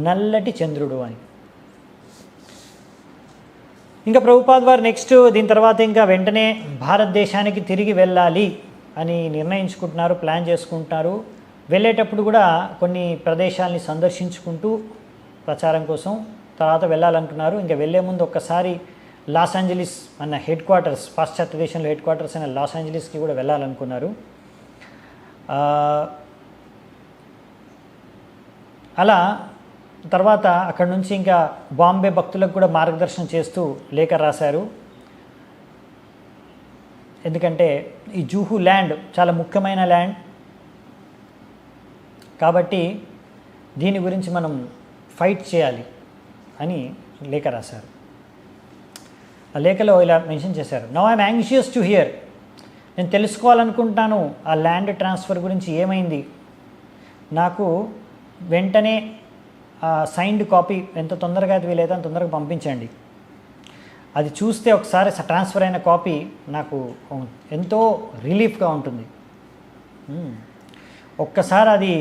S1: నల్లటి చంద్రుడు అని. ఇంకా ప్రభుపాద్ వారు నెక్స్ట్ దీని తర్వాత ఇంకా వెంటనే భారతదేశానికి తిరిగి వెళ్ళాలి అని నిర్ణయించుకుంటున్నారు, ప్లాన్ చేసుకుంటున్నారు. వెళ్ళేటప్పుడు కూడా కొన్ని ప్రదేశాలని సందర్శించుకుంటూ ప్రచారం కోసం తర్వాత వెళ్ళాలనుకున్నారు. ఇంకా వెళ్ళే ముందు ఒక్కసారి లాస్ ఏంజలీస్ అన్న హెడ్ క్వార్టర్స్, పాశ్చాత్య దేశంలో హెడ్ క్వార్టర్స్ అయిన లాస్ ఏంజలీస్కి కూడా వెళ్ళాలనుకున్నారు. అలా తర్వాత అక్కడ నుంచి ఇంకా బాంబే భక్తులకు కూడా మార్గదర్శనం చేస్తూ లేఖ రాశారు. ఎందుకంటే ఈ జూహు ల్యాండ్ చాలా ముఖ్యమైన ల్యాండ్ కాబట్టి దీని గురించి మనం ఫైట్ చేయాలి అని లేఖ రాశారు. ఆ లేఖలో ఇలా మెన్షన్ చేశారు, now I'm anxious to hear. నేను తెలుసుకోవాలనుకుంటున్నాను ఆ ల్యాండ్ ట్రాన్స్ఫర్ గురించి ఏమైంది. నాకు వెంటనే సైన్డ్ కాపీ ఎంత తొందరగా అయితే వీలైతే అంత తొందరగా పంపించండి. అది చూస్తే ఒకసారి ట్రాన్స్ఫర్ అయిన కాపీ నాకు ఎంతో రిలీఫ్గా ఉంటుంది. ఒక్కసారి అది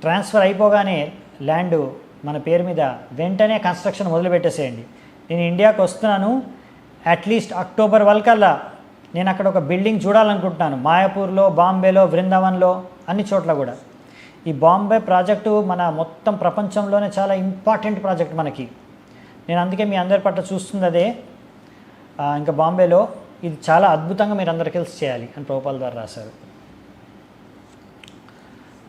S1: ట్రాన్స్ఫర్ అయిపోగానే ల్యాండ్ మన పేరు మీద వెంటనే కన్స్ట్రక్షన్ మొదలుపెట్టేసేయండి. నేను ఇండియాకి వస్తున్నాను, అట్లీస్ట్ అక్టోబర్ వరకల్లా నేను అక్కడ ఒక బిల్డింగ్ చూడాలనుకుంటున్నాను. మాయాపూర్లో, బాంబేలో, బృందావన్లో, అన్ని చోట్ల కూడా. ఈ బాంబే ప్రాజెక్టు మన మొత్తం ప్రపంచంలోనే చాలా ఇంపార్టెంట్ ప్రాజెక్ట్ మనకి. నేను అందుకే మీ అందరి పట్ల చూస్తుంది అదే. ఇంకా బాంబేలో ఇది చాలా అద్భుతంగా మీరు అందరు కలిసి చేయాలి అని ప్రభుపాల్ వారు రాశారు.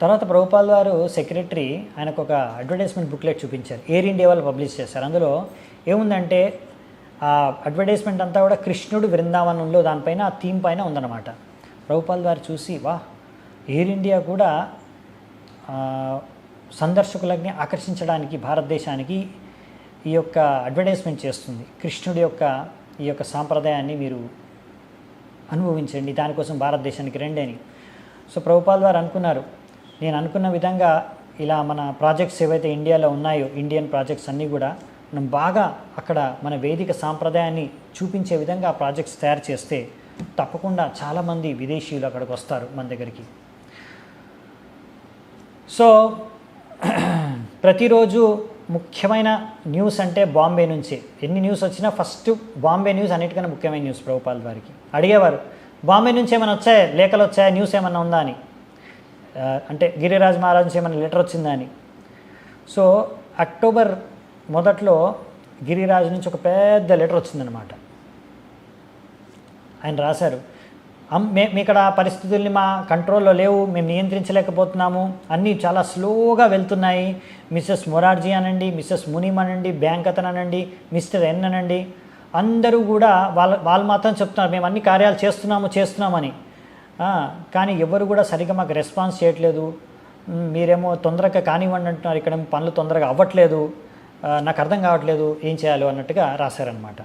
S1: తర్వాత ప్రభుపాల్ వారు సెక్రటరీ ఆయనకు ఒక అడ్వర్టైజ్మెంట్ బుక్లెట్ చూపించారు, ఎయిర్ ఇండియా వాళ్ళు పబ్లిష్ చేశారు. అందులో ఏముందంటే ఆ అడ్వర్టైజ్మెంట్ అంతా కూడా కృష్ణుడు బృందావనంలో దానిపైన ఆ థీమ్ పైన ఉందన్నమాట. ప్రభుపాల్ వారు చూసి వా, ఎయిర్ ఇండియా కూడా సందర్శకులని ఆకర్షించడానికి భారతదేశానికి ఈ యొక్క అడ్వర్టైజ్మెంట్ చేస్తుంది. కృష్ణుడి యొక్క ఈ యొక్క సాంప్రదాయాన్ని మీరు అనుభవించండి, దానికోసం భారతదేశానికి రండి అని. సో ప్రభుపాల్ వారు అనుకున్నారు, నేను అనుకున్న విధంగా ఇలా మన ప్రాజెక్ట్స్ ఏవైతే ఇండియాలో ఉన్నాయో, ఇండియన్ ప్రాజెక్ట్స్ అన్నీ కూడా మనం బాగా అక్కడ మన వేదిక సాంప్రదాయాన్ని చూపించే విధంగా ఆ ప్రాజెక్ట్స్ తయారు చేస్తే తప్పకుండా చాలామంది విదేశీయులు అక్కడికి వస్తారు మన దగ్గరికి. సో ప్రతిరోజు ముఖ్యమైన న్యూస్ అంటే బాంబే నుంచే. ఎన్ని న్యూస్ వచ్చినా ఫస్ట్ బాంబే న్యూస్ అన్నిటికన్నా ముఖ్యమైన న్యూస్. ప్రభుపాల్ వారికి అడిగేవారు, బాంబే నుంచి ఏమైనా వచ్చాయా, లేఖలు వచ్చాయా, న్యూస్ ఏమన్నా ఉందా అని. అంటే గిరిరాజ్ మహారాజ్ నుంచి ఏమైనా లెటర్ వచ్చిందా అని. సో అక్టోబర్ మొదట్లో గిరిరాజు నుంచి ఒక పెద్ద లెటర్ వచ్చిందనమాట. ఆయన రాశారు, మేము ఇక్కడ పరిస్థితుల్ని మా కంట్రోల్లో లేవు, మేము నియంత్రించలేకపోతున్నాము, అన్నీ చాలా స్లోగా వెళ్తున్నాయి. మిస్సెస్ మొరార్జీ అనండి, మిస్సెస్ మునిమ్ అనండి, బ్యాంక్ అతను అనండి, మిస్టర్ ఎన్ అనండి, అందరూ కూడా వాళ్ళు మాత్రం చెప్తున్నారు మేము అన్ని కార్యాలు చేస్తున్నామని. కానీ ఎవరు కూడా సరిగ్గా మాకు రెస్పాన్స్ చేయట్లేదు, మీరేమో తొందరగా కానివ్వండి అంటున్నారు, ఇక్కడ పనులు తొందరగా అవ్వట్లేదు, నాకు అర్థం కావట్లేదు, ఏం చేయాలో అన్నట్టుగా రాశారనమాట.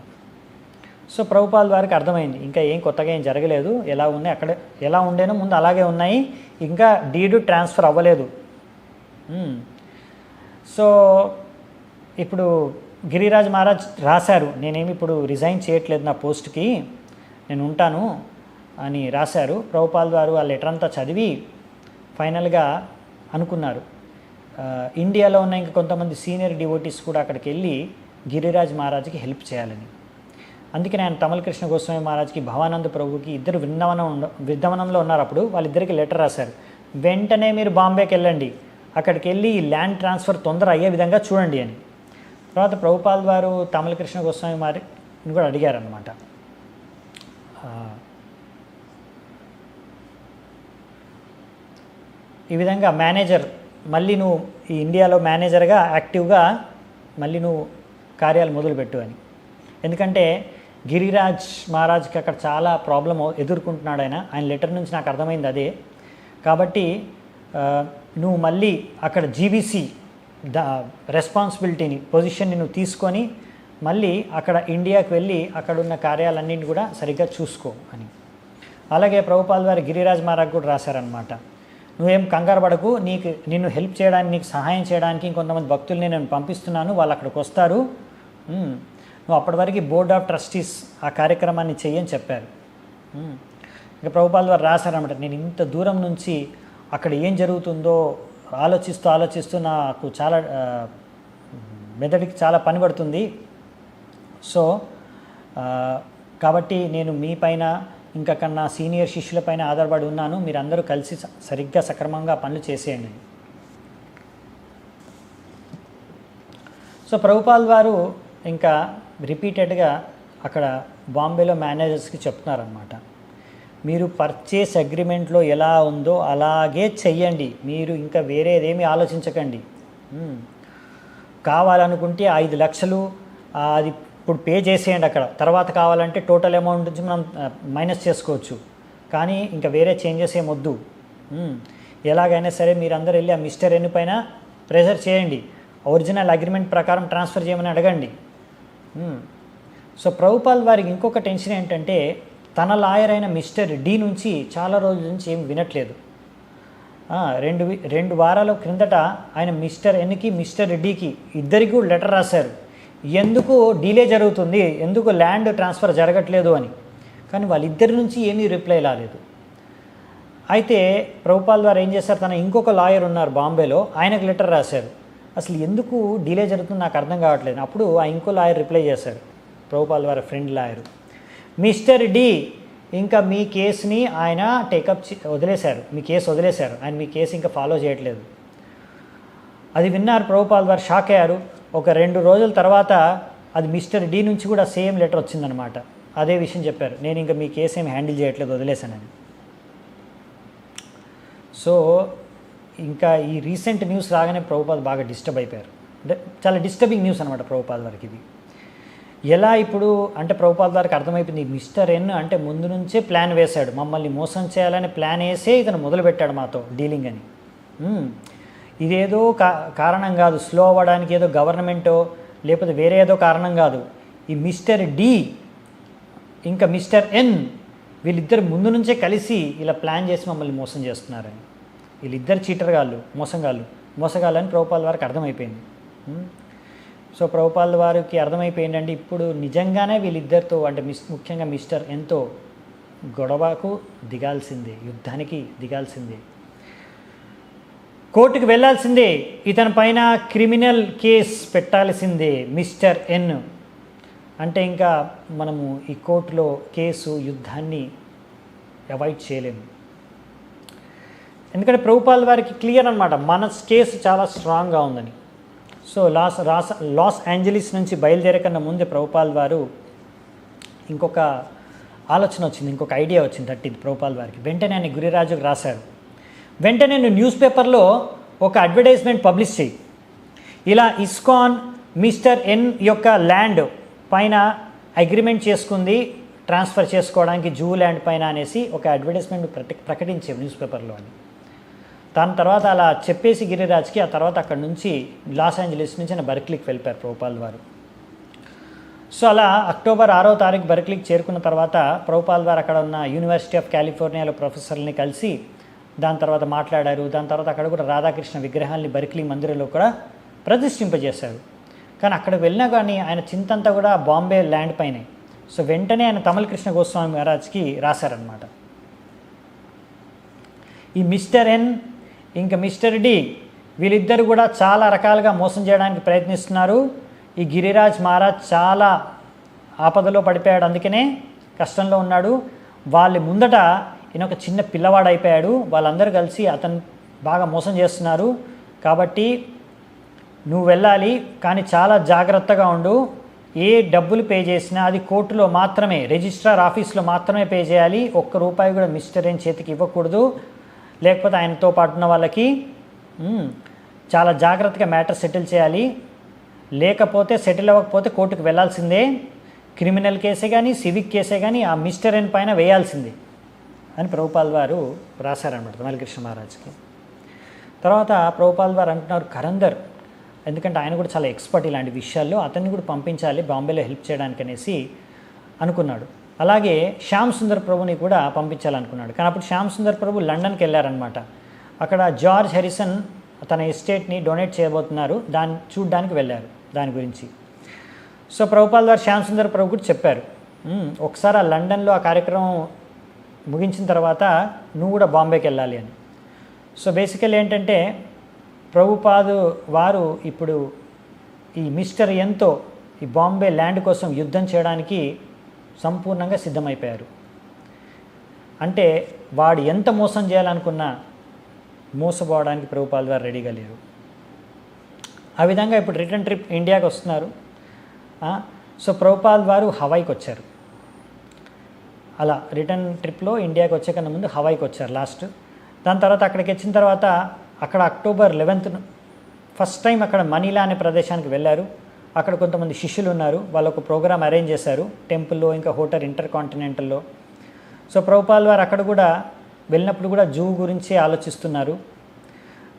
S1: సో ప్రభుపాల్ వారికి అర్థమైంది, ఇంకా ఏం కొత్తగా ఏం జరగలేదు, ఎలా ఉన్నాయి అక్కడ ఎలా ఉండేనో ముందు అలాగే ఉన్నాయి, ఇంకా డీడు ట్రాన్స్ఫర్ అవ్వలేదు. సో ఇప్పుడు గిరిరాజ్ మహారాజ్ రాశారు, నేనేమి ఇప్పుడు రిజైన్ చేయట్లేదు నా పోస్ట్కి, నేను ఉంటాను, అని రాశారు. ప్రభుపాల్ వారు ఆ లెటర్ అంతా చదివి ఫైనల్గా అనుకున్నారు, ఇండియాలో ఉన్న ఇంకా కొంతమంది సీనియర్ డివోటీస్ కూడా అక్కడికి వెళ్ళి గిరిరాజ్ మహారాజ్కి హెల్ప్ చేయాలని. అందుకని ఆయన తమల్ కృష్ణ గోస్వామి మహారాజ్కి, భవానంద ప్రభుకి ఇద్దరు వృందావనంలో ఉన్నారు. అప్పుడు వాళ్ళిద్దరికి లెటర్ రాశారు, వెంటనే మీరు బాంబేకి వెళ్ళండి, అక్కడికి వెళ్ళి ఈ ల్యాండ్ ట్రాన్స్ఫర్ తొందర అయ్యే విధంగా చూడండి అని. తర్వాత ప్రభుపాల్ వారు తమల్ కృష్ణ గోస్వామి వారిని కూడా అడిగారనమాట, ఈ విధంగా మేనేజర్ మళ్ళీ నువ్వు ఈ ఇండియాలో మేనేజర్గా యాక్టివ్గా మళ్ళీ నువ్వు కార్యాలు మొదలుపెట్టు అని. ఎందుకంటే గిరిరాజ్ మహారాజ్కి అక్కడ చాలా ప్రాబ్లం ఎదుర్కొంటున్నాడు ఆయన లెటర్ నుంచి నాకు అర్థమైంది అదే. కాబట్టి నువ్వు మళ్ళీ అక్కడ జీబీసీ రెస్పాన్సిబిలిటీని పొజిషన్ని నువ్వు తీసుకొని మళ్ళీ అక్కడ ఇండియాకి వెళ్ళి అక్కడ ఉన్న కార్యాలన్నింటినీ కూడా సరిగ్గా చూసుకో అని. అలాగే ప్రభుపాల్ వారి గిరిరాజ్ మహారాజ్ కూడా రాశారనమాట, నువ్వేం కంగారు పడకు, నిన్ను హెల్ప్ చేయడానికి, నీకు సహాయం చేయడానికి ఇంకొంతమంది భక్తుల్ని నేను పంపిస్తున్నాను, వాళ్ళు అక్కడికి వస్తారు, నువ్వు అప్పటి వరకు బోర్డ్ ఆఫ్ ట్రస్టీస్ ఆ కార్యక్రమాన్ని చెయ్యని చెప్పారు. ఇంకా ప్రభుపాల్ వారు రాశారనమాట, నేను ఇంత దూరం నుంచి అక్కడ ఏం జరుగుతుందో ఆలోచిస్తూ నాకు చాలా మెదడికి చాలా పని పడుతుంది. సో కాబట్టి నేను మీ పైన ఇంకా కన్నా సీనియర్ శిష్యులపైన ఆధారపడి ఉన్నాను, మీరందరూ కలిసి సరిగ్గా సక్రమంగా పనులు చేసేయండి. సో ప్రభుపాల్ వారు ఇంకా రిపీటెడ్గా అక్కడ బాంబేలో మేనేజర్స్కి చెప్తున్నారనమాట, మీరు పర్చేస్ అగ్రిమెంట్లో ఎలా ఉందో అలాగే చెయ్యండి, మీరు ఇంకా వేరేదేమీ ఆలోచించకండి. కావాలనుకుంటే 5 లక్షలు అది ఇప్పుడు పే చేసేయండి, అక్కడ తర్వాత కావాలంటే టోటల్ అమౌంట్ నుంచి మనం మైనస్ చేసుకోవచ్చు, కానీ ఇంకా వేరే చేంజెస్ ఏమొద్దు. ఎలాగైనా సరే మీరందరూ వెళ్ళి ఆ మిస్టర్ ఎన్ పైన ప్రెషర్ చేయండి, ఒరిజినల్ అగ్రిమెంట్ ప్రకారం ట్రాన్స్ఫర్ చేయమని అడగండి. సో ప్రభుపాల్ వారికి ఇంకొక టెన్షన్ ఏంటంటే, తన లాయర్ అయిన మిస్టర్ డి నుంచి చాలా రోజుల నుంచి ఏం వినట్లేదు. 2 వారాల క్రిందట ఆయన మిస్టర్ ఎన్కి మిస్టర్ డికి ఇద్దరికి కూడా లెటర్ రాశారు, ఎందుకు డిలే జరుగుతుంది, ఎందుకు ల్యాండ్ ట్రాన్స్ఫర్ జరగట్లేదు అని. కానీ వాళ్ళిద్దరి నుంచి ఏమీ రిప్లై రాలేదు. అయితే ప్రభుపాల్ వారు ఏం చేశారు, తన ఇంకొక లాయర్ ఉన్నారు బాంబేలో, ఆయనకు లెటర్ రాశారు, అసలు ఎందుకు డిలే జరుగుతుంది నాకు అర్థం కావట్లేదు. అప్పుడు ఆ ఇంకో లాయర్ రిప్లై చేశారు, ప్రభుపాల్ వారి ఫ్రెండ్ లాయరు, మిస్టర్ డి ఇంకా మీ కేసుని ఆయన టేకప్ వదిలేశారు, మీ కేసు వదిలేశారు, ఆయన మీ కేసు ఇంకా ఫాలో చేయట్లేదు. అది విన్నారు ప్రభుపాల్ వారు, షాక్ అయ్యారు. ఒక 2 రోజుల తర్వాత అది మిస్టర్ డి నుంచి కూడా సేమ్ లెటర్ వచ్చిందనమాట, అదే విషయం చెప్పారు, నేను ఇంకా మీ కేసు ఏమి హ్యాండిల్ చేయట్లేదు, వదిలేశానని. సో ఇంకా ఈ రీసెంట్ న్యూస్ రాగానే ప్రభుపాల్ బాగా డిస్టర్బ్ అయిపోయారు. అంటే చాలా డిస్టర్బింగ్ న్యూస్ అనమాట ప్రభుపాల్ వారికి ఇది. ఎలా ఇప్పుడు అంటే ప్రభుపాల్ వారికి అర్థమైపోయింది, మిస్టర్ ఎన్ అంటే ముందు నుంచే ప్లాన్ వేశాడు, మమ్మల్ని మోసం చేయాలని ప్లాన్ వేసే ఇతను మొదలుపెట్టాడు మాతో డీలింగ్ అని. ఇదేదో కారణం కాదు, స్లో అవ్వడానికి ఏదో గవర్నమెంటో లేకపోతే వేరే ఏదో కారణం కాదు. ఈ మిస్టర్ డి ఇంకా మిస్టర్ ఎన్ వీళ్ళిద్దరు ముందు నుంచే కలిసి ఇలా ప్లాన్ చేసి మమ్మల్ని మోసం చేస్తున్నారని. వీళ్ళిద్దరు చీటర్గాళ్ళు, మోసగాళ్ళు అని ప్రభుపాల్ వారికి అర్థమైపోయింది. సో ప్రభుపాల్ వారికి అర్థమైపోయిందంటే ఇప్పుడు నిజంగానే వీళ్ళిద్దరితో అంటే ముఖ్యంగా మిస్టర్ ఎన్తో గొడవకు దిగాల్సిందే, యుద్ధానికి దిగాల్సిందే, కోర్టుకు వెళ్ళాల్సిందే, ఇతని పైన క్రిమినల్ కేస్ పెట్టాల్సిందే మిస్టర్ ఎన్. అంటే ఇంకా మనము ఈ కోర్టులో కేసు యుద్ధాన్ని అవాయిడ్ చేయలేము. ఎందుకంటే ప్రభుపాల్ వారికి క్లియర్ అనమాట, మన కేసు చాలా స్ట్రాంగ్గా ఉందని. సో లాస్ ఏంజలీస్ నుంచి బయలుదేరకన్నా ముందే ప్రభుపాల్ వారు ఇంకొక ఆలోచన వచ్చింది, ఇంకొక ఐడియా వచ్చింది తట్టింది ప్రభుపాల్ వారికి. వెంటనే ఆయన గిరిరాజుకు రాశారు, వెంటనే నువ్వు న్యూస్ పేపర్లో ఒక అడ్వర్టైజ్మెంట్ పబ్లిష్ చేయి, ఇలా ఇస్కాన్ మిస్టర్ ఎన్ యొక్క ల్యాండ్ పైన అగ్రిమెంట్ చేసుకుంది ట్రాన్స్ఫర్ చేసుకోవడానికి జూ ల్యాండ్ పైన అనేసి ఒక అడ్వర్టైజ్మెంట్ ప్రకటించావు న్యూస్ పేపర్లో అని. దాని తర్వాత అలా చెప్పేసి గిరిరాజ్కి ఆ తర్వాత అక్కడ నుంచి లాస్ ఏంజలీస్ నుంచి ఆయన బర్క్లీకి వెళ్ళిపోయారు ప్రభుపాల్ వారు. సో అలా అక్టోబర్ 6వ తారీఖు బర్క్లీకి చేరుకున్న తర్వాత ప్రభుపాల్ వారు అక్కడ ఉన్న యూనివర్సిటీ ఆఫ్ కాలిఫోర్నియాలో ప్రొఫెసర్ని కలిసి దాని తర్వాత మాట్లాడారు. దాని తర్వాత అక్కడ కూడా రాధాకృష్ణ విగ్రహాల్ని బర్క్లీ మందిరంలో కూడా ప్రతిష్ఠింపజేశారు. కానీ అక్కడికి వెళ్ళినా కానీ ఆయన చింతంతా కూడా బాంబే ల్యాండ్ పైనే. సో వెంటనే ఆయన తమల్ కృష్ణ గోస్వామి మహారాజ్కి రాశారనమాట, ఈ మిస్టర్ ఎన్ ఇంకా మిస్టర్ డి వీళ్ళిద్దరు కూడా చాలా రకాలుగా మోసం చేయడానికి ప్రయత్నిస్తున్నారు. ఈ గిరిరాజ్ మహారాజ్ చాలా ఆపదలో పడిపోయాడు, అందుకనే కష్టంలో ఉన్నాడు. వాళ్ళ ముందట ఈయన ఒక చిన్న పిల్లవాడు అయిపోయాడు. వాళ్ళందరూ కలిసి అతను బాగా మోసం చేస్తున్నారు. కాబట్టి నువ్వు వెళ్ళాలి, కానీ చాలా జాగ్రత్తగా ఉండు. ఏ డబ్బులు పే చేసినా అది కోర్టులో మాత్రమే, రిజిస్ట్రార్ ఆఫీస్లో మాత్రమే పే చేయాలి. ₹1 కూడా మిస్టర్ ఎన్ చేతికి ఇవ్వకూడదు, లేకపోతే ఆయనతో పాటు ఉన్న వాళ్ళకి చాలా జాగ్రత్తగా మ్యాటర్ సెటిల్ చేయాలి. లేకపోతే సెటిల్ అవ్వకపోతే కోర్టుకు వెళ్ళాల్సిందే. క్రిమినల్ కేసే కానీ సివిక్ కేసే కానీ ఆ మిస్టర్ ఎన్ పైన వేయాల్సిందే అని ప్రభుపాల్ వారు రాశారనమాట తెనాలి మహారాజ్కి. తర్వాత ప్రభుపాల్ వారు అంటున్నారు కరందర్, ఎందుకంటే ఆయన కూడా చాలా ఎక్స్పర్ట్ ఇలాంటి విషయాల్లో, అతన్ని కూడా పంపించాలి బాంబేలో హెల్ప్ చేయడానికి అనేసి అనుకున్నాడు. అలాగే శ్యామ్ సుందర్ ప్రభుని కూడా పంపించాలనుకున్నాడు. కానీ అప్పుడు శ్యామ్ సుందర్ ప్రభు లండన్కి వెళ్ళారనమాట. అక్కడ జార్జ్ హెరిసన్ తన ఎస్టేట్ని డొనేట్ చేయబోతున్నారు, దాన్ని చూడడానికి వెళ్ళారు దాని గురించి. సో ప్రభుపాల్ వారు శ్యామ్ సుందర్ ప్రభు కూడా చెప్పారు, ఒకసారి ఆ లండన్లో ఆ కార్యక్రమం ముగించిన తర్వాత నువ్వు కూడా బాంబేకి వెళ్ళాలి అని. సో బేసికల్ ఏంటంటే ప్రభుపాద్ వారు ఇప్పుడు ఈ మిస్టర్ ఎన్తో ఈ బాంబే ల్యాండ్ కోసం యుద్ధం చేయడానికి సంపూర్ణంగా సిద్ధమైపోయారు. అంటే వాడు ఎంత మోసం చేయాలనుకున్నా మోసపోవడానికి ప్రభుపాద్ వారు రెడీగా లేరు. ఆ విధంగా ఇప్పుడు రిటర్న్ ట్రిప్ ఇండియాకి వస్తున్నారు. సో ప్రభుపాద్ వారు హవాయికి వచ్చారు. అలా రిటర్న్ ట్రిప్లో ఇండియాకి వచ్చే కన్నా ముందు హవాయికి వచ్చారు లాస్ట్. దాని తర్వాత అక్కడికి వచ్చిన తర్వాత అక్కడ అక్టోబర్ 11th ఫస్ట్ టైం అక్కడ మనీలా అనే ప్రదేశానికి వెళ్ళారు. అక్కడ కొంతమంది శిష్యులు ఉన్నారు, వాళ్ళు ఒక ప్రోగ్రామ్ అరేంజ్ చేశారు టెంపుల్లో, ఇంకా హోటల్ ఇంటర్ కాంటినెంటల్లో. సో ప్రభుపాల్ వారు అక్కడ కూడా వెళ్ళినప్పుడు కూడా జూ గురించి ఆలోచిస్తున్నారు.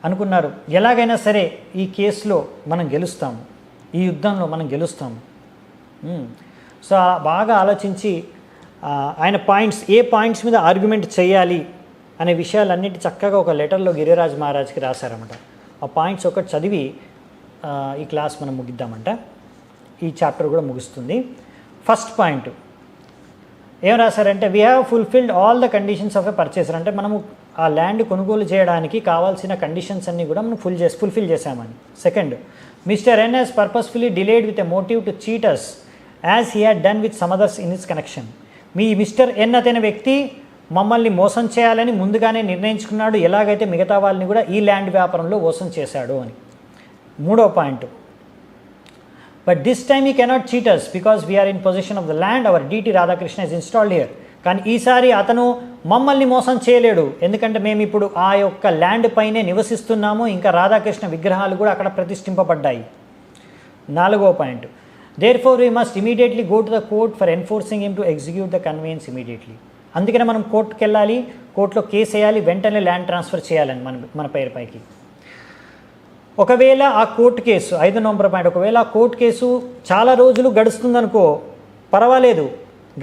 S1: అనుకున్నారు ఎలాగైనా సరే ఈ కేసులో మనం గెలుస్తాము, ఈ యుద్ధంలో మనం గెలుస్తాము. సో బాగా ఆలోచించి ఆయన పాయింట్స్, ఏ పాయింట్స్ మీద ఆర్గ్యుమెంట్ చేయాలి అనే విషయాలన్నిటి చక్కగా ఒక లెటర్లో గిరిరాజ్ మహారాజ్కి రాశారన్నమాట. ఆ పాయింట్స్ ఒకటి చదివి ఈ క్లాస్ మనం ముగిద్దామంట. ఈ చాప్టర్ కూడా ముగుస్తుంది. ఫస్ట్ పాయింట్ ఏం రాశారంటే, we have fulfilled all the conditions of a purchaser. అంటే మనము ఆ ల్యాండ్ కొనుగోలు చేయడానికి కావాల్సిన కండిషన్స్ అన్నీ కూడా మనం ఫుల్ఫిల్ చేశామని. Second, mister N he's purposefully delayed with a motive to cheat us as he had done with some others in his connection. మీ మిస్టర్ ఎన్ అనే వ్యక్తి మమ్మల్ని మోసం చేయాలని ముందుగానే నిర్ణయించుకున్నాడు, ఎలాగైతే మిగతా వాళ్ళని కూడా ఈ ల్యాండ్ వ్యాపారంలో మోసం చేశాడు అని. మూడో point, but this time he cannot cheat us because we are in position of the land our deity Radhakrishna is installed here. కానీ ఈసారి అతను మమ్మల్ని మోసం చేయలేడు, ఎందుకంటే మేము ఇప్పుడు ఆ యొక్క ల్యాండ్ పైనే నివసిస్తున్నాము, ఇంకా రాధాకృష్ణ విగ్రహాలు కూడా అక్కడ ప్రతిష్ఠింపబడ్డాయి. నాలుగో point, therefore we must immediately go to the court for enforcing him to execute the convenience immediately. అందుకనే మనం కోర్టుకు వెళ్ళాలి, కోర్టులో కేసు వేయాలి, వెంటనే ల్యాండ్ ట్రాన్స్ఫర్ చేయాలని మన పేరు పైకి. ఒకవేళ ఆ కోర్టు కేసు 5 నవంబర్ పాయింట్, ఒకవేళ ఆ కోర్టు కేసు చాలా రోజులు గడుస్తుందనుకో పర్వాలేదు,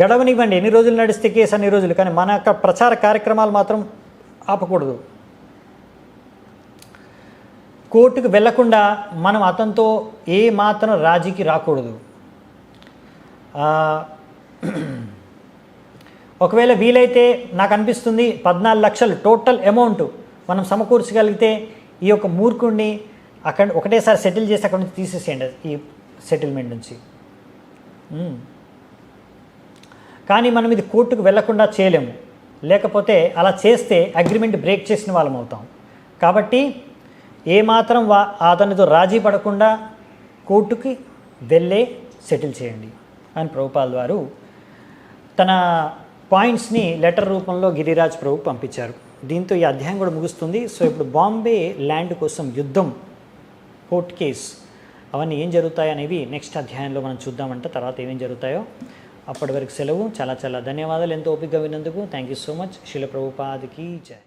S1: గడవనివ్వండి, ఎన్ని రోజులు నడిస్తే కేసు అన్ని రోజులు, కానీ మన యొక్క ప్రచార కార్యక్రమాలు మాత్రం ఆపకూడదు. కోర్టుకు వెళ్లకుండా మనం అతనితో ఏ మాత్రం రాజీకి రాకూడదు. ఒకవేళ వీలైతే నాకు అనిపిస్తుంది 14 లక్షలు టోటల్ అమౌంట్ మనం సమకూర్చగలిగితే ఈ యొక్క మూర్ఖుడిని అక్కడ ఒకటేసారి సెటిల్ చేసి అక్కడ నుంచి తీసేసేయండి ఈ సెటిల్మెంట్ నుంచి. కానీ మనం ఇది కోర్టుకు వెళ్లకుండా చేయలేము, లేకపోతే అలా చేస్తే అగ్రిమెంట్ బ్రేక్ చేసిన వాళ్ళం అవుతాం. కాబట్టి ఏమాత్రం అతనితో రాజీ పడకుండా కోర్టుకి వెళ్ళే సెటిల్ చేయండి అని ప్రభుపాల్ వారు తన పాయింట్స్ని లెటర్ రూపంలో గిరిరాజ్ ప్రభుకు పంపించారు. దీంతో ఈ అధ్యాయం కూడా ముగుస్తుంది. సో ఇప్పుడు బాంబే ల్యాండ్ కోసం యుద్ధం, కోర్ట్ కేస్, అవన్నీ ఏం జరుగుతాయి అనేవి నెక్స్ట్ అధ్యాయంలో మనం చూద్దామంట. తర్వాత ఏమేం జరుగుతాయో. అప్పటి వరకు సెలవు. చాలా చాలా ధన్యవాదాలు ఎంతో ఓపికగా విన్నందుకు. Thank you so much. శిల ప్రభుపాద్కి జై.